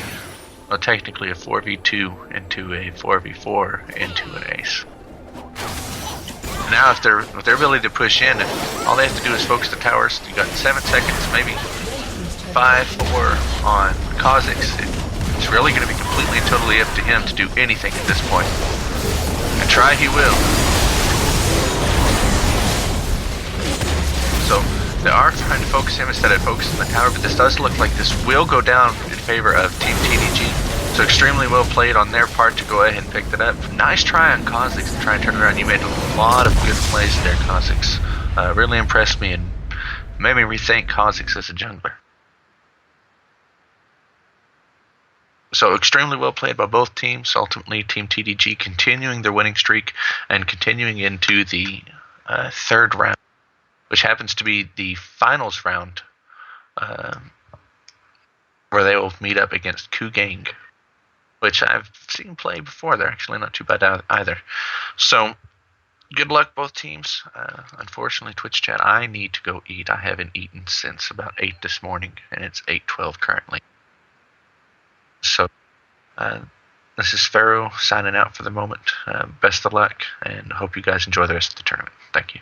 Speaker 1: Well, technically a 4v2 into a 4v4 into an ace. Now, with their ability to push in, all they have to do is focus the towers. You got 7 seconds, maybe 5-4 on Kha'Zix. It's really going to be completely and totally up to him to do anything at this point. And try he will. So they are trying to focus him instead of focusing the tower, but this does look like this will go down in favor of Team TDG. So extremely well played on their part to go ahead and pick that up. Nice try on Kha'Zix to try and turn around. You made a lot of good plays there, Kha'Zix. Really impressed me and made me rethink Kha'Zix as a jungler. So extremely well played by both teams. Ultimately, Team TDG continuing their winning streak and continuing into the third round, which happens to be the finals round, where they will meet up against Kugang, which I've seen play before. They're actually not too bad either. So good luck, both teams. Unfortunately, Twitch chat, I need to go eat. I haven't eaten since about 8 this morning, and it's 8:12 currently. So, this is Pharaoh signing out for the moment. Best of luck, and hope you guys enjoy the rest of the tournament. Thank you.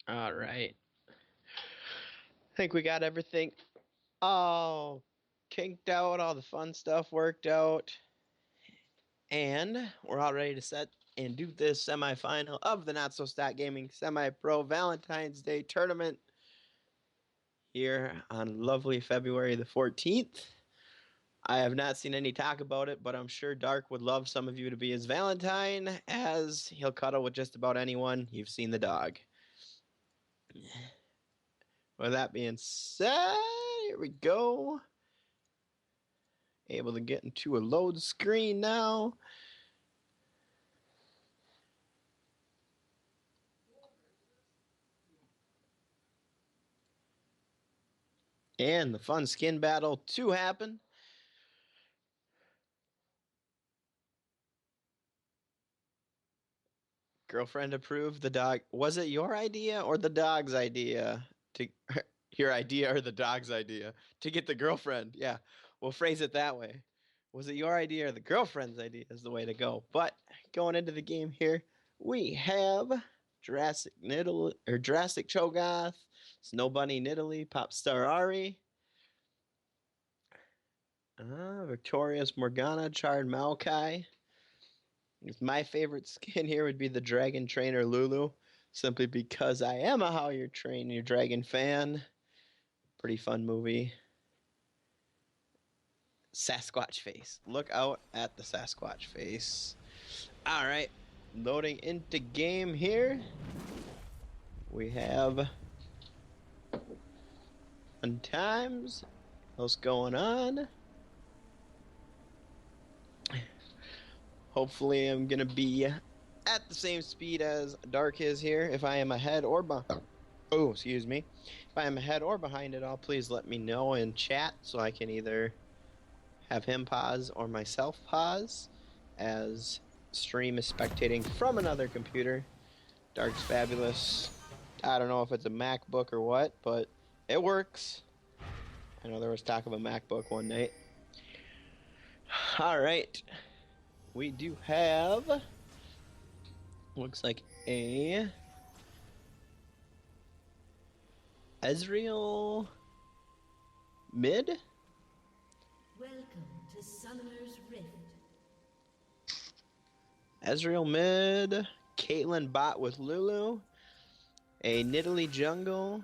Speaker 3: All right. I think we got everything all kinked out, all the fun stuff worked out. And we're all ready to set and do this semifinal of the Not So Stat Gaming Semi-Pro Valentine's Day Tournament here on lovely February the 14th. I have not seen any talk about it, but I'm sure Dark would love some of you to be his Valentine, as he'll cuddle with just about anyone. You've seen the dog. With that being said, here we go. Able to get into a load screen now. And the fun skin battle to happen. Girlfriend approved. The dog. Was it your idea or the dog's idea? Your idea or the dog's idea to get the girlfriend? Yeah, we'll phrase it that way. Was it your idea or the girlfriend's idea is the way to go. But going into the game here, we have Jurassic Cho'Gath, Snow Bunny Nidalee, Popstar Ari, Victorious Morgana, Charred Maokai. My favorite skin here would be the Dragon Trainer Lulu, simply because I am a How You Train Your Dragon fan. Pretty fun movie. Sasquatch face. Look out at the Sasquatch face. Alright, loading into game here. We have fun times. What's going on? Hopefully I'm going to be at the same speed as Dark is here. If I am ahead or behind... Oh, excuse me. If I am ahead or behind it all, please let me know in chat so I can either have him pause or myself pause, as stream is spectating from another computer. Dark's fabulous. I don't know if it's a MacBook or what, but it works. I know there was talk of a MacBook one night. Alright. We do have, looks like a Ezreal mid.
Speaker 2: Welcome to Summoner's Rift.
Speaker 3: Ezreal mid, Caitlyn bot with Lulu, a Nidalee jungle,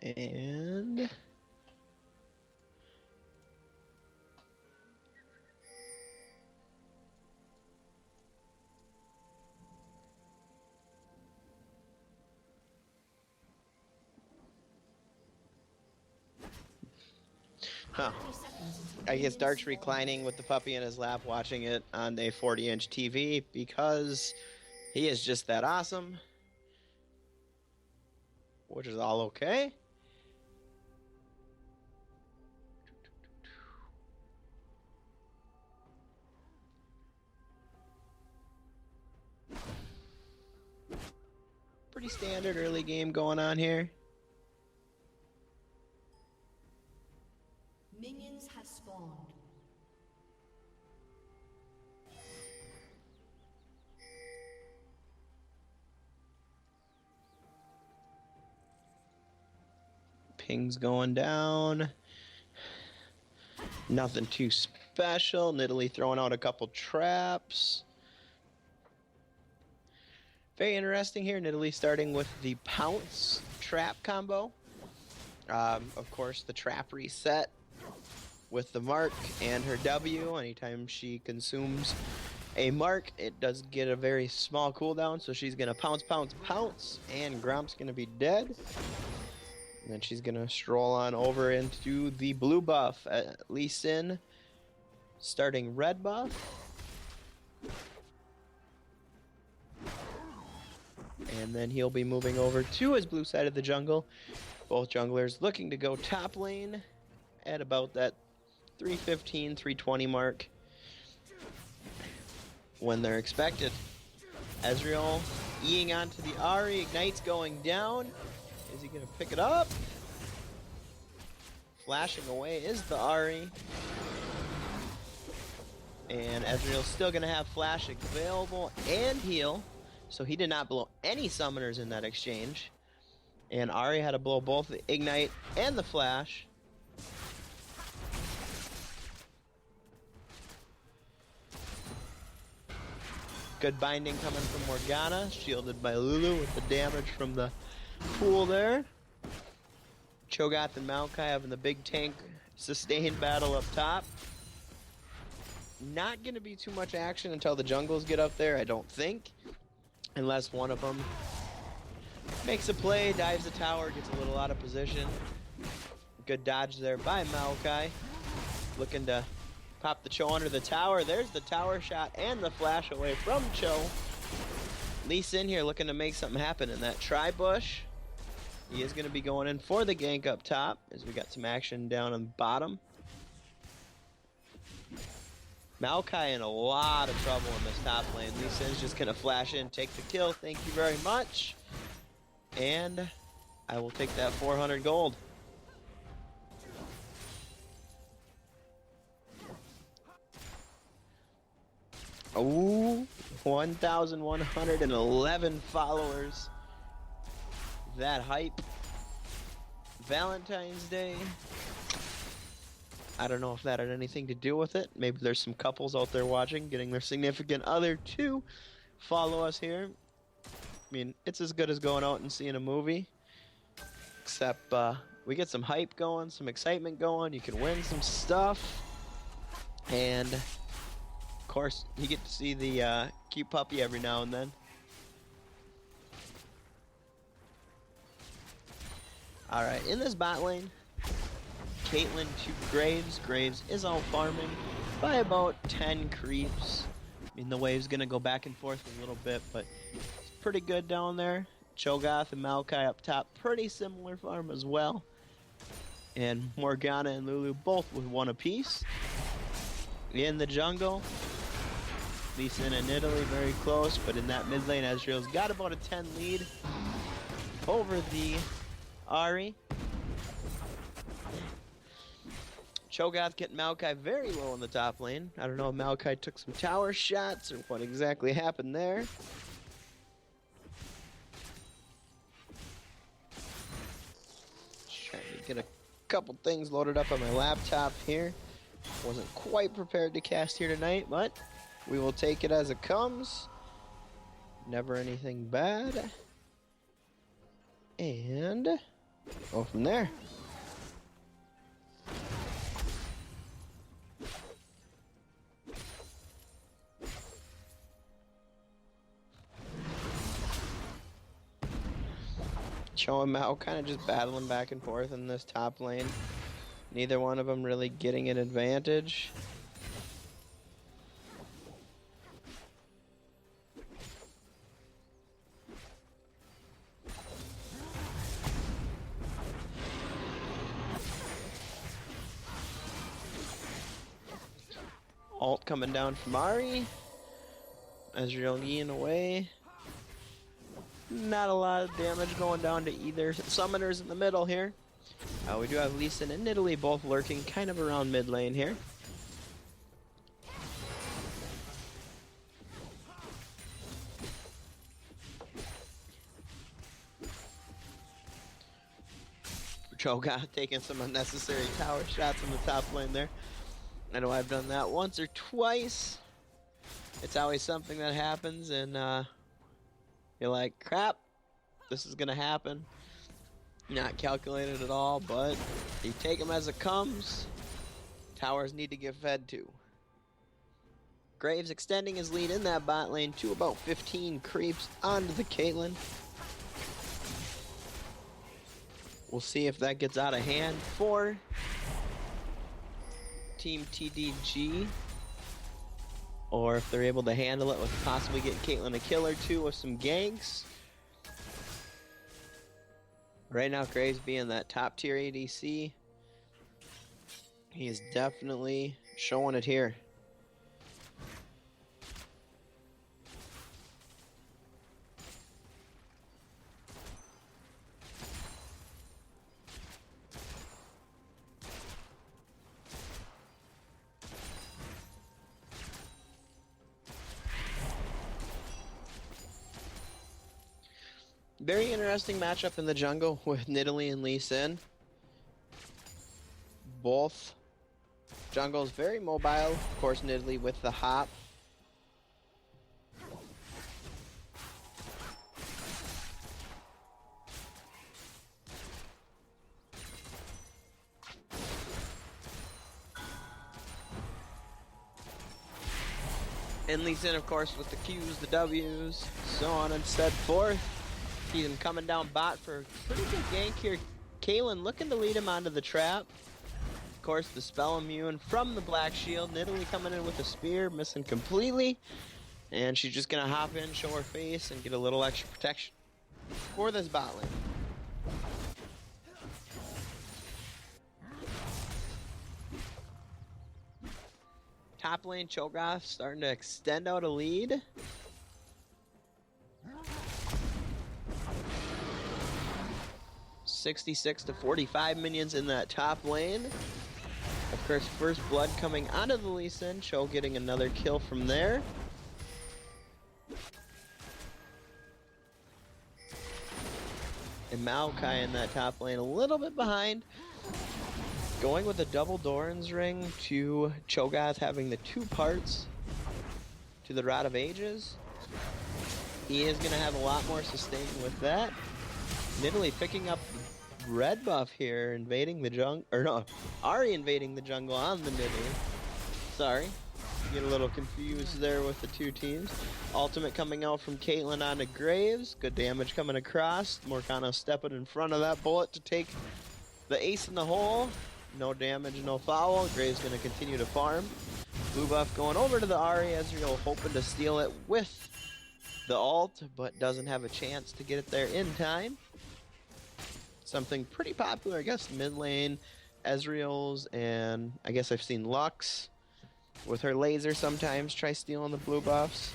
Speaker 3: and I guess Dark's reclining with the puppy in his lap, watching it on a 40-inch TV because he is just that awesome. Which is all okay. Pretty standard early game going on here.
Speaker 2: Minions have spawned.
Speaker 3: Ping's going down. Nothing too special. Nidalee throwing out a couple traps. Very interesting here. Nidalee starting with the Pounce trap combo. Of course, the trap reset with the mark and her W. Anytime she consumes a mark, it does get a very small cooldown. So she's going to pounce, pounce, pounce. And Gromp's going to be dead. And then she's going to stroll on over into the blue buff. Lee Sin starting red buff. And then he'll be moving over to his blue side of the jungle. Both junglers looking to go top lane at about that 315, 320 mark when they're expected. Ezreal eeing onto the Ahri. Ignite's going down. Is he going to pick it up? Flashing away is the Ahri. And Ezreal's still going to have flash available and heal. So he did not blow any summoners in that exchange. And Ahri had to blow both the Ignite and the Flash. Good binding coming from Morgana, shielded by Lulu with the damage from the pool there. Cho'Gath and Maokai having the big tank sustained battle up top. Not going to be too much action until the jungles get up there, I don't think. Unless one of them makes a play, dives the tower, gets a little out of position. Good dodge there by Maokai. Looking to pop the Cho under the tower. There's the tower shot and the flash away from Cho. Lee Sin here looking to make something happen in that tri-bush. He is going to be going in for the gank up top as we got some action down on the bottom. Maokai in a lot of trouble in this top lane. Lee Sin's just going to flash in, take the kill. Thank you very much. And I will take that 400 gold. Ooh, 1,111 followers. That hype. Valentine's Day. I don't know if that had anything to do with it. Maybe there's some couples out there watching, getting their significant other to follow us here. I mean, it's as good as going out and seeing a movie. Except, we get some hype going, some excitement going. You can win some stuff. And, of course, you get to see the cute puppy every now and then. Alright, in this bot lane, Caitlyn to Graves. Graves is out farming by about 10 creeps. I mean, the wave's going to go back and forth a little bit, but it's pretty good down there. Cho'Gath and Maokai up top, pretty similar farm as well. And Morgana and Lulu both with one apiece. In the jungle, Lee Sin and Italy very close, but in that mid lane, Ezreal's got about a 10 lead over the Ahri. Cho'Gath getting Maokai very low in the top lane. I don't know if Maokai took some tower shots or what exactly happened there. Just trying to get a couple things loaded up on my laptop here. Wasn't quite prepared to cast here tonight, but we will take it as it comes. Never anything bad. And go from there. Cho and Mao kind of just battling back and forth in this top lane. Neither one of them really getting an advantage. Ult coming down from Ahri. Ezreal Yian away. Not a lot of damage going down to either summoners in the middle here. We do have Lee Sin and Nidalee both lurking kind of around mid lane here. Cho'Gath taking some unnecessary tower shots in the top lane there. I know I've done that once or twice. It's always something that happens and you're like, crap, this is gonna happen. Not calculated at all, but you take them as it comes. Towers need to get fed too. Graves extending his lead in that bot lane to about 15 creeps onto the Caitlyn. We'll see if that gets out of hand for Team TDG. Or if they're able to handle it with possibly getting Caitlyn a kill or two with some ganks. Right now, Graves being that top tier ADC, he is definitely showing it here. Very interesting matchup in the jungle with Nidalee and Lee Sin. Both jungles very mobile. Of course, Nidalee with the hop. And Lee Sin, of course, with the Qs, the Ws, so on and so forth. See him coming down bot for a pretty good gank here. Caitlyn looking to lead him onto the trap. Of course, the spell immune from the Black Shield. Nidalee coming in with a spear, missing completely. And she's just going to hop in, show her face, and get a little extra protection for this bot lane. Top lane, Cho'Gath starting to extend out a lead. $66 to 45 minions in that top lane. Of course, first blood coming onto the Lee Sin. Cho getting another kill from there. And Maokai in that top lane a little bit behind. Going with a double Doran's Ring to Cho'Gath having the 2 parts to the Rod of Ages. He is going to have a lot more sustain with that. Nidalee picking up the red buff here, invading the jungle, or no, Ahri invading the jungle on the Nidalee. Sorry, get a little confused there with the 2 teams. Ultimate coming out from Caitlyn onto Graves. Good damage coming across. Morgana stepping in front of that bullet to take the ace in the hole. No damage, no foul. Graves going to continue to farm. Blue buff going over to the Ahri. Ezreal hoping to steal it with the ult, but doesn't have a chance to get it there in time. Something pretty popular, I guess, mid lane. Ezreal's, and I guess I've seen Lux with her laser sometimes try stealing the blue buffs.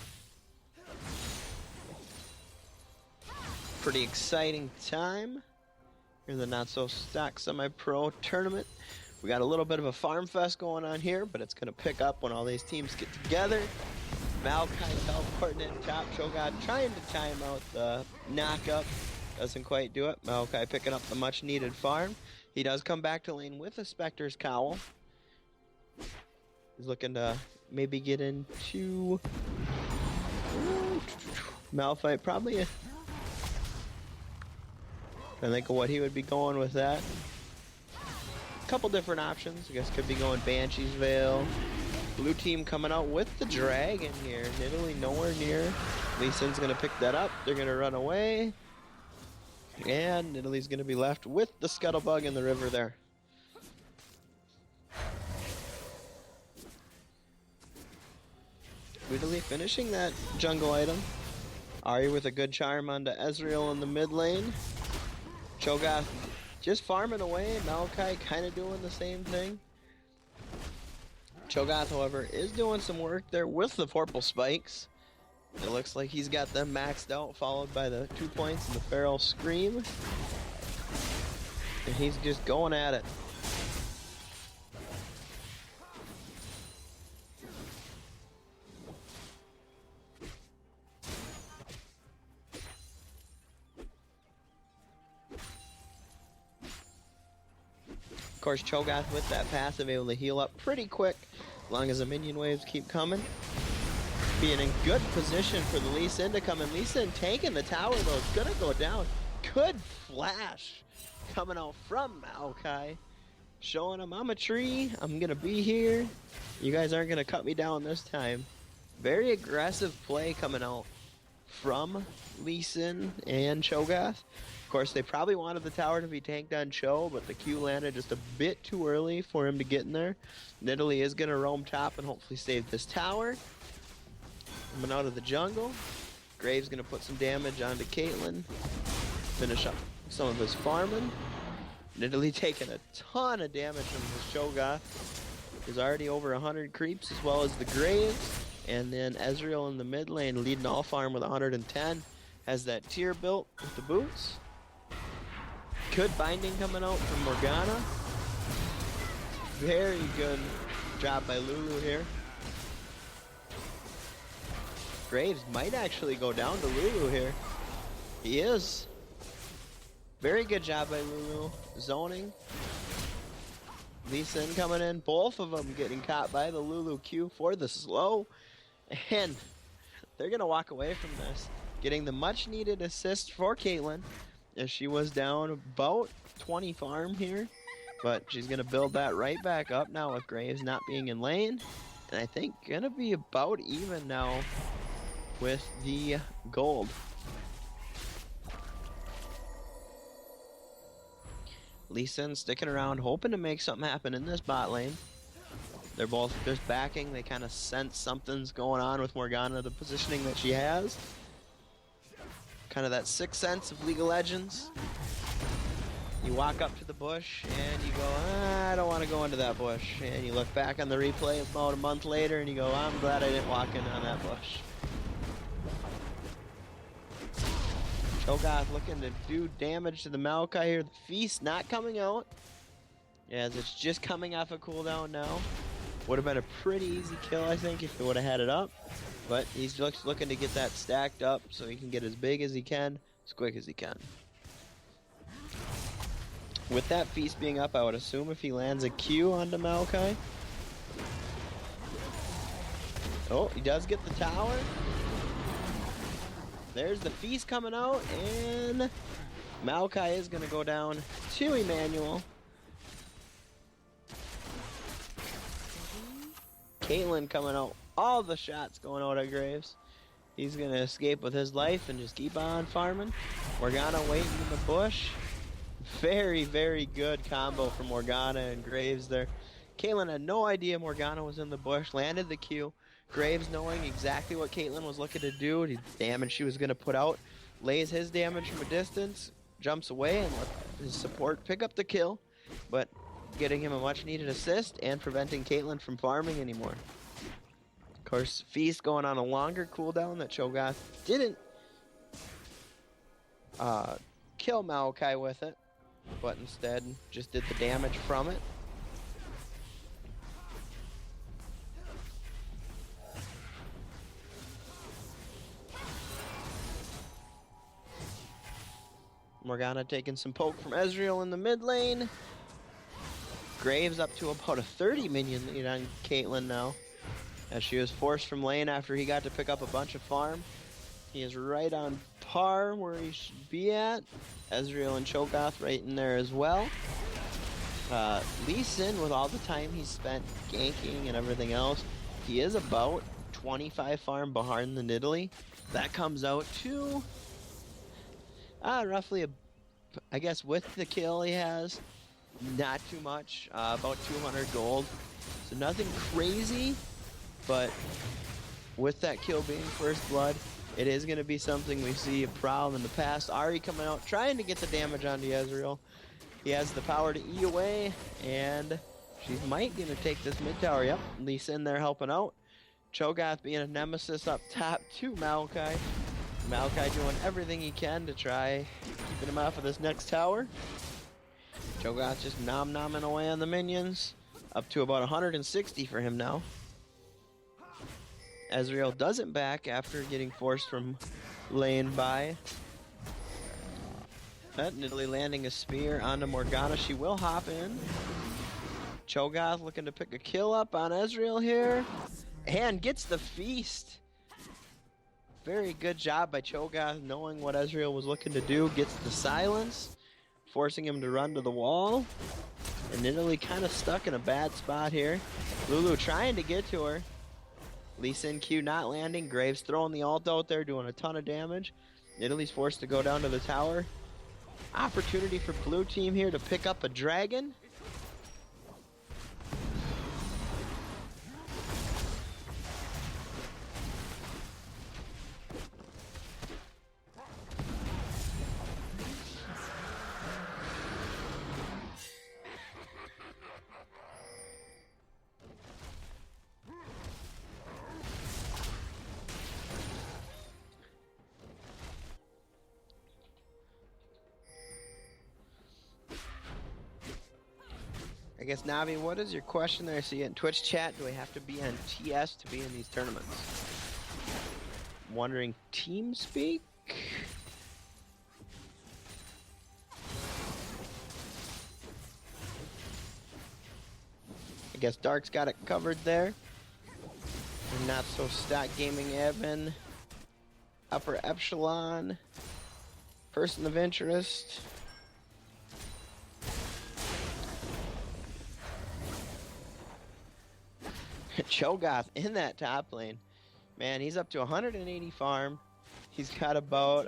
Speaker 3: Pretty exciting time in the Not So Stock Semi-Pro tournament. We got a little bit of a farm fest going on here, but it's going to pick up when all these teams get together. Maokai teleporting in top. Cho'Gath trying to time out the knockup. Doesn't quite do it. Maokai picking up the much needed farm. He does come back to lane with a Spectre's Cowl. He's looking to maybe get into Malphite, probably. I think of what he would be going with that. Couple different options. I guess could be going Banshee's Veil. Blue team coming out with the dragon here. Nidalee nowhere near. Lee Sin's gonna pick that up. They're gonna run away. And Nidalee's gonna be left with the Scuttlebug in the river there. Nidalee finishing that jungle item. Ahri with a good charm onto Ezreal in the mid lane. Cho'Gath just farming away. Maokai kind of doing the same thing. Cho'Gath, however, is doing some work there with the purple spikes. It looks like he's got them maxed out, followed by the 2 points and the Feral Scream. And he's just going at it. Of course, Cho'Gath with that passive able to heal up pretty quick, as long as the minion waves keep coming. Being in good position for the Lee Sin to come in. Lee Sin taking the tower though, it's gonna go down. Good flash coming out from Maokai. Showing him I'm a tree, I'm gonna be here. You guys aren't gonna cut me down this time. Very aggressive play coming out from Lee Sin and Cho'Gath. Of course, they probably wanted the tower to be tanked on Cho, but the Q landed just a bit too early for him to get in there. Nidalee is gonna roam top and hopefully save this tower. Coming out of the jungle. Graves gonna put some damage onto Caitlyn. Finish up some of his farming. Nidalee taking a ton of damage from his Cho'Gath. He's already over 100 creeps as well as the Graves. And then Ezreal in the mid lane leading all farm with 110. Has that tier built with the boots. Good binding coming out from Morgana. Very good job by Lulu here. Graves might actually go down to Lulu here. He is. Very good job by Lulu. Zoning. Lee Sin coming in. Both of them getting caught by the Lulu Q for the slow. And they're going to walk away from this. Getting the much needed assist for Caitlyn. As she was down about 20 farm here. But she's going to build that right back up now with Graves not being in lane. And I think going to be about even now with the gold. Lee Sin sticking around, hoping to make something happen in this bot lane. They're both just backing. They kind of sense something's going on with Morgana, the positioning that she has. Kind of that sixth sense of League of Legends. You walk up to the bush and you go, I don't want to go into that bush. And you look back on the replay about a month later and you go, I'm glad I didn't walk in on that bush. Cho'Gath looking to do damage to the Maokai here. The Feast not coming out, as it's just coming off a cooldown now. Would have been a pretty easy kill, I think, if he would have had it up. But he's looking to get that stacked up so he can get as big as he can, as quick as he can. With that Feast being up, I would assume if he lands a Q onto Maokai. Oh, he does get the tower. There's the Feast coming out, and Maokai is going to go down to Emmanuel. Caitlyn coming out. All the shots going out at Graves. He's going to escape with his life and just keep on farming. Morgana waiting in the bush. Very, very good combo from Morgana and Graves there. Caitlyn had no idea Morgana was in the bush. Landed the Q. Graves knowing exactly what Caitlyn was looking to do, the damage she was going to put out, lays his damage from a distance, jumps away, and let his support pick up the kill, but getting him a much needed assist and preventing Caitlyn from farming anymore. Of course, Feast going on a longer cooldown that Cho'Gath didn't kill Maokai with it, but instead just did the damage from it. Morgana taking some poke from Ezreal in the mid lane. Graves up to about a 30 minion lead on Caitlyn now, as she was forced from lane after he got to pick up a bunch of farm. He is right on par where he should be at. Ezreal and Cho'Gath right in there as well. Lee Sin, with all the time he's spent ganking and everything else, he is about 25 farm behind the Nidalee. That comes out to roughly, I guess with the kill he has, not too much, about 200 gold. So nothing crazy, but with that kill being first blood, it is going to be something we see a problem in the past. Ahri coming out, trying to get the damage onto Ezreal. He has the power to E away, and she might going to take this mid tower. Yep, Lee Sin there helping out. Cho'Gath being a nemesis up top to Maokai. Maokai doing everything he can to try keeping him off of this next tower. Cho'Gath just nom-nomming away on the minions. Up to about 160 for him now. Ezreal doesn't back after getting forced from lane by. Nidalee landing a spear onto Morgana. She will hop in. Cho'Gath looking to pick a kill up on Ezreal here. And gets the Feast. Very good job by Cho'Gath knowing what Ezreal was looking to do. Gets the silence, forcing him to run to the wall. And Nidalee kind of stuck in a bad spot here. Lulu trying to get to her. Lee Sin Q not landing. Graves throwing the ult out there, doing a ton of damage. Nidalee's forced to go down to the tower. Opportunity for blue team here to pick up a dragon. I guess, Navi, what is your question there? So you in Twitch chat, do I have to be on TS to be in these tournaments? I'm wondering, TeamSpeak? guess Dark's got it covered there. And not so stock gaming admin. Upper echelon. Person of interest. Cho'Gath in that top lane. Man, he's up to 180 farm. He's got about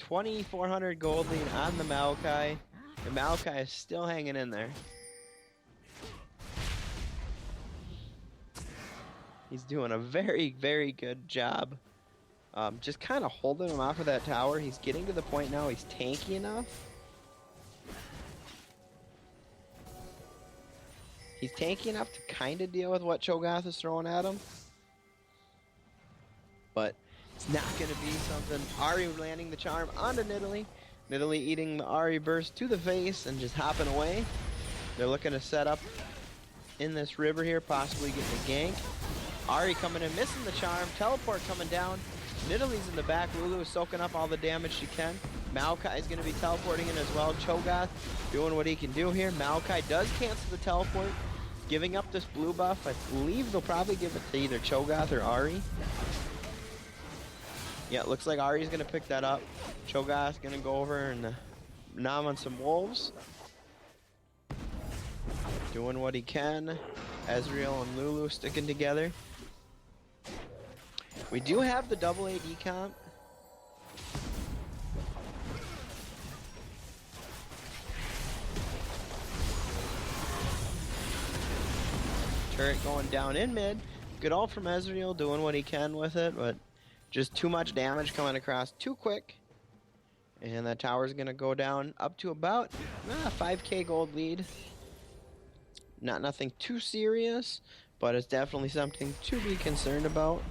Speaker 3: 2,400 gold lead on the Maokai. The Maokai is still hanging in there. He's doing a very, very good job. Just kind of holding him off of that tower. He's getting to the point now he's tanky enough. He's tanky enough to kind of deal with what Cho'Gath is throwing at him. But it's not going to be something. Ahri landing the charm onto Nidalee. Nidalee eating the Ahri burst to the face and just hopping away. They're looking to set up in this river here, possibly getting a gank. Ahri coming in, missing the charm. Teleport coming down. Nidalee's in the back. Lulu is soaking up all the damage she can. Maokai is going to be teleporting in as well. Cho'Gath doing what he can do here. Maokai does cancel the teleport, giving up this blue buff. I believe they'll probably give it to either Cho'Gath or Ahri. Yeah, it looks like Ahri's going to pick that up. Cho'Gath's going to go over and nom on some wolves. Doing what he can. Ezreal and Lulu sticking together. We do have the double AD comp. Turret going down in mid. Good ult from Ezreal, doing what he can with it, but just too much damage coming across too quick. And that tower's gonna go down up to about 5k gold lead. Not nothing too serious, but it's definitely something to be concerned about.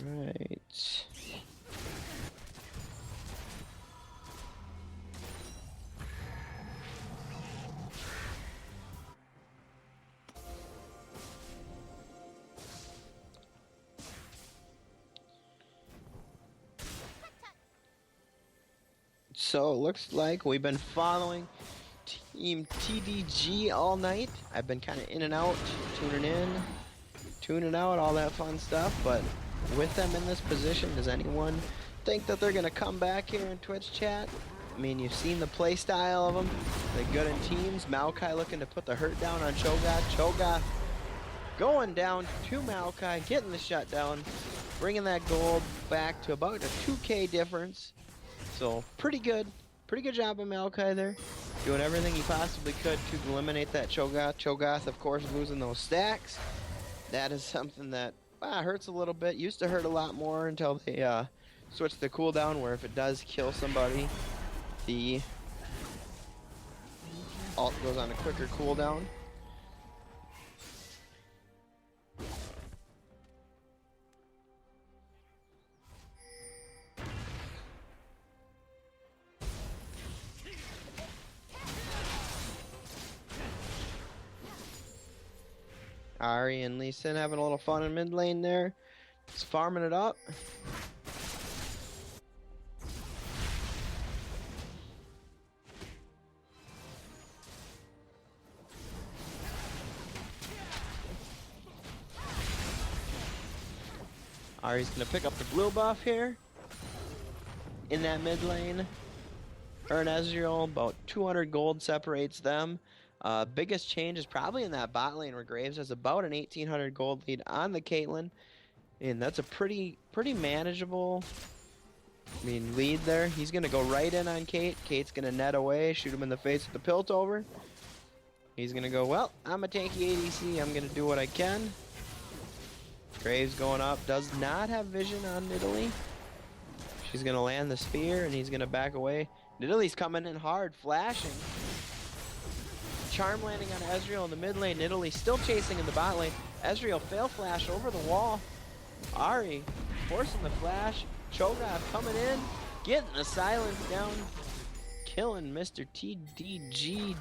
Speaker 3: Right. So it looks like we've been following Team TDG all night. I've been kind of in and out, tuning in, tuning out, all that fun stuff, but with them in this position, does anyone think that they're going to come back here in Twitch chat? I mean, you've seen the play style of them. They're good in teams. Maokai looking to put the hurt down on Cho'Gath. Cho'Gath going down to Maokai, getting the shutdown, bringing that gold back to about a 2k difference. So, pretty good. Pretty good job of Maokai there. Doing everything he possibly could to eliminate that Cho'Gath. Cho'Gath, of course, losing those stacks. That is something that hurts a little bit. Used to hurt a lot more until they switched the cooldown, where if it does kill somebody, the ult goes on a quicker cooldown. Ahri and Lee Sin having a little fun in mid lane there. Just farming it up. Ahri's gonna pick up the blue buff here. In that mid lane. Her and Ezreal, about 200 gold separates them. Biggest change is probably in that bot lane where Graves has about an 1800 gold lead on the Caitlyn. And that's a pretty manageable, lead there. He's going to go right in on Kate. Kate's going to net away, shoot him in the face with the Piltover. He's going to go, well, I'm a tanky ADC. I'm going to do what I can. Graves going up. Does not have vision on Nidalee. She's going to land the spear, and he's going to back away. Nidalee's coming in hard, flashing. Charm landing on Ezreal in the mid lane. Nidalee still chasing in the bot lane. Ezreal fail flash over the wall. Ahri forcing the flash. Cho'Gath coming in, getting the silence down, killing Mr. TDG.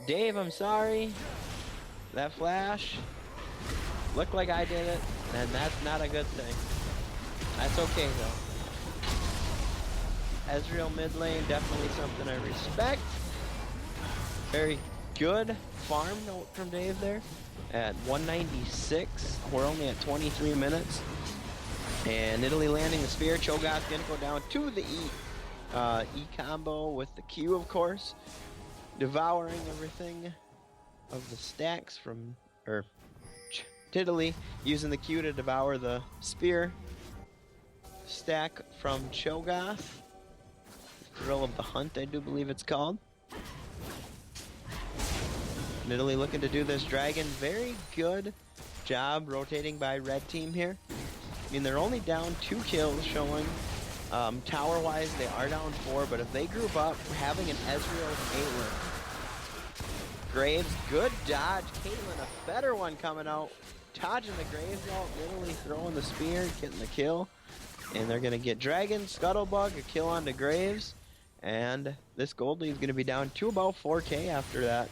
Speaker 3: Dave, I'm sorry. That flash. look like I did it, then that's not a good thing. That's okay though. Ezreal mid lane, definitely something I respect. Very good farm note from Dave there. At 196, we're only at 23 minutes. And Italy landing the spear. Cho'Gath gonna go down to the E combo with the Q, of course. Devouring everything of the stacks from, Italy using the Q to devour the spear stack from Cho'Gath. Thrill of the Hunt, I do believe it's called. Italy looking to do this dragon. Very good job rotating by red team here. I mean, they're only down 2 kills showing. Tower-wise, they are down 4, but if they group up, having an Ezreal Caitlyn. Graves, good dodge. Caitlyn, a better one coming out. Dodging the Graves out, Italy throwing the spear, getting the kill. And they're going to get Dragon, Scuttlebug, a kill onto Graves. And this gold lead is going to be down to about 4k after that.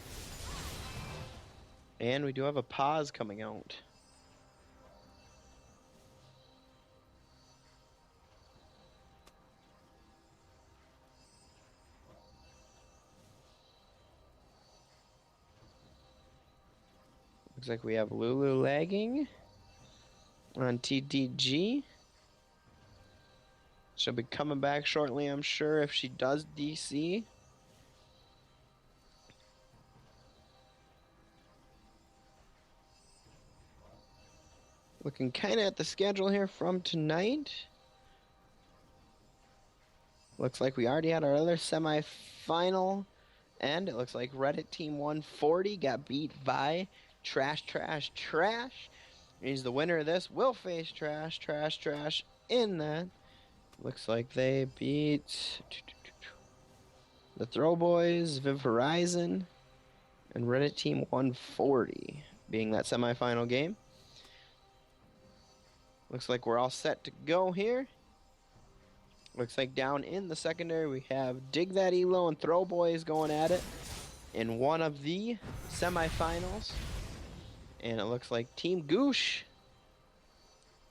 Speaker 3: And we do have a pause coming out. Looks like we have Lulu lagging on TDG. She'll be coming back shortly, I'm sure, if she does DC. Looking kind of at the schedule here from tonight. Looks like we already had our other semi-final end. It looks like Reddit Team 140 got beat by Trash. He's the winner of this. Will face Trash in that. Looks like they beat the Throw Boys, Viv Horizon, and Reddit Team 140 being that semi-final game. Looks like we're all set to go here. Looks like down in the secondary we have Dig That Elo and Throw Boys going at it in one of the semifinals. And it looks like Team Goosh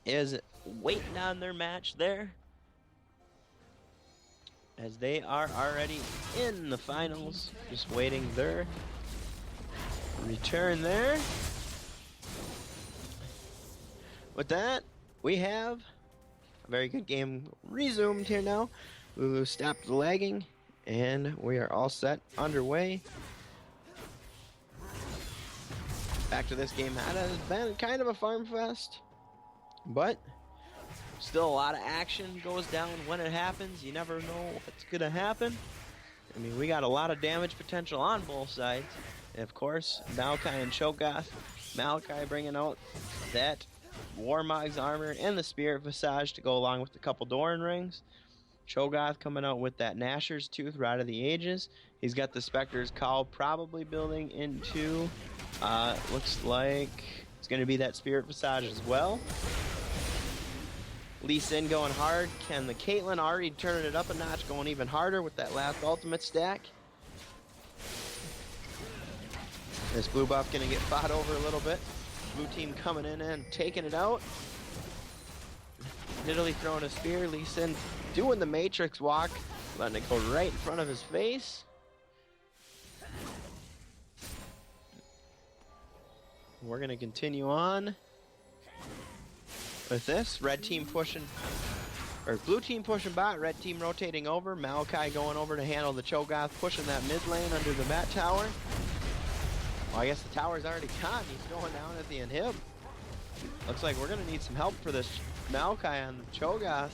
Speaker 3: is waiting on their match there, as they are already in the finals, just waiting their return there. With that, we have a very good game resumed here now. Lulu stopped the lagging, and we are all set underway. Back to this game. That has been kind of a farm fest, but still a lot of action goes down when it happens. You never know what's going to happen. I mean, we got a lot of damage potential on both sides. And of course, Maokai and Cho'Gath. Maokai bringing out that Warmog's armor and the Spirit Visage to go along with a couple Doran rings. Cho'Gath coming out with that Nashor's Tooth, Rod of the Ages. He's got the Spectre's Call probably building into, looks like it's going to be that Spirit Visage as well. Lee Sin going hard. Can the Caitlyn already turning it up a notch, going even harder with that last ultimate stack. This blue buff going to get fought over a little bit. Blue team coming in and taking it out. Nidalee throwing a spear. Lee Sin doing the Matrix walk, letting it go right in front of his face. We're going to continue on with this. Red team pushing, or blue team pushing bot, red team rotating over. Maokai going over to handle the Cho'Gath, pushing that mid lane under the bat tower. Well, I guess the tower's already gone. He's going down at the inhib. Looks like we're going to need some help for this Maokai on the Cho'Gath.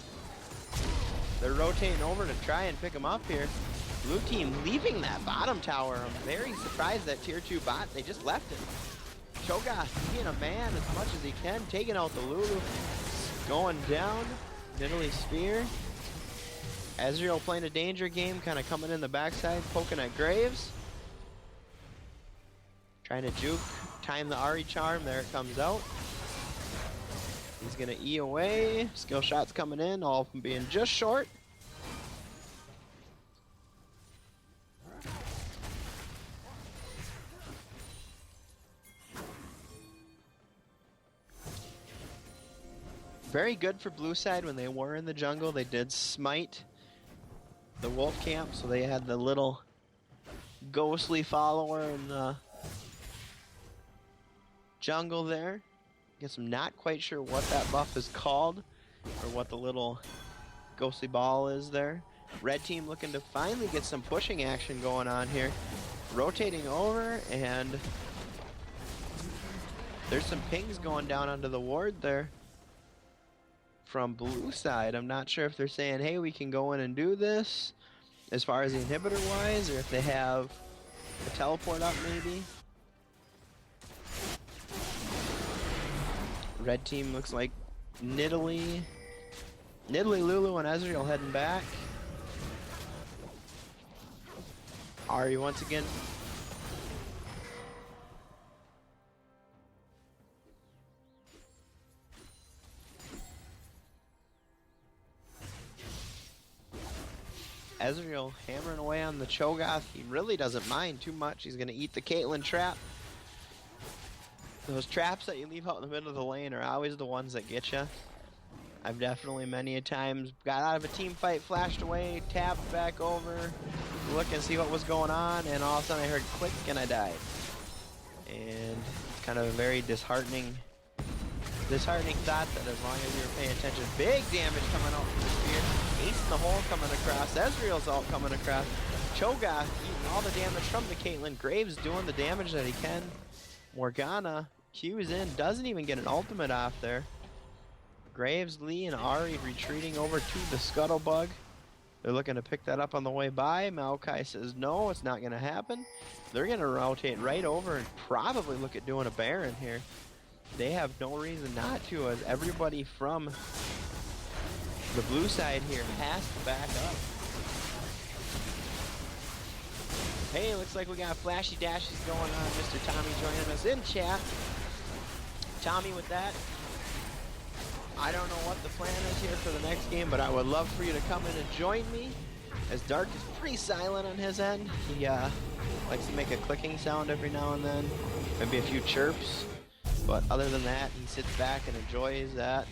Speaker 3: They're rotating over to try and pick him up here. Blue team leaving that bottom tower. I'm very surprised that tier 2 bot, they just left it. Cho'Gath being a man as much as he can, taking out the Lulu. Going down. Nidalee spear. Ezreal playing a danger game, kind of coming in the backside, poking at Graves. Trying to juke, time the Ahri charm, there it comes out. He's gonna E away, skill shots coming in, all of them being just short. Very good for blue side when they were in the jungle. They did smite the wolf camp, so they had the little ghostly follower in the jungle there. Guess I'm not quite sure what that buff is called or what the little ghostly ball is there. Red team looking to finally get some pushing action going on here. Rotating over, and there's some pings going down onto the ward there from blue side. I'm not sure if they're saying, hey, we can go in and do this as far as the inhibitor wise, or if they have a teleport up maybe. Red team looks like Nidalee, Lulu, and Ezreal heading back. Ahri once again. Ezreal hammering away on the Cho'Gath. He really doesn't mind too much. He's going to eat the Caitlyn trap. Those traps that you leave out in the middle of the lane are always the ones that get you. I've definitely many a times got out of a team fight, flashed away, tabbed back over, look and see what was going on, and all of a sudden I heard click and I died. And it's kind of a very disheartening thought that as long as you were paying attention, big damage coming out from the spear, ace in the hole coming across, Ezreal's ult coming across, Cho'Gath eating all the damage from the Caitlyn, Graves doing the damage that he can, Morgana Q's in, doesn't even get an ultimate off there. Graves, Lee, and Ahri retreating over to the Scuttlebug. They're looking to pick that up on the way by. Maokai says no, it's not going to happen. They're going to rotate right over and probably look at doing a Baron here. They have no reason not to, as everybody from the blue side here has to back up. Hey, looks like we got flashy dashes going on. Mr. Tommy joining us in chat. Tommy with that. I don't know what the plan is here for the next game, but I would love for you to come in and join me. As Dark is pretty silent on his end. He likes to make a clicking sound every now and then. Maybe a few chirps. But other than that, he sits back and enjoys that.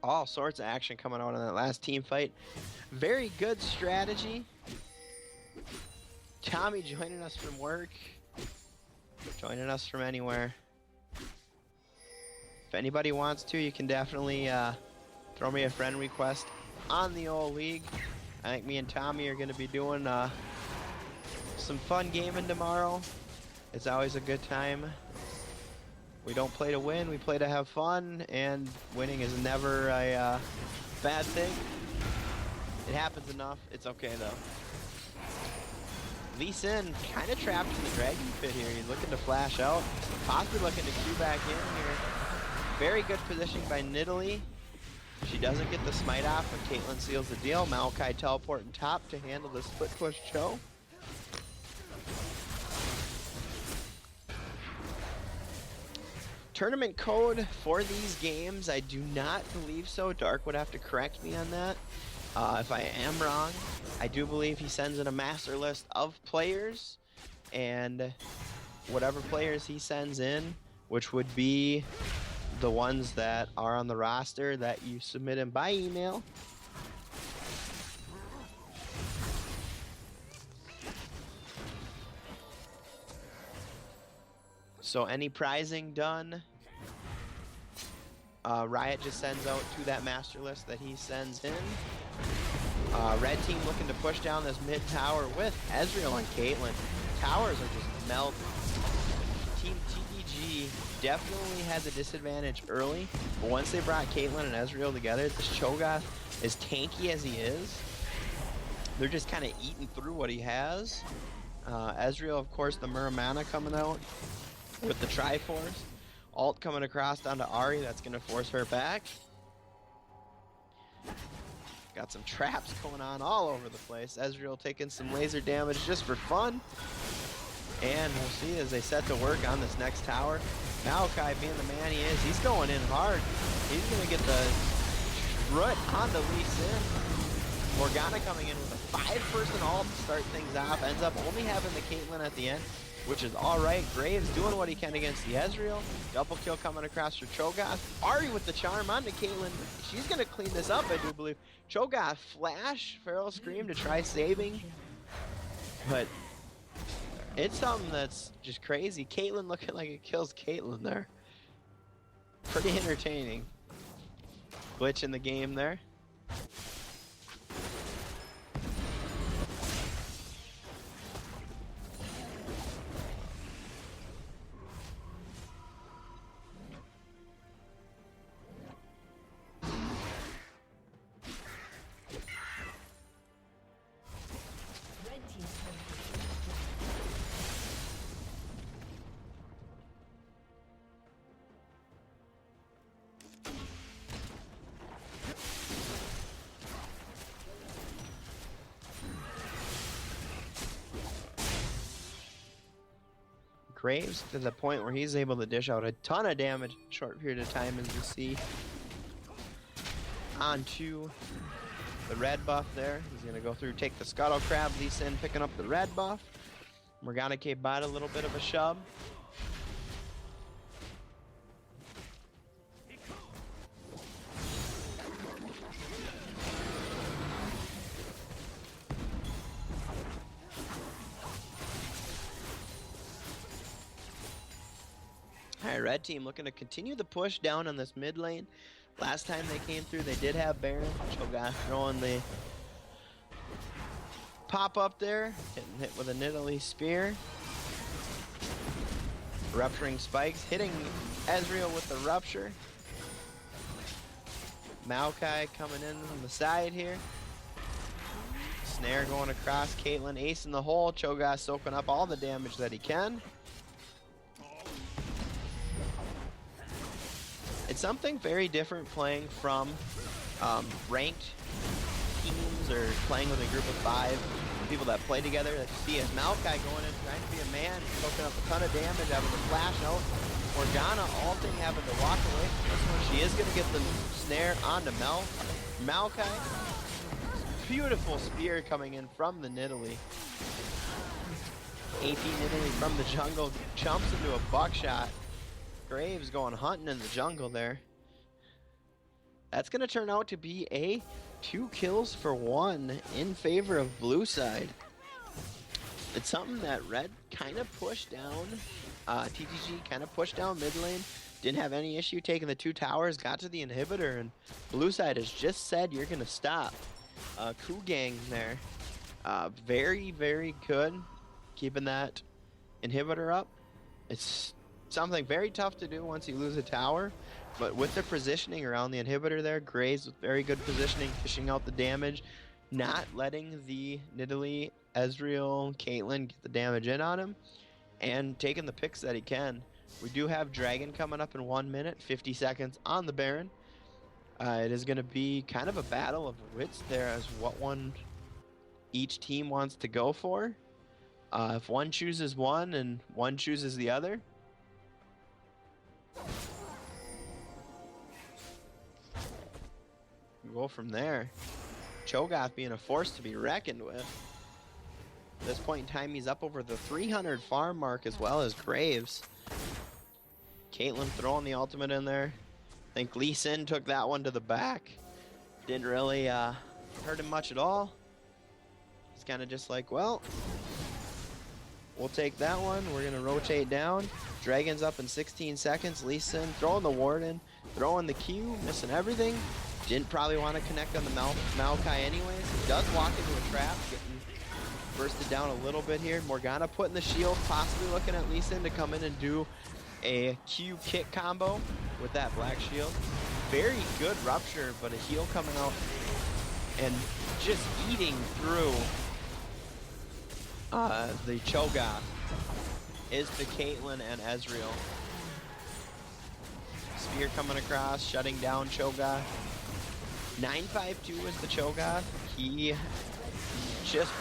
Speaker 3: All sorts of action coming out in that last team fight. Very good strategy. Tommy joining us from work. Joining us from anywhere. If anybody wants to, you can definitely throw me a friend request on the old league. I think me and Tommy are going to be doing some fun gaming tomorrow. It's always a good time. We don't play to win, we play to have fun, and winning is never a bad thing. It happens enough, it's okay though. Lee Sin kind of trapped in the Dragon Pit here. He's looking to flash out, possibly looking to queue back in here. Very good positioning by Nidalee. She doesn't get the smite off, but Caitlyn seals the deal. Maokai teleporting top to handle the split push Cho. Tournament code for these games, I do not believe so. Dark would have to correct me on that. If I am wrong, I do believe he sends in a master list of players, and whatever players he sends in, which would be the ones that are on the roster that you submit in by email. So any prizing done, Riot just sends out to that master list that he sends in. Red team looking to push down this mid tower with Ezreal and Caitlyn. Towers are just melting. Team TEG definitely had the disadvantage early, but once they brought Caitlyn and Ezreal together, this Cho'Gath, as tanky as he is, they're just kind of eating through what he has. Ezreal, of course, the Muramana coming out with the Triforce. Ult coming across down to Ahri, that's going to force her back. Got some traps going on all over the place. Ezreal taking some laser damage just for fun. And we'll see as they set to work on this next tower. Maokai being the man he is, he's going in hard. He's going to get the Root on the Lee Sin. Morgana coming in with a 5-person ult to start things off. Ends up only having the Caitlyn at the end, which is alright. Graves doing what he can against the Ezreal. Double kill coming across for Cho'Gath. Ari with the charm onto Caitlyn. She's going to clean this up, I do believe. Cho'Gath flash, Feral Scream to try saving. But it's something that's just crazy. Caitlyn looking like it kills Caitlyn there. Pretty entertaining. Glitch in the game there. Graves to the point where he's able to dish out a ton of damage in a short period of time, as you see. Onto the red buff there. He's going to go through, take the Scuttle Crab. Lee Sin picking up the red buff. Morgana K bot a little bit of a shove. Alright, red team looking to continue the push down on this mid lane. Last time they came through, they did have Baron. Cho'Gath throwing the pop up there, getting hit with a Nidalee Spear. Rupturing spikes, hitting Ezreal with the Rupture. Maokai coming in from the side here. Snare going across, Caitlyn ace in the hole. Cho'Gath soaking up all the damage that he can. It's something very different playing from ranked teams or playing with a group of 5 people that play together. That you see as Maokai going in, trying to be a man, soaking up a ton of damage, having to flash out. Morgana ulting, having to walk away from this one. She is going to get the snare onto Maokai. Beautiful spear coming in from the Nidalee. AP Nidalee from the jungle, jumps into a buckshot. Graves going hunting in the jungle there. That's going to turn out to be a 2 kills for 1 in favor of blue side. It's something that red kind of pushed down. TTG kind of pushed down mid lane. Didn't have any issue taking the 2 towers. Got to the inhibitor, and blue side has just said you're going to stop. Kugang there. Very, very good. Keeping that inhibitor up. It's something very tough to do once you lose a tower, but with the positioning around the inhibitor there, Graves with very good positioning, fishing out the damage, not letting the Nidalee, Ezreal, Caitlyn get the damage in on him, and taking the picks that he can. We do have Dragon coming up in 1 minute, 50 seconds on the Baron. It is going to be kind of a battle of wits there as what one each team wants to go for. If one chooses one and one chooses the other, we'll go from there. Cho'Gath being a force to be reckoned with. At this point in time, he's up over the 300 farm mark as well as Graves. Caitlyn throwing the ultimate in there. I think Lee Sin took that one to the back. Didn't really hurt him much at all. It's kind of just like, well, we'll take that one. We're going to rotate down. Dragon's up in 16 seconds. Lee Sin throwing the Warden, throwing the Q, missing everything. Didn't probably want to connect on the Maokai anyways. He does walk into a trap, getting bursted down a little bit here. Morgana putting the shield, possibly looking at Lee Sin to come in and do a Q kick combo with that black shield. Very good Rupture, but a heal coming out and just eating through the Cho'Gath is the Caitlyn and Ezreal. Spear coming across, shutting down Cho'Gath. 952 is the Cho'Gath. He just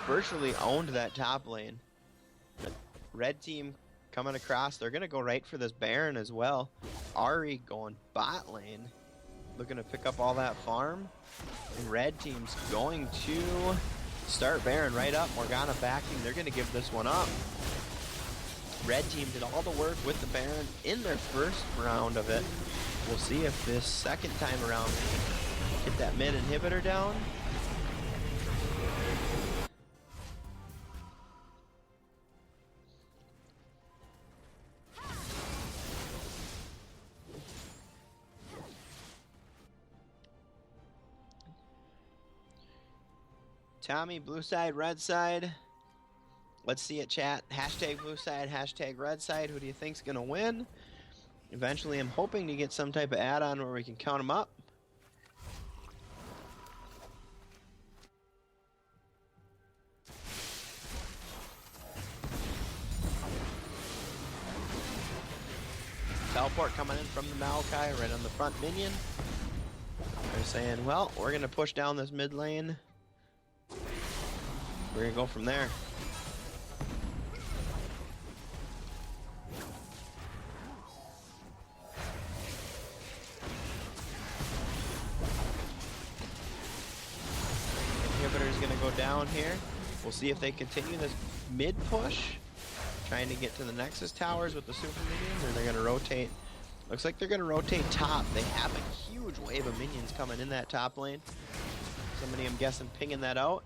Speaker 3: virtually owned that top lane. Red team coming across. They're going to go right for this Baron as well. Ari going bot lane. looking to pick up all that farm. And red team's going to start Baron right up. Morgana backing. They're going to give this one up. Red team did all the work with the Baron in their first round of it. We'll see if this second time around get that mid inhibitor down. Tommy, blue side, red side. Let's see it, chat. Hashtag blue side, hashtag red side. Who do you think's gonna win? Eventually, I'm hoping to get some type of add-on where we can count them up. Teleport coming in from the Maokai right on the front minion. They're saying, well, we're gonna push down this mid lane. We're gonna go from there. Inhibitor's gonna go down here. We'll see if they continue this mid push, trying to get to the Nexus towers with the super minions, or they're gonna rotate. Looks like they're gonna rotate top. They have a huge wave of minions coming in that top lane. Somebody, I'm guessing, pinging that out.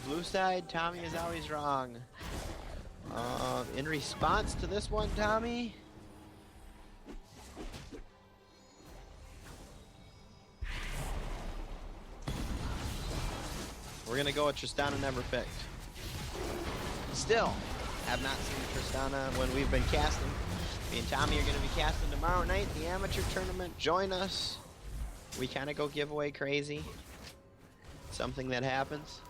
Speaker 3: Blue side, Tommy is always wrong. In response to this one, Tommy. We're gonna go with Tristana never picked. Still, have not seen Tristana when we've been casting. Me and Tommy are gonna be casting tomorrow night, the amateur tournament. Join us. We kind of go giveaway crazy. Something that happens.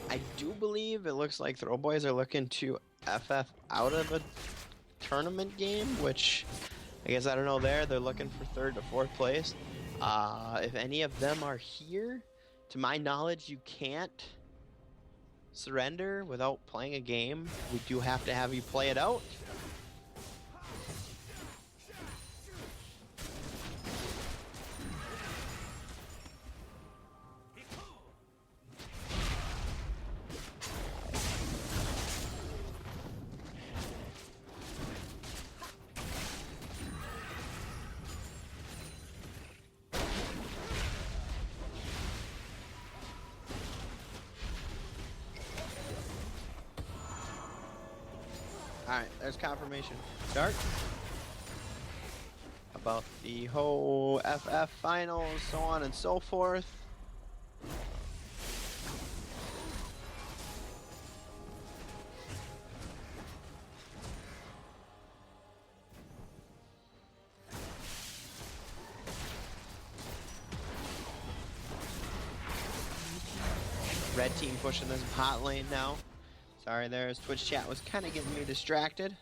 Speaker 3: I do believe it looks like Throw Boys are looking to FF out of a tournament game, which I guess I don't know there. They're looking for 3rd to 4th place. If any of them are here, to my knowledge, you can't surrender without playing a game. We do have to have you play it out. Alright, there's confirmation. Start. About the whole FF finals, so on and so forth. Red team pushing this hot lane now. Sorry, there's Twitch chat was kind of getting me distracted.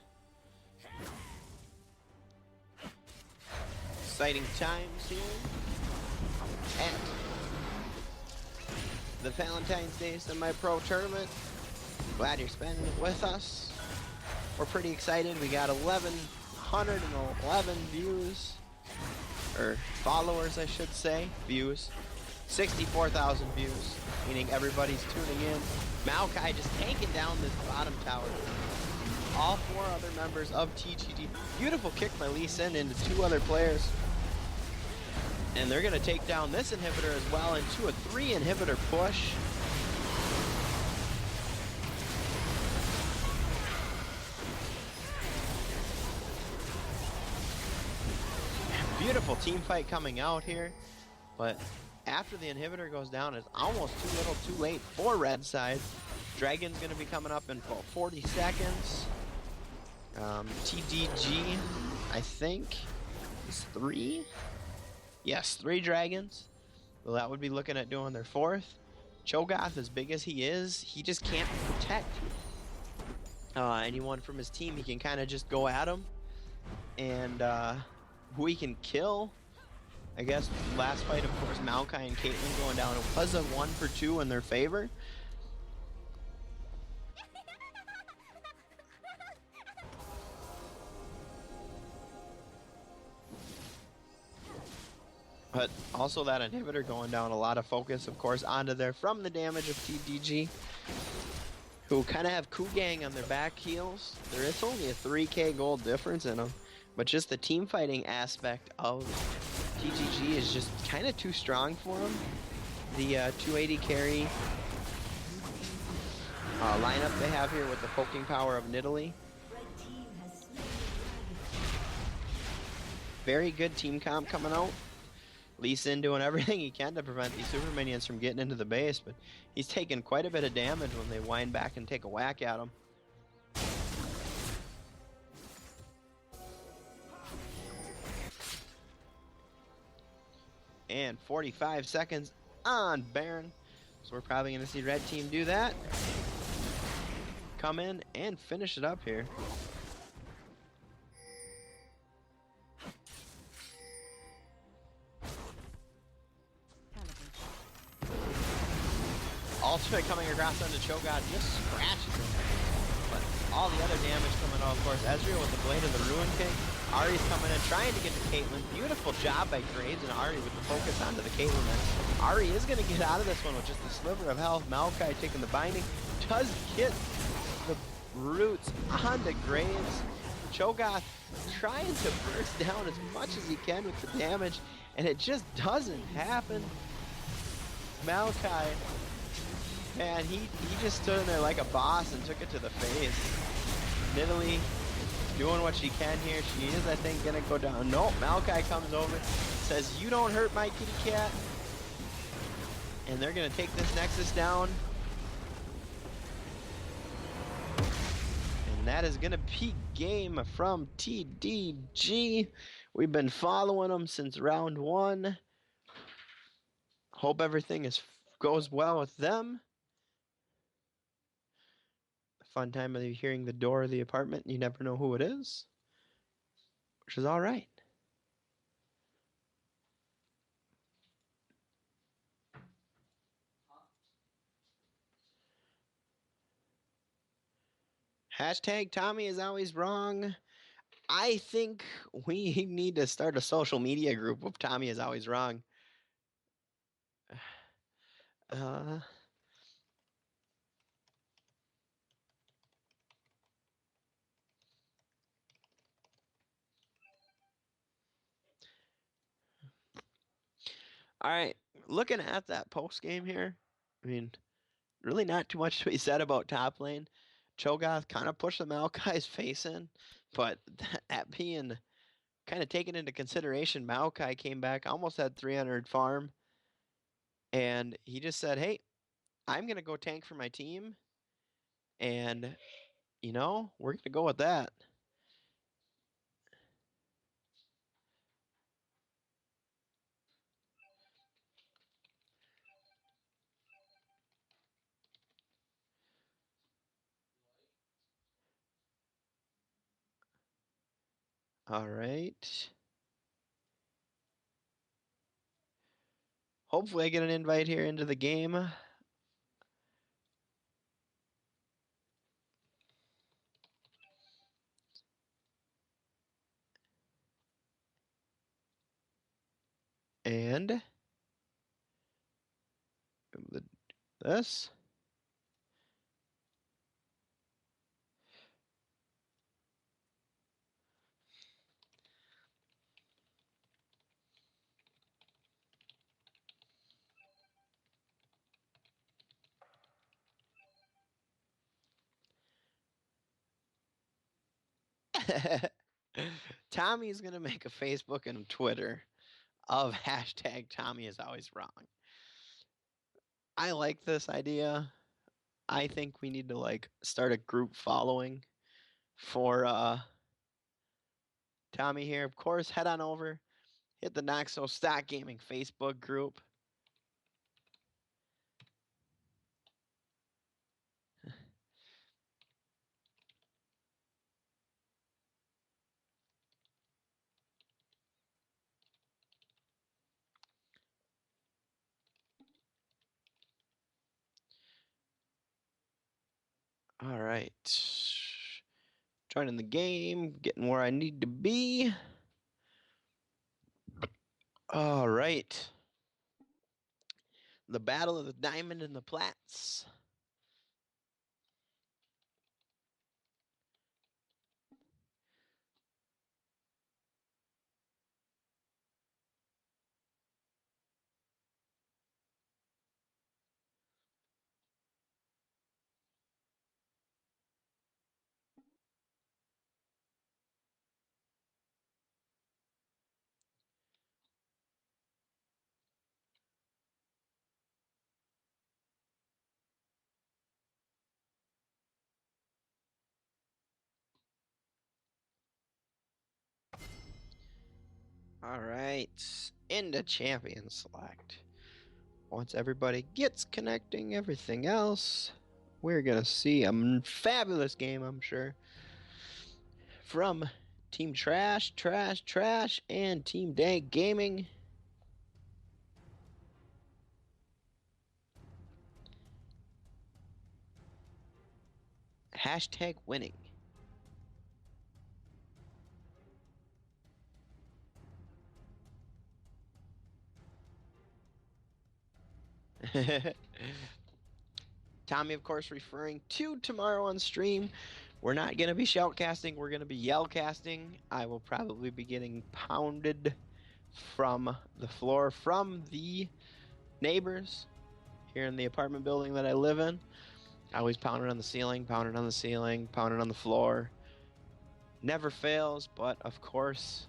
Speaker 3: Exciting times here at the Valentine's Day Semi-Pro Tournament. Glad you're spending it with us. We're pretty excited. We got 1,111 views, or followers, I should say. Views. 64,000 views, meaning everybody's tuning in. Maokai just tanking down this bottom tower. All 4 other members of TGT. Beautiful kick by Lee Sin into 2 other players. And they're going to take down this inhibitor as well into a 3 inhibitor push. Beautiful team fight coming out here. But after the inhibitor goes down, it's almost too little too late for red side. Dragon's going to be coming up in about 40 seconds. TDG, I think, is 3. Yes, 3 dragons. Well, that would be looking at doing their 4th. Cho'Gath, as big as he is, he just can't protect anyone from his team. He can kind of just go at him. And who he can kill, I guess, last fight, of course, Maokai and Caitlyn going down. It was a 1-for-2 in their favor. But also that inhibitor going down, a lot of focus, of course, onto there from the damage of TDG, who kind of have Kugang on their back heels. There is only a 3k gold difference in them, but just the team fighting aspect of TGG is just kind of too strong for him. The 280 carry lineup they have here with the poking power of Nidalee. Very good team comp coming out. Lee Sin doing everything he can to prevent these super minions from getting into the base, but he's taking quite a bit of damage when they wind back and take a whack at him. And 45 seconds on Baron. So we're probably going to see red team do that. Come in and finish it up here. Ultimate coming across onto Cho'Gath, just scratches him. But all the other damage coming out, of course. Ezreal with the Blade of the Ruin King. Ahri's coming in, trying to get to Caitlyn. Beautiful job by Graves and Ahri with the focus onto the Caitlyn. And Ahri is going to get out of this one with just a sliver of health. Maokai taking the binding. Does get the roots onto Graves. Cho'Gath trying to burst down as much as he can with the damage, and it just doesn't happen. Maokai, man, he just stood in there like a boss and took it to the face. Nidalee doing what she can here. She is, I think, gonna go down. Nope, Maokai comes over, says, "You don't hurt my kitty cat." And they're gonna take this Nexus down. And that is gonna be game from TDG. We've been following them since round 1. Hope everything goes well with them. Fun time of hearing the door of the apartment. You never know who it is, which is all right. Hashtag Tommy is always wrong. I think we need to start a social media group of Tommy is always wrong. All right, looking at that post game here, I mean, really not too much to be said about top lane. Cho'Gath kind of pushed the Maokai's face in, but that being kind of taken into consideration, Maokai came back, almost had 300 farm, and he just said, "Hey, I'm gonna go tank for my team, and you know, we're gonna go with that." All right. Hopefully I get an invite here into the game. And this. Tommy's gonna make a Facebook and Twitter. of hashtag Tommy is always wrong. I like this idea. I think we need to like start a group following for Tommy here. Of course, head on over, hit the Noxo Stock Gaming Facebook group. All right. Joining the game, getting where I need to be. All right. The Battle of the Diamond and the Plats. All right. Into Champion Select. Once everybody gets connecting everything else, we're going to see a fabulous game, I'm sure, from Team Trash, and Team Dank Gaming. Hashtag winning. Tommy, of course, referring to tomorrow on stream. We're not going to be shoutcasting. We're going to be yellcasting. I will probably be getting pounded from the floor from the neighbors here in the apartment building that I live in. I always pound it on the ceiling, pound it on the ceiling, pound it on the floor. Never fails, but of course,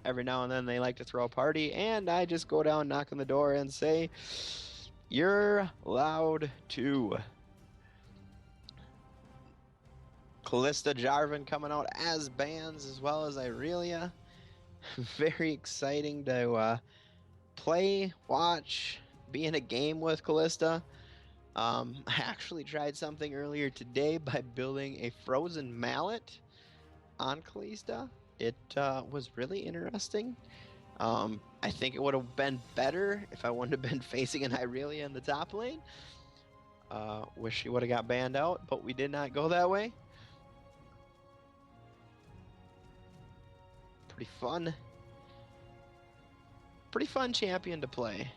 Speaker 3: every now and then they like to throw a party, and I just go down, knock on the door, and say, "You're loud too." Kalista, Jarvan coming out as bans, as well as Irelia. Very exciting to play, watch, be in a game with Kalista. I actually tried something earlier today by building a frozen mallet on Kalista. It was really interesting. I think it would have been better if I wouldn't have been facing an Irelia in the top lane. Wish she would have got banned out, but we did not go that way. Pretty fun. Pretty fun champion to play.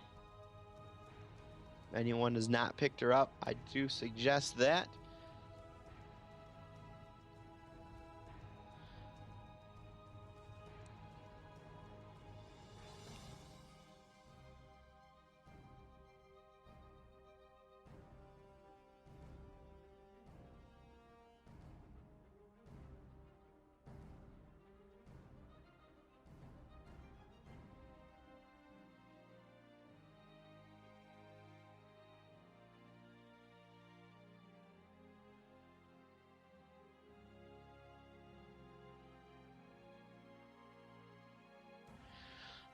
Speaker 3: If anyone has not picked her up, I do suggest that.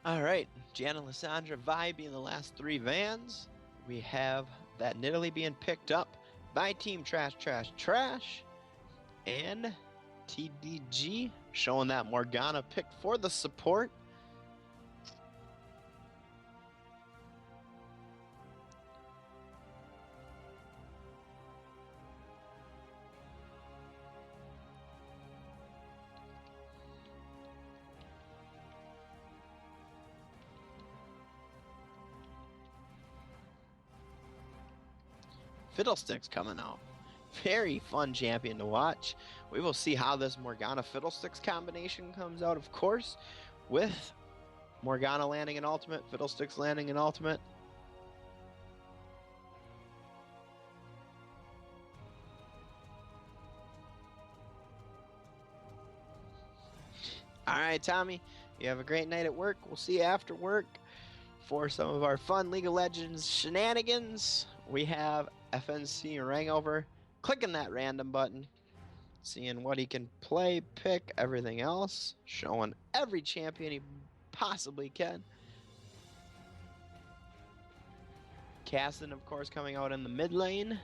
Speaker 3: All right, Jana, Lissandra, Vi being the last three vans. We have that Nidalee being picked up by Team Trash, and TDG showing that Morgana picked for the support. Fiddlesticks coming out. Very fun champion to watch. We will see how this Morgana Fiddlesticks combination comes out, of course, with Morgana landing an ultimate, Fiddlesticks landing an ultimate. All right, Tommy, You have a great night at work. We'll see you after work for some of our fun League of Legends shenanigans. We have FNC Rangover clicking that random button, seeing what he can play, pick, everything else, showing every champion he possibly can. Casson, of course, coming out in the mid lane.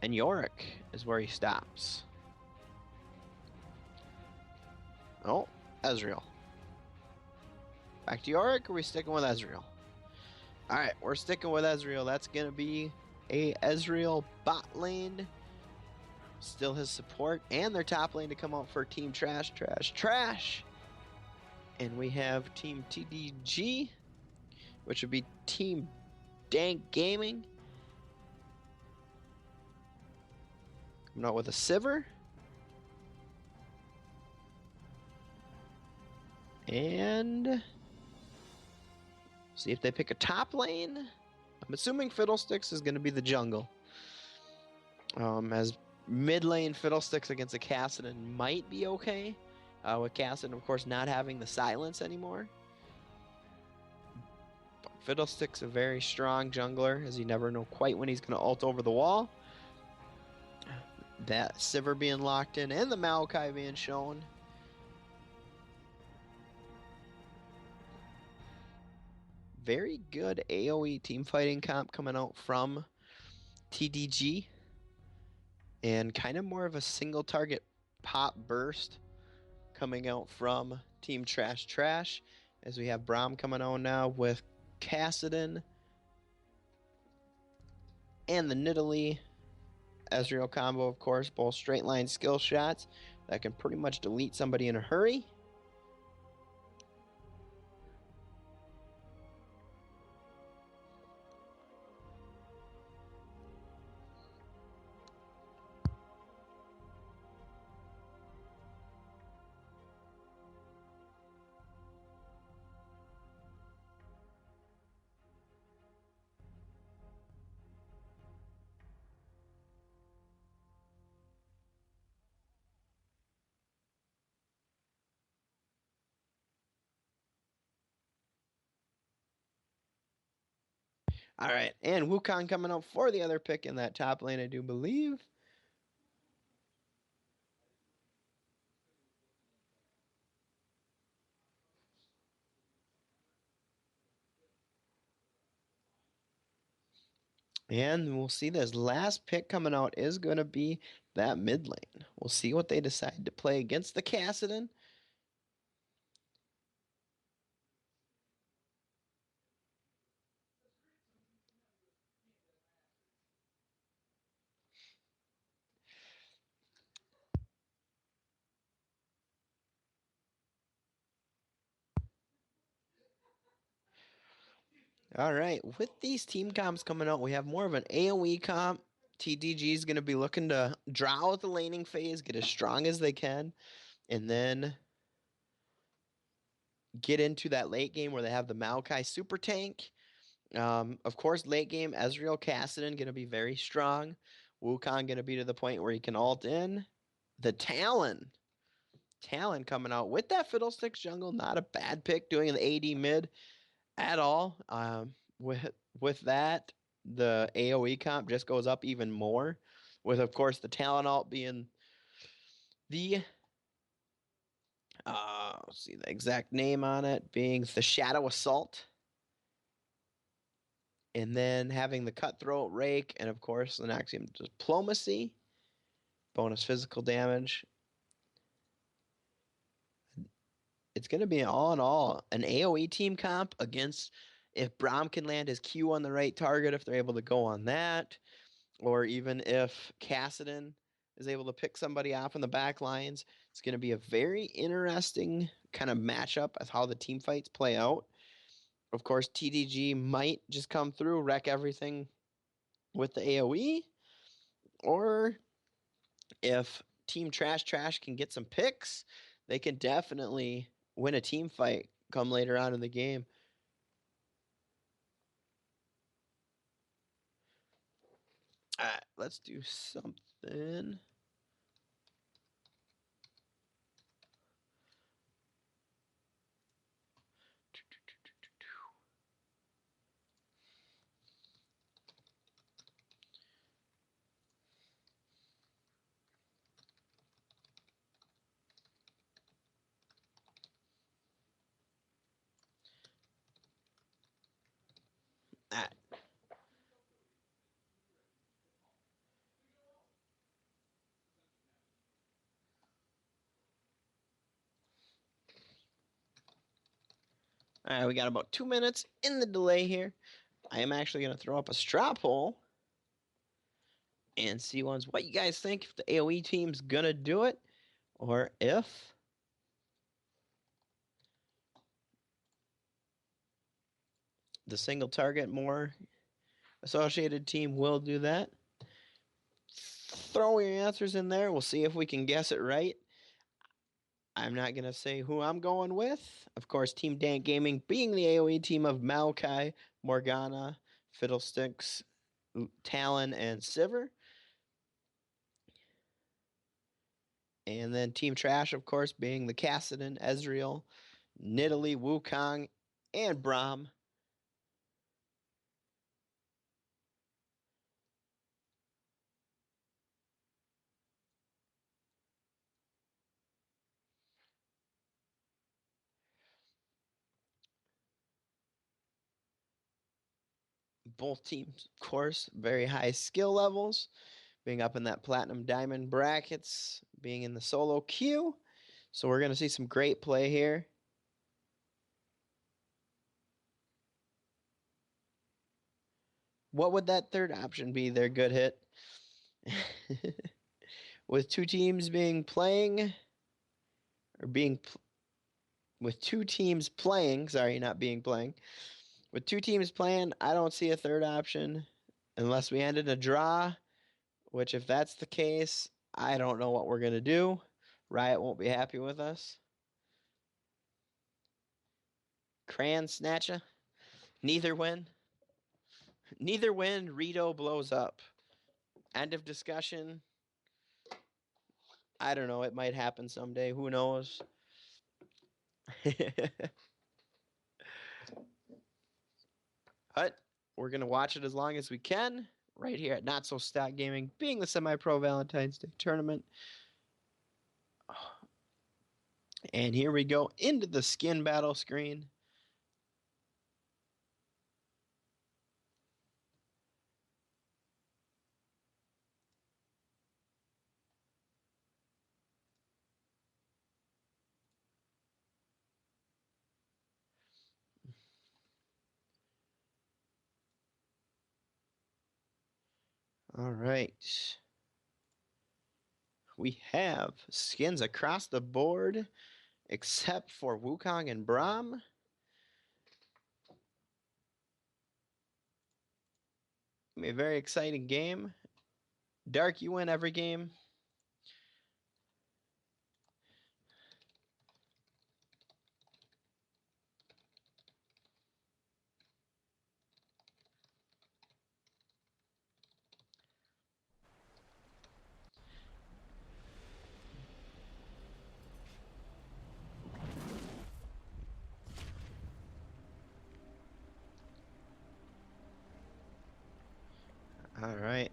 Speaker 3: And Yorick is where he stops. Oh, Ezreal. Back to Yorick, or are we sticking with Ezreal? Alright, we're sticking with Ezreal. That's going to be a Ezreal bot lane. Still his support and their top lane to come out for Team Trash, Trash, Trash. And we have Team TDG, which would be Team Dank Gaming. Coming out with a Sivir. And see if they pick a top lane. I'm assuming Fiddlesticks is going to be the jungle. As mid lane Fiddlesticks against a Kassadin might be okay. With Kassadin, of course, not having the silence anymore. But Fiddlesticks a very strong jungler, as you never know quite when he's going to ult over the wall. That Sivir being locked in and the Maokai being shown. Very good AoE team fighting comp coming out from TDG. And kind of more of a single target pop burst coming out from Team Trash Trash. As we have Braum coming on now with Kassadin. And the Nidalee Ezreal combo, of course, both straight line skill shots that can pretty much delete somebody in a hurry. All right, and Wukong coming out for the other pick in that top lane, I do believe. And we'll see this last pick coming out is going to be that mid lane. We'll see what they decide to play against the Kassadin. All right, with these team comps coming out, we have more of an AoE comp. TDG is going to be looking to draw out the laning phase, get as strong as they can, and then get into that late game where they have the Maokai super tank. Of course, late game, Ezreal Kassadin going to be very strong. Wukong going to be to the point where he can ult in. The Talon coming out with that Fiddlesticks jungle, not a bad pick, doing the AD mid at all. With that, the AoE comp just goes up even more. With, of course, the Talon ult being the let's see the exact name on it, being the Shadow Assault. And then having the Cutthroat Rake, and of course, the Naxium Diplomacy. Bonus physical damage. It's going to be all in all an AoE team comp against if Braum can land his Q on the right target, if they're able to go on that, or even if Kassadin is able to pick somebody off in the back lines. It's going to be a very interesting kind of matchup of how the team fights play out. Of course, TDG might just come through, wreck everything with the AoE, or if Team Trash Trash can get some picks, they can definitely win a team fight come later on in the game. All right, let's do something. All right, we got about 2 minutes in the delay here. I am actually going to throw up a straw poll and see what you guys think, if the AoE team's going to do it or if the single target more associated team will do that. Throw your answers in there. We'll see if we can guess it right. I'm not going to say who I'm going with. Of course, Team Dank Gaming being the AoE team of Maokai, Morgana, Fiddlesticks, Talon, and Sivir. And then Team Trash, of course, being the Kassadin, Ezreal, Nidalee, Wukong, and Braum. Both teams, of course, very high skill levels, being up in that platinum diamond brackets, being in the solo queue. So we're going to see some great play here. What would that third option be? Their good hit. With two teams playing, with two teams playing, with two teams playing, I don't see a third option unless we end in a draw, which if that's the case, I don't know what we're going to do. Riot won't be happy with us. Cran Snatcha. Neither win. Neither win, Rito blows up. End of discussion. I don't know. It might happen someday. Who knows? But we're going to watch it as long as we can. Right here at Not So Stat Gaming, being the Semi-Pro Valentine's Day Tournament. And here we go into the skin battle screen. All right. We have skins across the board, except for Wukong and Braum. A very exciting game. Dark, you win every game. All right.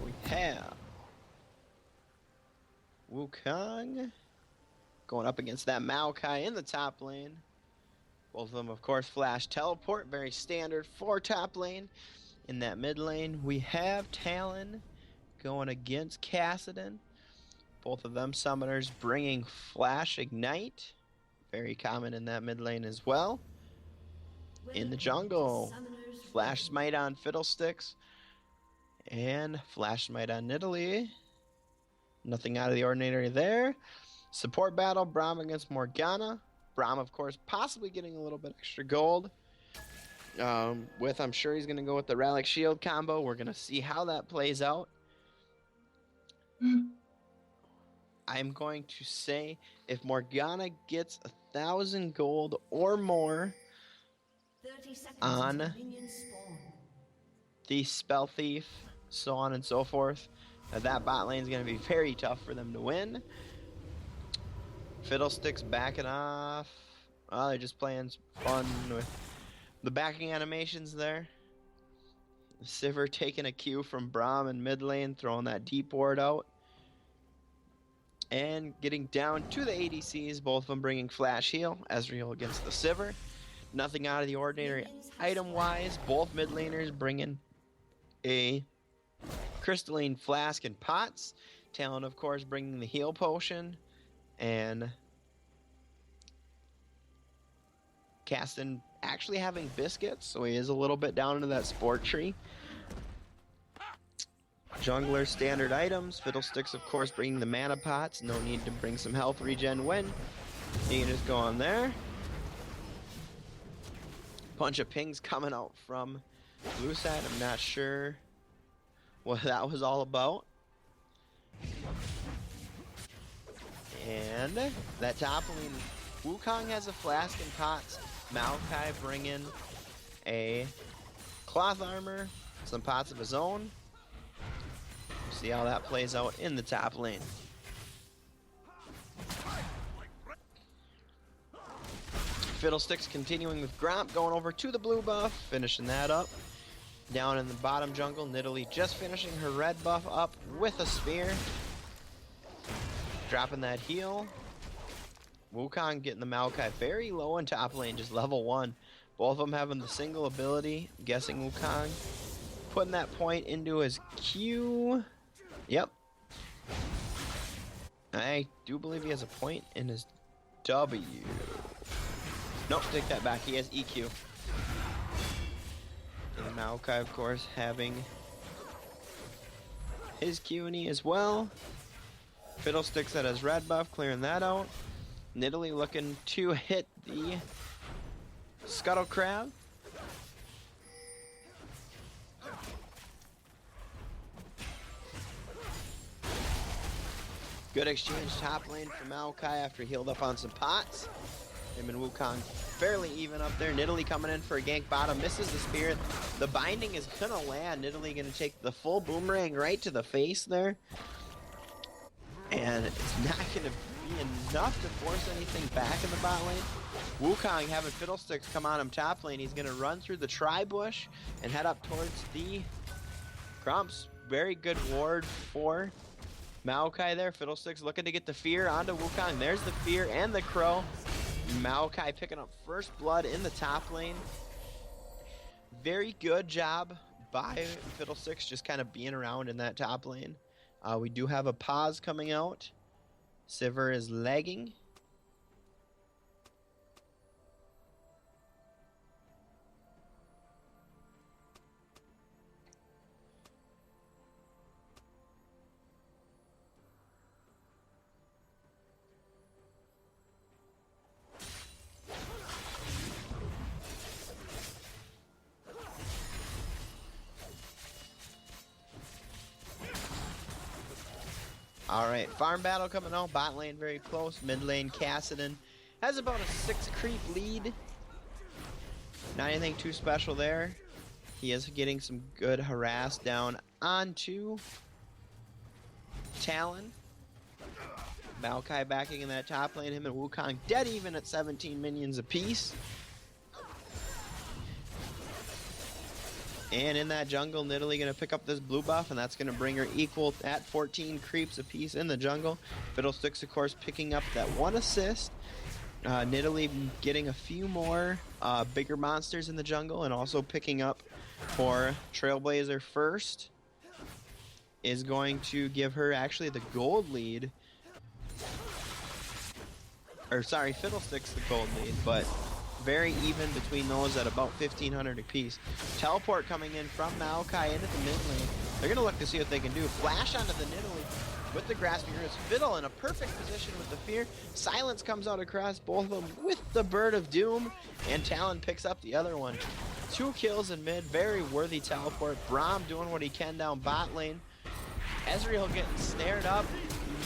Speaker 3: We have Wukong going up against that Maokai in the top lane. Both of them, of course, flash teleport, very standard for top lane. In that mid lane, we have Talon going against Kassadin. Both of them summoners bringing Flash Ignite. Very common in that mid lane as well. In the jungle, Flash Smite on Fiddlesticks. And Flash Smite on Nidalee. Nothing out of the ordinary there. Support battle, Braum against Morgana. Braum, of course, possibly getting a little bit extra gold. I'm sure he's going to go with the Relic Shield combo. We're going to see how that plays out. I'm going to say if Morgana gets 1,000 gold or more on the Spell Thief, so on and so forth, that bot lane is going to be very tough for them to win. Fiddlesticks backing off. Oh, they're just playing fun with the backing animations there. Sivir taking a cue from Braum in mid lane, throwing that deep ward out. And getting down to the ADCs, both of them bringing Flash Heal. Ezreal against the Sivir. Nothing out of the ordinary item-wise. Both mid laners bringing a crystalline flask and pots. Talon, of course, bringing the heal potion. And Caston actually having biscuits, so he is a little bit down into that sport tree. Jungler standard items. Fiddlesticks, of course, bringing the mana pots. No need to bring some health regen when you can just go on there. Bunch of pings coming out from blue side. I'm not sure what that was all about. And that top lane, Wukong has a flask and pots. Maokai bringing a cloth armor, some pots of his own. See how that plays out in the top lane. Fiddlesticks continuing with Gromp, going over to the blue buff, finishing that up. Down in the bottom jungle, Nidalee just finishing her red buff up with a spear. Dropping that heal. Wukong getting the Maokai very low in top lane, just level 1. Both of them having the single ability. I'm guessing Wukong putting that point into his Q. Yep. I do believe he has a point in his W. Nope, take that back. He has EQ. And Maokai, of course, having his Q and E as well. Fiddlesticks at his red buff, clearing that out. Nidalee looking to hit the Scuttle Crab. Good exchange top lane for Maokai after he healed up on some pots. Him and Wukong fairly even up there. Nidalee coming in for a gank bottom, misses the spirit. The binding is gonna land. Nidalee gonna take the full boomerang right to the face there. And it's not gonna be enough to force anything back in the bot lane. Wukong having Fiddlesticks come on him top lane. He's gonna run through the tri-bush and head up towards the Gromps. Very good ward for Maokai there. Fiddlesticks looking to get the fear onto Wukong. There's the fear and the crow. Maokai picking up first blood in the top lane. Very good job by Fiddlesticks just kind of being around in that top lane. We do have a pause coming out. Sivir is lagging. Alright, farm battle coming out. Bot lane very close. Mid lane, Kassadin has about a 6 creep lead. Not anything too special there. He is getting some good harass down onto Talon. Maokai backing in that top lane. Him and Wukong dead even at 17 minions apiece. And in that jungle, Nidalee going to pick up this blue buff, and that's going to bring her equal at 14 creeps apiece in the jungle. Fiddlesticks, of course, picking up that 1 assist. Nidalee getting a few more bigger monsters in the jungle, and also picking up for Trailblazer first is going to give her actually the gold lead. Or sorry, Fiddlesticks the gold lead, but very even between those at about 1,500 apiece. Teleport coming in from Maokai into the mid lane. They're going to look to see what they can do. Flash onto the Nidalee with the Grasping Roots. Fiddle in a perfect position with the Fear. Silence comes out across both of them with the Bird of Doom. And Talon picks up the other one. 2 kills in mid. Very worthy teleport. Braum doing what he can down bot lane. Ezreal getting snared up.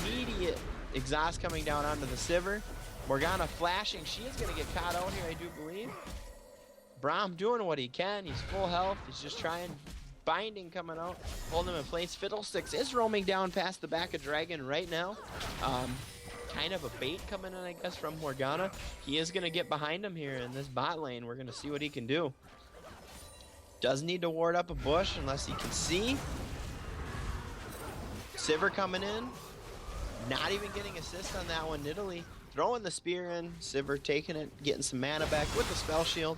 Speaker 3: Immediate exhaust coming down onto the Sivir. Morgana flashing. She is going to get caught out here, I do believe. Braum doing what he can. He's full health. He's just trying. Binding coming out. Holding him in place. Fiddlesticks is roaming down past the back of Dragon right now. Kind of a bait coming in, I guess, from Morgana. He is going to get behind him here in this bot lane. We're going to see what he can do. Does need to ward up a bush unless he can see. Sivir coming in. Not even getting assist on that one. Nidalee throwing the spear in. Sivir taking it, getting some mana back with the spell shield.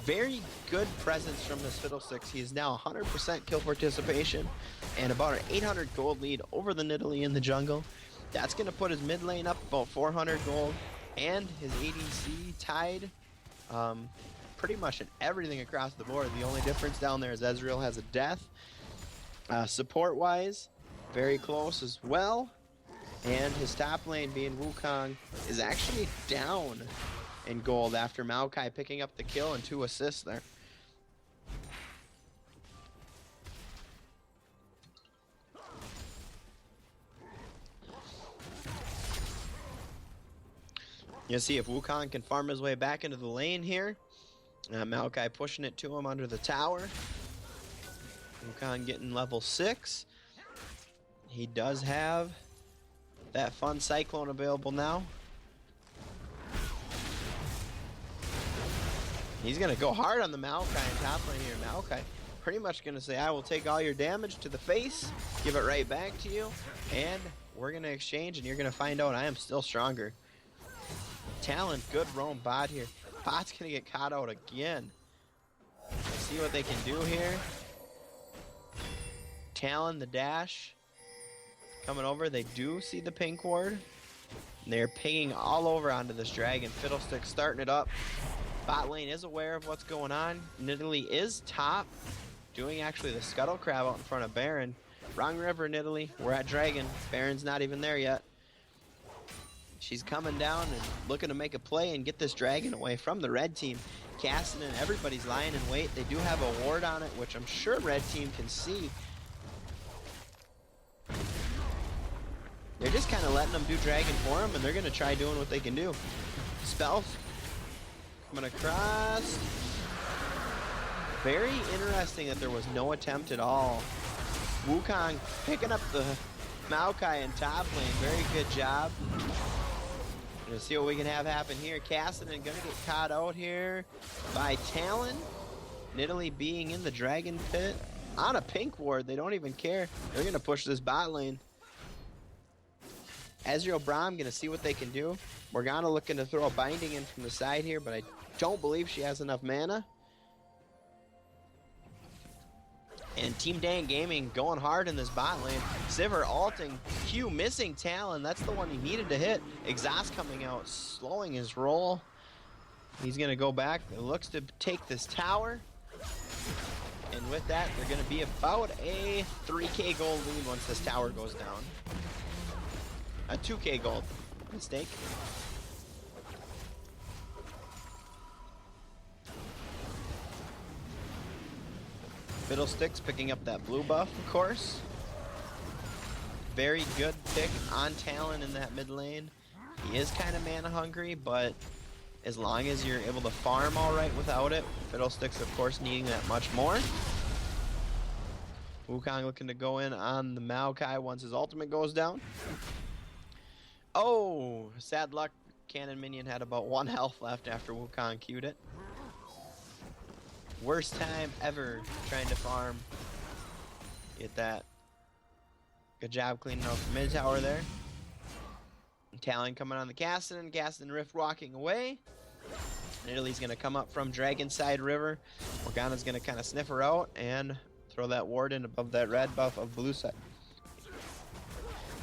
Speaker 3: Very good presence from this Fiddlesticks. He is now 100% kill participation and about an 800 gold lead over the Nidalee in the jungle. That's going to put his mid lane up about 400 gold and his ADC tied pretty much in everything across the board. The only difference down there is Ezreal has a death. Support wise, very close as well. And his top lane being Wukong is actually down in gold after Maokai picking up the kill and 2 assists there. You'll see if Wukong can farm his way back into the lane here. Maokai pushing it to him under the tower. Wukong getting level 6. He does have that fun Cyclone available now. He's going to go hard on the Maokai in top lane here. Maokai pretty much going to say, I will take all your damage to the face, give it right back to you, and we're going to exchange, and you're going to find out I am still stronger. Talon, good roam bot here. Bot's going to get caught out again. Let's see what they can do here. Talon, the dash. Coming over, they do see the pink ward. And they're pinging all over onto this dragon. Fiddlestick starting it up. Bot lane is aware of what's going on. Nidalee is top, doing actually the scuttle crab out in front of Baron. Wrong river, Nidalee. We're at dragon. Baron's not even there yet. She's coming down and looking to make a play and get this dragon away from the red team. Casting and everybody's lying in wait. They do have a ward on it, which I'm sure red team can see. They're just kind of letting them do dragon for them, and they're going to try doing what they can do. Spells coming across. Very interesting that there was no attempt at all. Wukong picking up the Maokai in top lane. Very good job. Gonna see what we can have happen here. Cassidy gonna get caught out here by Talon. Nidalee being in the dragon pit on a pink ward. They don't even care. They're gonna push this bot lane. Ezreal Braum gonna see what they can do. Morgana looking to throw a binding in from the side here, but I don't believe she has enough mana. And Team Dan Gaming going hard in this bot lane. Sivir alting, Q missing Talon. That's the one he needed to hit. Exhaust coming out, slowing his roll. He's going to go back. It looks to take this tower. And with that, they're going to be about a 3k gold lead once this tower goes down. A 2k gold. Mistake. Fiddlesticks picking up that blue buff, of course. Very good pick on Talon in that mid lane. He is kind of mana hungry, but as long as you're able to farm all right without it, Fiddlesticks, of course, needing that much more. Wukong looking to go in on the Maokai once his ultimate goes down. Oh, sad luck. Cannon minion had about 1 health left after Wukong queued it. Worst time ever trying to farm. Get that. Good job cleaning out the mid tower there. Talon coming on the Caston. Caston Rift walking away. Nidalee's going to come up from Dragonside River. Morgana's going to kind of sniff her out and throw that ward in above that red buff of blue side.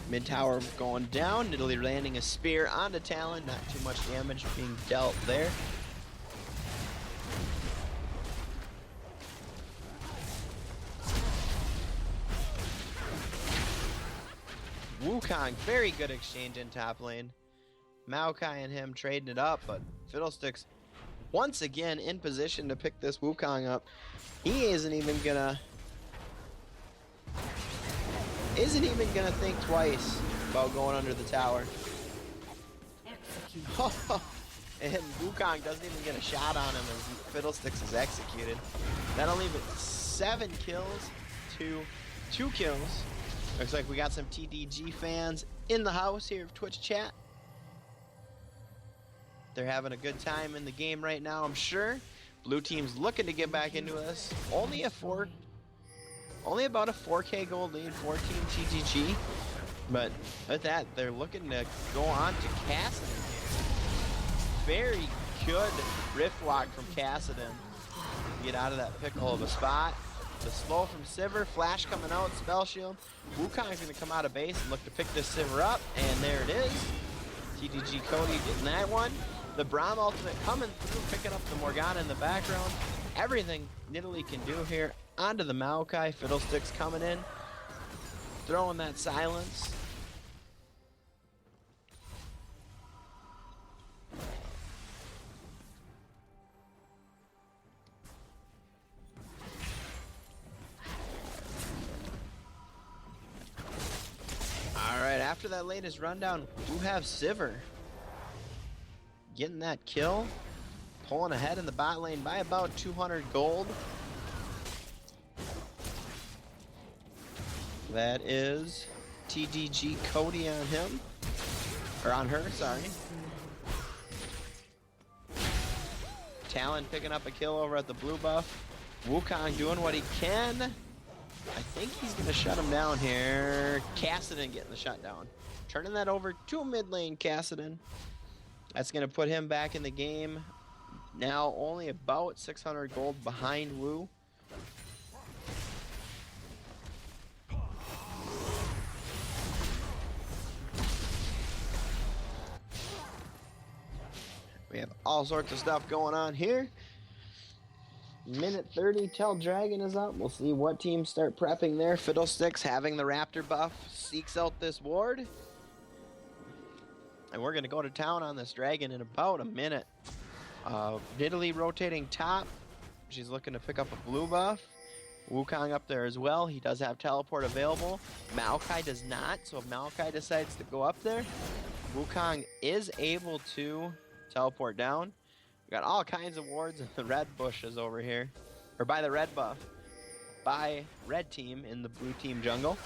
Speaker 3: Mid tower going down. Nidalee landing a spear onto Talon. Not too much damage being dealt there. Wukong, very good exchange in top lane. Maokai and him trading it up, but Fiddlesticks once again in position to pick this Wukong up. He isn't even gonna think twice about going under the tower. And Wukong doesn't even get a shot on him as Fiddlesticks is executed. That'll leave it 7 kills to 2 kills. Looks like we got some TDG fans in the house here of Twitch chat. They're having a good time in the game right now, I'm sure. Blue team's looking to get back into this. Only about a 4k gold lead, 14 TDG. But with that, they're looking to go on to Kassadin here. Very good Rift Walk from Kassadin. Get out of that pickle of a spot. The slow from Sivir, flash coming out, spell shield. Wukong's gonna come out of base and look to pick this Sivir up, and there it is. TDG Cody getting that one. The Braum ultimate coming through, picking up the Morgana in the background. Everything Nidalee can do here. Onto the Maokai, Fiddlesticks coming in, throwing that silence. Alright, after that latest rundown, we have Sivir getting that kill, pulling ahead in the bot lane by about 200 gold. That is TDG Cody on him, or on her, sorry. Talon picking up a kill over at the blue buff. Wukong doing what he can. I think he's going to shut him down here. Kassadin getting the shutdown. Turning that over to mid lane Kassadin. That's going to put him back in the game. Now only about 600 gold behind Wu. We have all sorts of stuff going on here. Minute 30 till Dragon is up. We'll see what teams start prepping there. Fiddlesticks having the Raptor buff seeks out this ward. And we're going to go to town on this Dragon in about a minute. Nidalee rotating top. She's looking to pick up a blue buff. Wukong up there as well. He does have teleport available. Maokai does not, so if Maokai decides to go up there, Wukong is able to teleport down. We got all kinds of wards in the red bushes over here. Or by the red buff. By red team in the blue team jungle.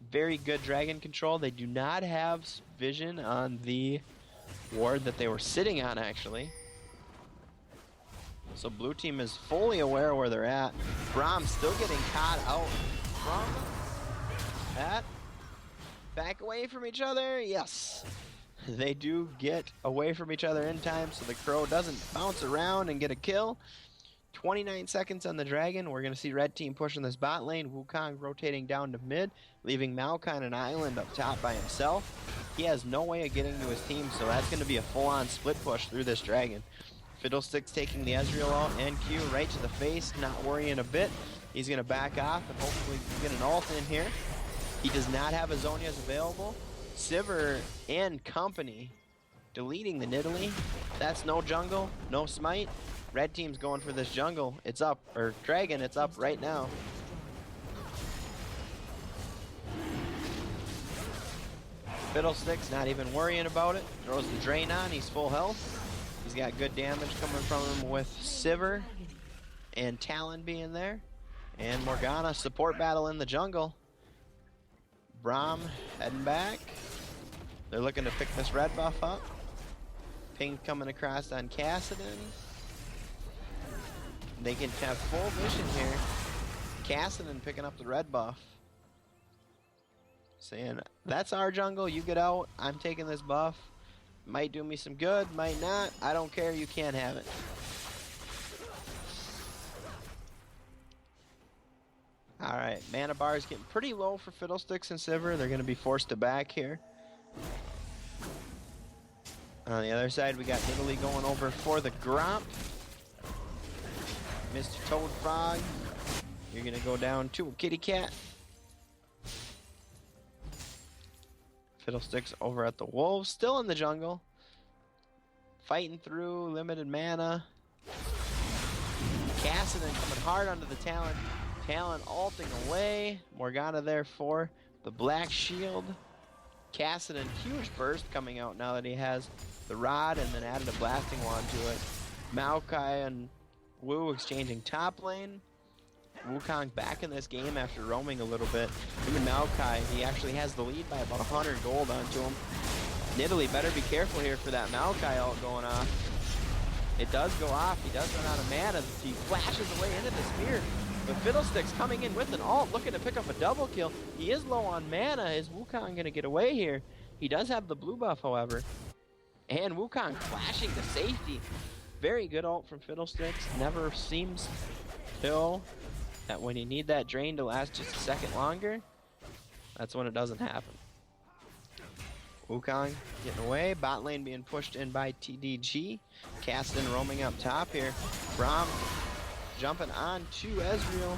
Speaker 3: Very good dragon control. They do not have vision on the ward that they were sitting on, actually. So blue team is fully aware where they're at. Braum still getting caught out from that. Back away from each other. Yes. They do get away from each other in time, so the Crow doesn't bounce around and get a kill. 29 seconds on the Dragon. We're going to see red team pushing this bot lane. Wukong rotating down to mid, leaving Maokai on an island up top by himself. He has no way of getting to his team, so that's going to be a full-on split push through this Dragon. Fiddlesticks taking the Ezreal out and Q right to the face, not worrying a bit. He's going to back off and hopefully get an ult in here. He does not have his Zhonya's available. Sivir and company deleting the Nidalee. That's no jungle, no smite. Red team's going for this jungle. It's up, or Dragon, it's up right now. Fiddlesticks not even worrying about it. Throws the drain on, he's full health. He's got good damage coming from him with Sivir and Talon being there. And Morgana, support battle in the jungle. Braum heading back. They're looking to pick this red buff up. Ping coming across on Kassadin. They can have full vision here. Kassadin picking up the red buff. Saying, that's our jungle, you get out, I'm taking this buff. Might do me some good, might not. I don't care, you can't have it. Alright, mana bar is getting pretty low for Fiddlesticks and Sivir. They're going to be forced to back here. On the other side, we got Nidalee going over for the Gromp. Mr. Toad Frog, you're going to go down to a kitty cat. Fiddlesticks over at the Wolves, still in the jungle. Fighting through, limited mana. Kassadin coming hard onto the Talon. Talon ulting away. Morgana there for the Black Shield. Kassadin, huge burst coming out now that he has the rod and then added a blasting wand to it. Maokai and Wu exchanging top lane. Wukong back in this game after roaming a little bit. Him and Maokai, he actually has the lead by about 100 gold onto him. Nidalee better be careful here for that Maokai ult going off. It does go off. He does run out of mana. He flashes away into the spear. But Fiddlesticks coming in with an ult, looking to pick up a double kill. He is low on mana. Is Wukong gonna get away here? He does have the blue buff, however. And Wukong flashing to safety. Very good ult from Fiddlesticks. Never seems till that when you need that drain to last just a second longer, that's when it doesn't happen. Wukong getting away. Bot lane being pushed in by TDG. Kassadin roaming up top here. Braum jumping on to Ezreal.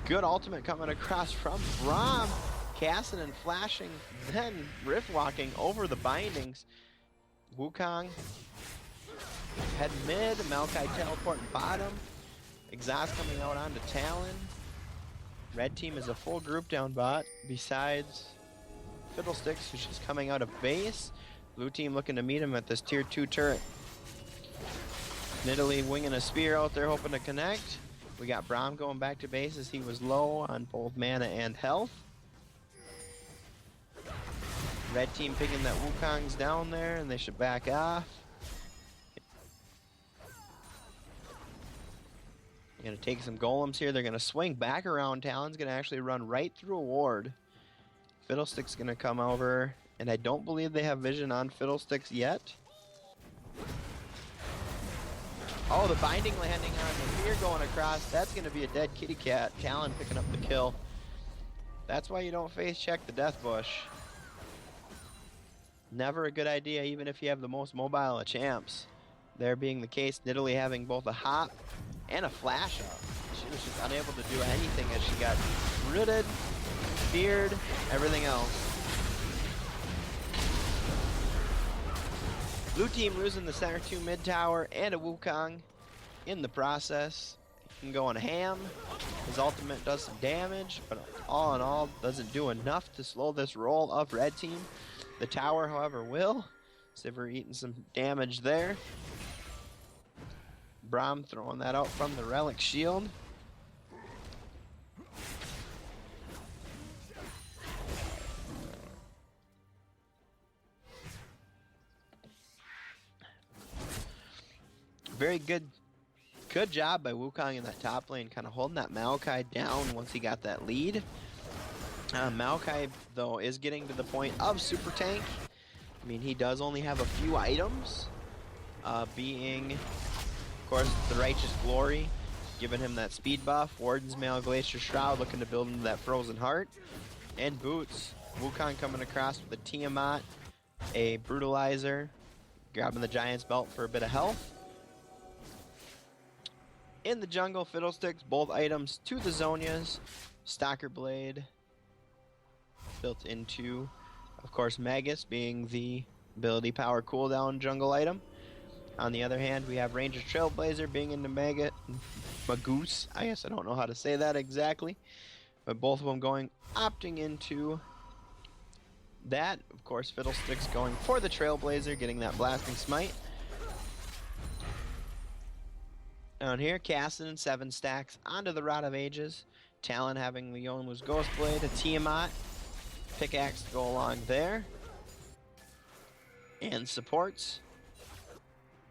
Speaker 3: Good ultimate coming across from Braum. Kassadin flashing, then rift walking over the bindings. Wukong head mid. Maokai teleporting bottom. Exhaust coming out onto Talon. Red team is a full group down bot besides Fiddlesticks, who's just coming out of base. Blue team looking to meet him at this tier 2 turret. Nidalee winging a spear out there hoping to connect. We got Braum going back to base as he was low on both mana and health. Red team picking that Wukong's down there and they should back off. They're going to take some golems here. They're going to swing back around. Talon's going to actually run right through a ward. Fiddlestick's going to come over, and I don't believe they have vision on Fiddlesticks yet. Oh, the binding landing on the spear going across. That's going to be a dead kitty cat. Talon picking up the kill. That's why you don't face check the death bush. Never a good idea, even if you have the most mobile of champs. There being the case, Nidalee having both a hop and a flash up. She was just unable to do anything as she got rooted, speared, everything else. Blue team losing the center 2 mid tower and a Wukong in the process. He can go on ham. His ultimate does some damage, but all in all doesn't do enough to slow this roll of red team. The tower, however, will. Sivir eating some damage there. Braum throwing that out from the relic shield. Very good job by Wukong in that top lane, kind of holding that Maokai down once he got that lead. Maokai, though, is getting to the point of super tank. I mean, he does only have a few items, being, of course, the Righteous Glory, giving him that speed buff. Warden's Mail, Glacier Shroud, looking to build into that Frozen Heart. And boots. Wukong coming across with a Tiamat, a Brutalizer, grabbing the Giant's Belt for a bit of health. In the jungle, Fiddlesticks, both items to the Zhonya's. Stalker Blade, built into, of course, Magus being the ability power cooldown jungle item. On the other hand, we have Ranger Trailblazer being into Magus. I guess I don't know how to say that exactly. But both of them opting into that. Of course, Fiddlesticks going for the Trailblazer, getting that Blasting Smite. Down here, Kassadin 7 stacks onto the Rod of Ages. Talon having the Youmuu's Ghostblade, a Tiamat, pickaxe to go along there. And supports.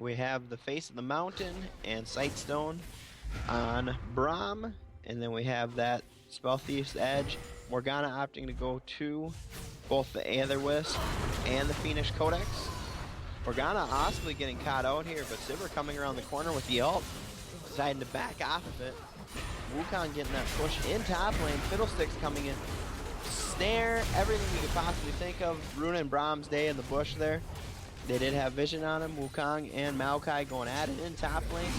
Speaker 3: We have the Face of the Mountain and Sightstone on Braum. And then we have that Spell Thief's Edge. Morgana opting to go to both the Aetherwisp and the Fiendish Codex. Morgana possibly getting caught out here, but Sivir coming around the corner with the ult, deciding to back off of it. Wukong getting that push in top lane. Fiddlesticks coming in. Snare, everything you could possibly think of. Runa and Braum's Day in the bush there. They did have vision on him. Wukong and Maokai going at it in top lane.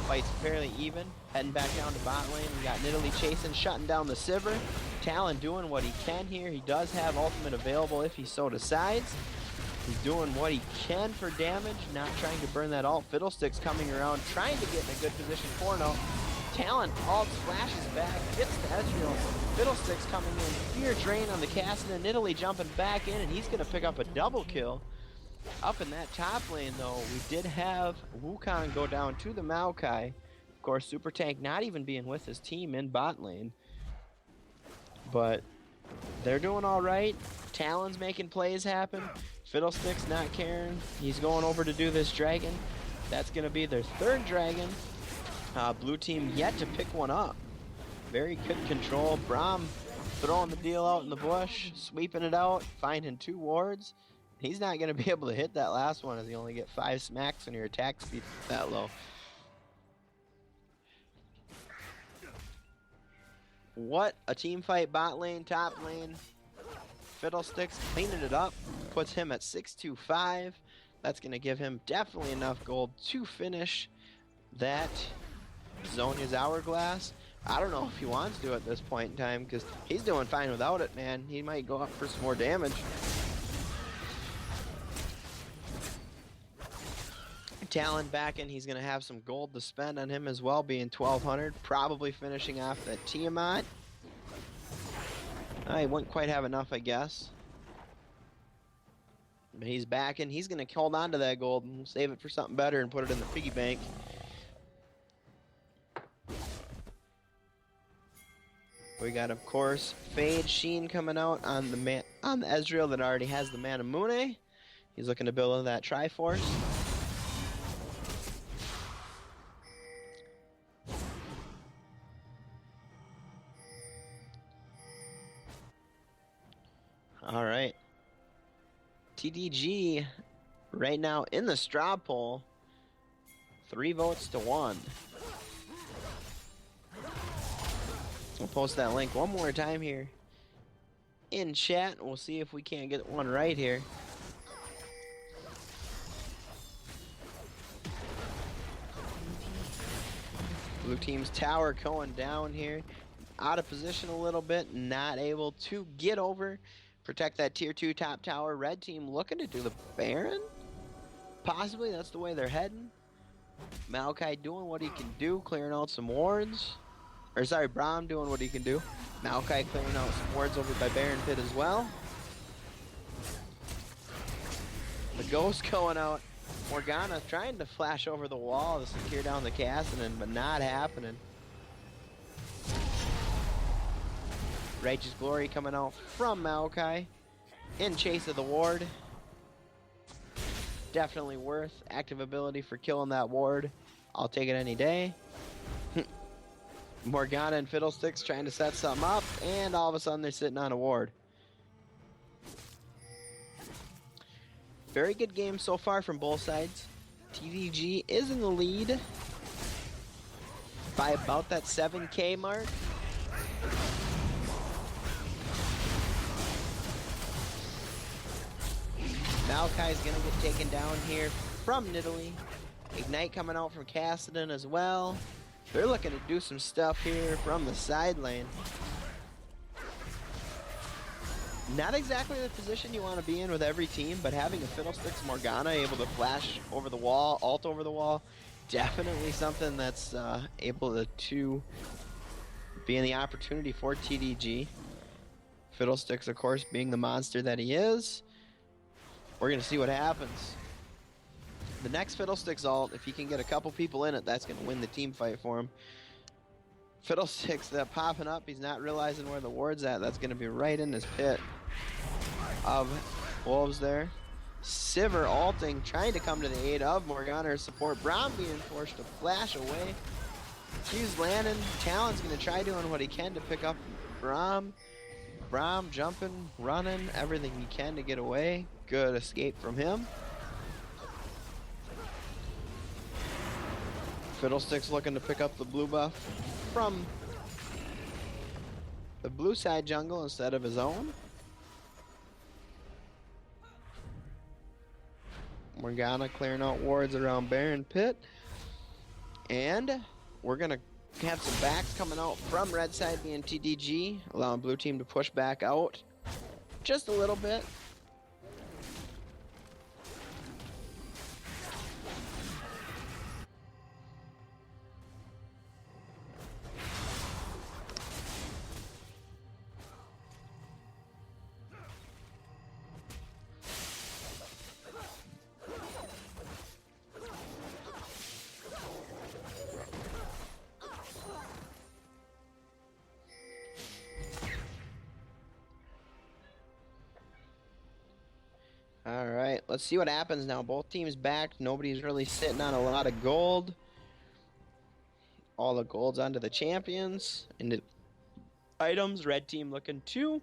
Speaker 3: Fight's fairly even. Heading back down to bot lane. We got Nidalee chasing, shutting down the Sivir. Talon doing what he can here. He does have ultimate available if he so decides. He's doing what he can for damage, not trying to burn that ult. Fiddlesticks coming around, trying to get in a good position for an ult. Talon ult flashes back, gets to Ezreal. Fiddlesticks coming in, fear drain on the Kassadin. Nidalee jumping back in, and he's going to pick up a double kill. Up in that top lane, though, we did have Wukong go down to the Maokai. Of course, Super Tank not even being with his team in bot lane. But they're doing all right. Talon's making plays happen. Fiddlesticks not caring. He's going over to do this dragon. That's going to be their third dragon. Blue team yet to pick one up. Very good control. Braum throwing the deal out in the bush, sweeping it out, finding 2 wards. He's not going to be able to hit that last one as you only get 5 smacks when your attack speed is that low. What a team fight. Bot lane, top lane. Fiddlesticks cleaning it up. Puts him at 625. That's going to give him definitely enough gold to finish that Zhonya's Hourglass. I don't know if he wants to at this point in time because he's doing fine without it, man. He might go up for some more damage. Talon back in, he's going to have some gold to spend on him as well, being 1200. Probably finishing off that Tiamat. He wouldn't quite have enough, I guess. But he's back in. He's going to hold on to that gold and save it for something better and put it in the piggy bank. We got, of course, Fade Sheen coming out on the Ezreal that already has the Manamune. He's looking to build that Triforce. All right. TDG right now in the straw poll, 3 votes to 1. We'll post that link one more time here in chat. We'll see if we can't get one right here. Blue team's tower going down here. Out of position a little bit, not able to get over. Protect that tier 2 top tower. Red team looking to do the Baron? Possibly, that's the way they're heading. Maokai doing what he can do, clearing out some wards. Or sorry, Braum doing what he can do. Maokai clearing out some wards over by Baron Pit as well. The Ghost going out. Morgana trying to flash over the wall to secure down the Kassadin, but not happening. Righteous Glory coming out from Maokai in chase of the ward. Definitely worth active ability for killing that ward. I'll take it any day. Morgana and Fiddlesticks trying to set something up, and all of a sudden they're sitting on a ward. Very good game so far from both sides. TDG is in the lead by about that 7K mark. Maokai's gonna get taken down here from Nidalee. Ignite coming out from Kassadin as well. They're looking to do some stuff here from the side lane. Not exactly the position you want to be in with every team, but having a Fiddlesticks Morgana able to flash over the wall, ult over the wall, definitely something that's able to be in the opportunity for TDG. Fiddlesticks, of course, being the monster that he is. We're going to see what happens. The next Fiddlesticks ult, if he can get a couple people in it, that's going to win the team fight for him. Fiddlesticks that popping up, he's not realizing where the ward's at. That's going to be right in his pit of wolves there. Sivir ulting, trying to come to the aid of Morgana's support. Braum being forced to flash away. Q's landing. Talon's going to try doing what he can to pick up Braum. Braum jumping, running, everything he can to get away. Good escape from him. Fiddlesticks looking to pick up the blue buff from the blue side jungle instead of his own. Morgana clearing out wards around Baron Pit. And we're going to have some backs coming out from red side being TDG, allowing blue team to push back out just a little bit. Alright, let's see what happens now. Both teams back. Nobody's really sitting on a lot of gold. All the gold's onto the champions. And items. Red team looking to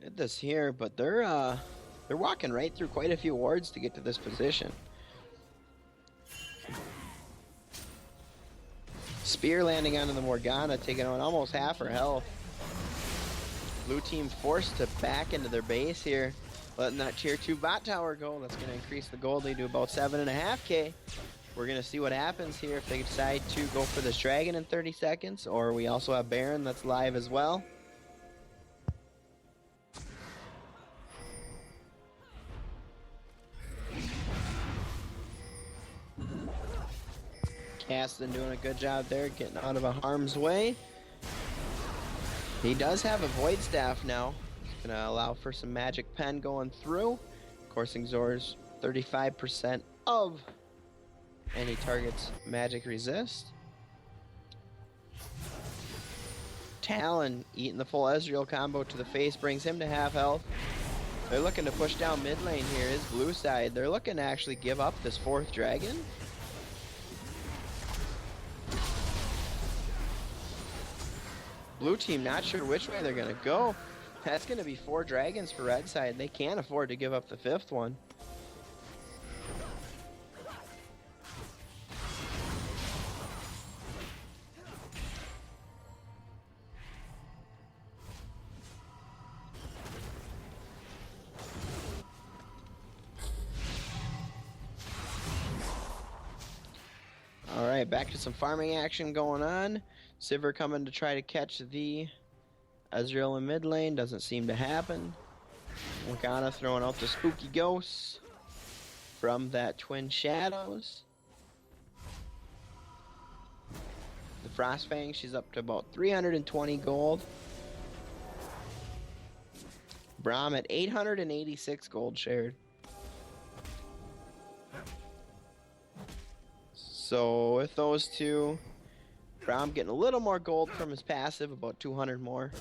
Speaker 3: get this here, but they're walking right through quite a few wards to get to this position. Spear landing onto the Morgana, taking on almost half her health. Blue team forced to back into their base here, letting that tier 2 bot tower go. That's going to increase the gold lead to about 7.5k. We're going to see what happens here if they decide to go for this dragon in 30 seconds, or we also have Baron that's live as well. Caston doing a good job there, getting out of a harm's way. He does have a Void Staff now. It's going to allow for some Magic Pen going through. Coursing Zor's 35% of any target's magic resist. Talon eating the full Ezreal combo to the face brings him to half health. They're looking to push down mid lane here, is blue side. They're looking to actually give up this 4th dragon. Blue team not sure which way they're going to go. That's going to be 4 dragons for red side. They can't afford to give up the 5th one. Alright, back to some farming action going on. Sivir coming to try to catch the Ezreal in mid lane. Doesn't seem to happen. Morgana throwing out the spooky ghosts from that Twin Shadows. The Frostfang, she's up to about 320 gold. Braum at 886 gold shared. So with those two, Braum getting a little more gold from his passive, about 200 more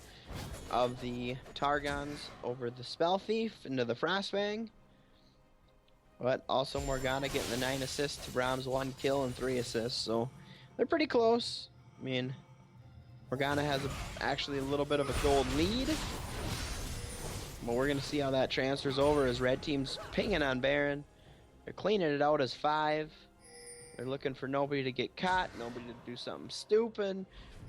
Speaker 3: of the Targons over the Spell Thief into the Frostfang. But also Morgana getting the 9 assists to Braum's 1 kill and 3 assists, so they're pretty close. I mean, Morgana has actually a little bit of a gold lead. But we're going to see how that transfers over as red team's pinging on Baron. They're cleaning it out as 5. They're looking for nobody to get caught, nobody to do something stupid,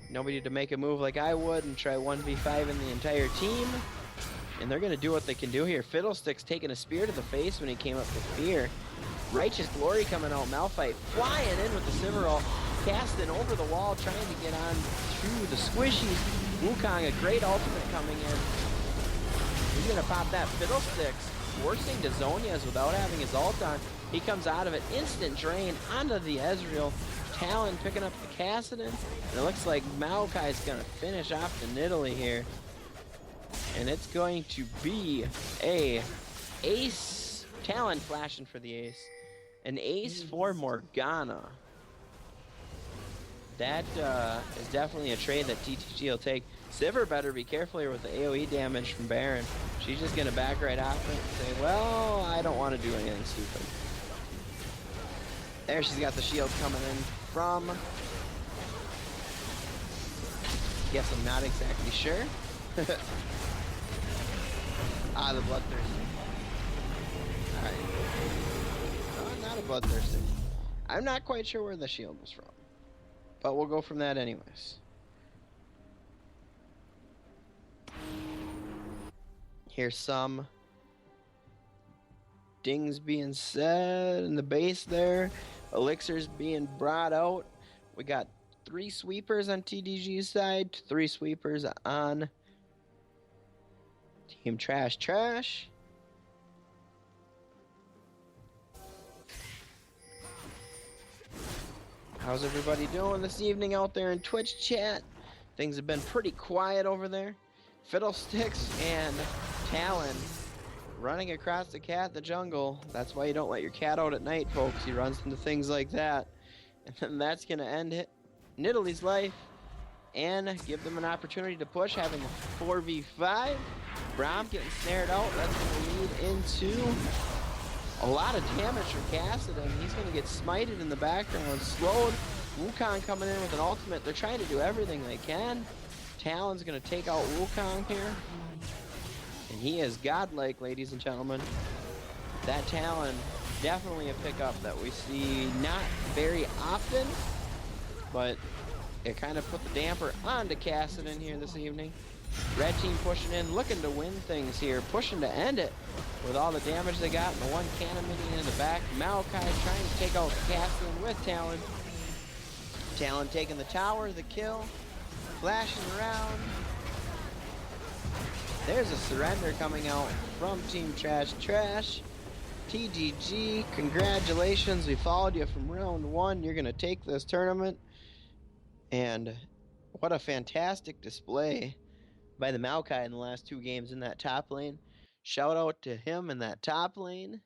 Speaker 3: nobody to make a move like I would and try 1v5 in the entire team. And they're going to do what they can do here. Fiddlesticks taking a spear to the face when he came up with fear. Righteous Glory coming out, Malphite flying in with the Sivir ult, casting over the wall, trying to get on through the squishies. Wukong, a great ultimate coming in. He's going to pop that Fiddlesticks, forcing to Zhonya's without having his ult on. He comes out of it, instant drain onto the Ezreal. Talon picking up the Kassadin. And it looks like Maokai's going to finish off the Nidalee here. And it's going to be a ace. Talon flashing for the ace. An ace for Morgana. That is definitely a trade that TTG will take. Sivir better be careful here with the AoE damage from Baron. She's just going to back right off it and say, well, I don't want to do anything stupid. There, she's got the shield coming in from... Guess I'm not exactly sure. The Bloodthirsty. Alright. No, not a Bloodthirsty. I'm not quite sure where the shield was from. But we'll go from that anyways. Here's some dings being said in the base there. Elixirs being brought out. We got 3 sweepers on TDG's side, 3 sweepers on Team Trash Trash. How's everybody doing this evening out there in Twitch chat? Things have been pretty quiet over there. Fiddlesticks and Talon running across the cat in the jungle. That's why you don't let your cat out at night, folks. He runs into things like that. And then that's going to end Nidalee's life and give them an opportunity to push, having a 4v5. Braum getting snared out. That's going to lead into a lot of damage from Kassadin. He's going to get smited in the background, slowed. Wukong coming in with an ultimate. They're trying to do everything they can. Talon's going to take out Wukong here. And he is godlike, ladies and gentlemen. That Talon, definitely a pickup that we see not very often, but it kind of put the damper onto Kassadin here this evening. Red team pushing in, looking to win things here, pushing to end it with all the damage they got, and the one cannon minion in the back. Maokai trying to take out Kassadin with Talon. Talon taking the tower, the kill, flashing around. There's a surrender coming out from Team Trash Trash. TGG, congratulations, we followed you from round 1. You're going to take this tournament. And what a fantastic display by the Maokai in the last 2 games in that top lane. Shout out to him in that top lane,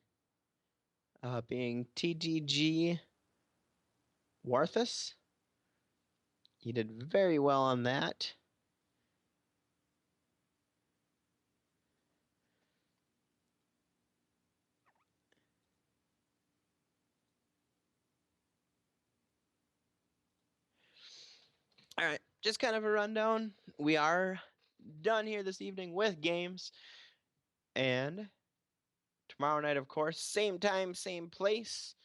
Speaker 3: being TGG Warthus. He did very well on that. All right, just kind of a rundown. We are done here this evening with games. And tomorrow night, of course, same time, same place.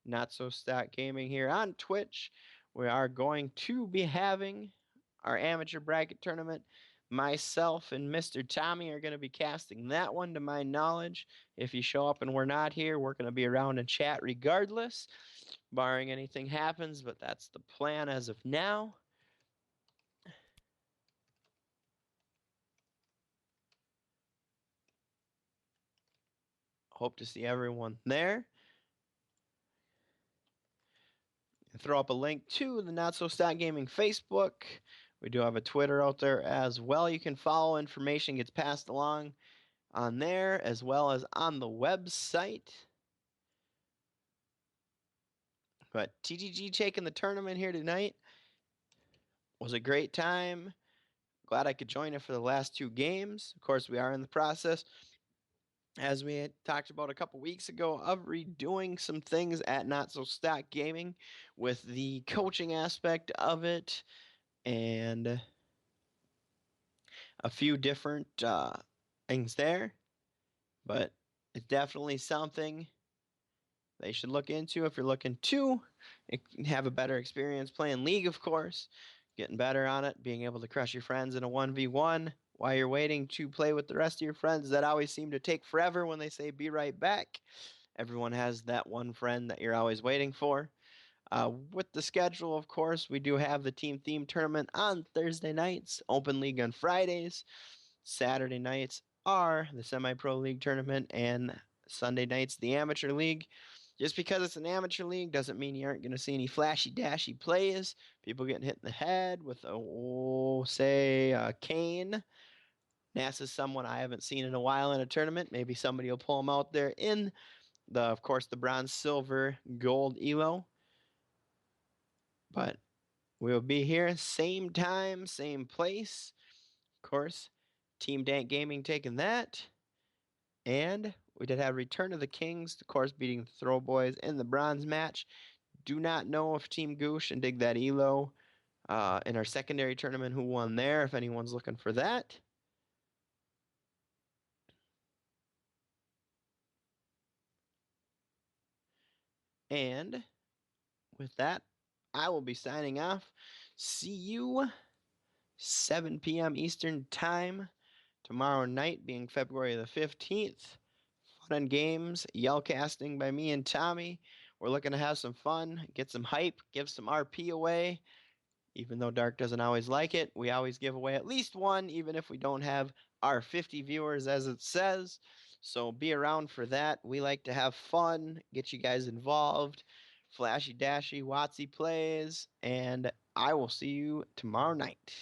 Speaker 3: Not So Stat Gaming here on Twitch. We are going to be having our amateur bracket tournament. Myself and Mr. Tommy are going to be casting that one, to my knowledge. If you show up and we're not here, we're going to be around in chat regardless, barring anything happens, but that's the plan as of now. Hope to see everyone there. Throw up a link to the Not So Stat Gaming Facebook. We do have a Twitter out there as well. You can follow. Information gets passed along on there as well as on the website. But TGG taking the tournament here tonight was a great time. Glad I could join it for the last 2 games. Of course, we are in the process, as we had talked about a couple weeks ago, of redoing some things at Not So Stat Gaming with the coaching aspect of it and a few different things there. But it's definitely something they should look into if you're looking to have a better experience playing League, of course, getting better on it, being able to crush your friends in a 1v1 while you're waiting to play with the rest of your friends that always seem to take forever when they say be right back. Everyone has that one friend that you're always waiting for. With the schedule, of course, we do have the Team Theme Tournament on Thursday nights, Open League on Fridays. Saturday nights are the Semi-Pro League Tournament, and Sunday nights, the Amateur League. Just because it's an amateur league doesn't mean you aren't going to see any flashy-dashy plays. People getting hit in the head with, say, Kane. NASA's someone I haven't seen in a while in a tournament. Maybe somebody will pull him out there in, of course, the bronze, silver, gold ELO. But we'll be here same time, same place. Of course, Team Dank Gaming taking that. And we did have Return of the Kings, of course, beating the Throw Boys in the bronze match. Do not know if Team Goosh and Dig That Elo in our secondary tournament who won there, if anyone's looking for that. And with that, I will be signing off. See you 7 p.m. Eastern Time tomorrow night, being February the 15th. Fun and games, yellcasting by me and Tommy. We're looking to have some fun, get some hype, give some RP away. Even though Dark doesn't always like it, we always give away at least one, even if we don't have our 50 viewers as it says. So be around for that. We like to have fun, get you guys involved. Flashy Dashy, Watsy plays, and I will see you tomorrow night.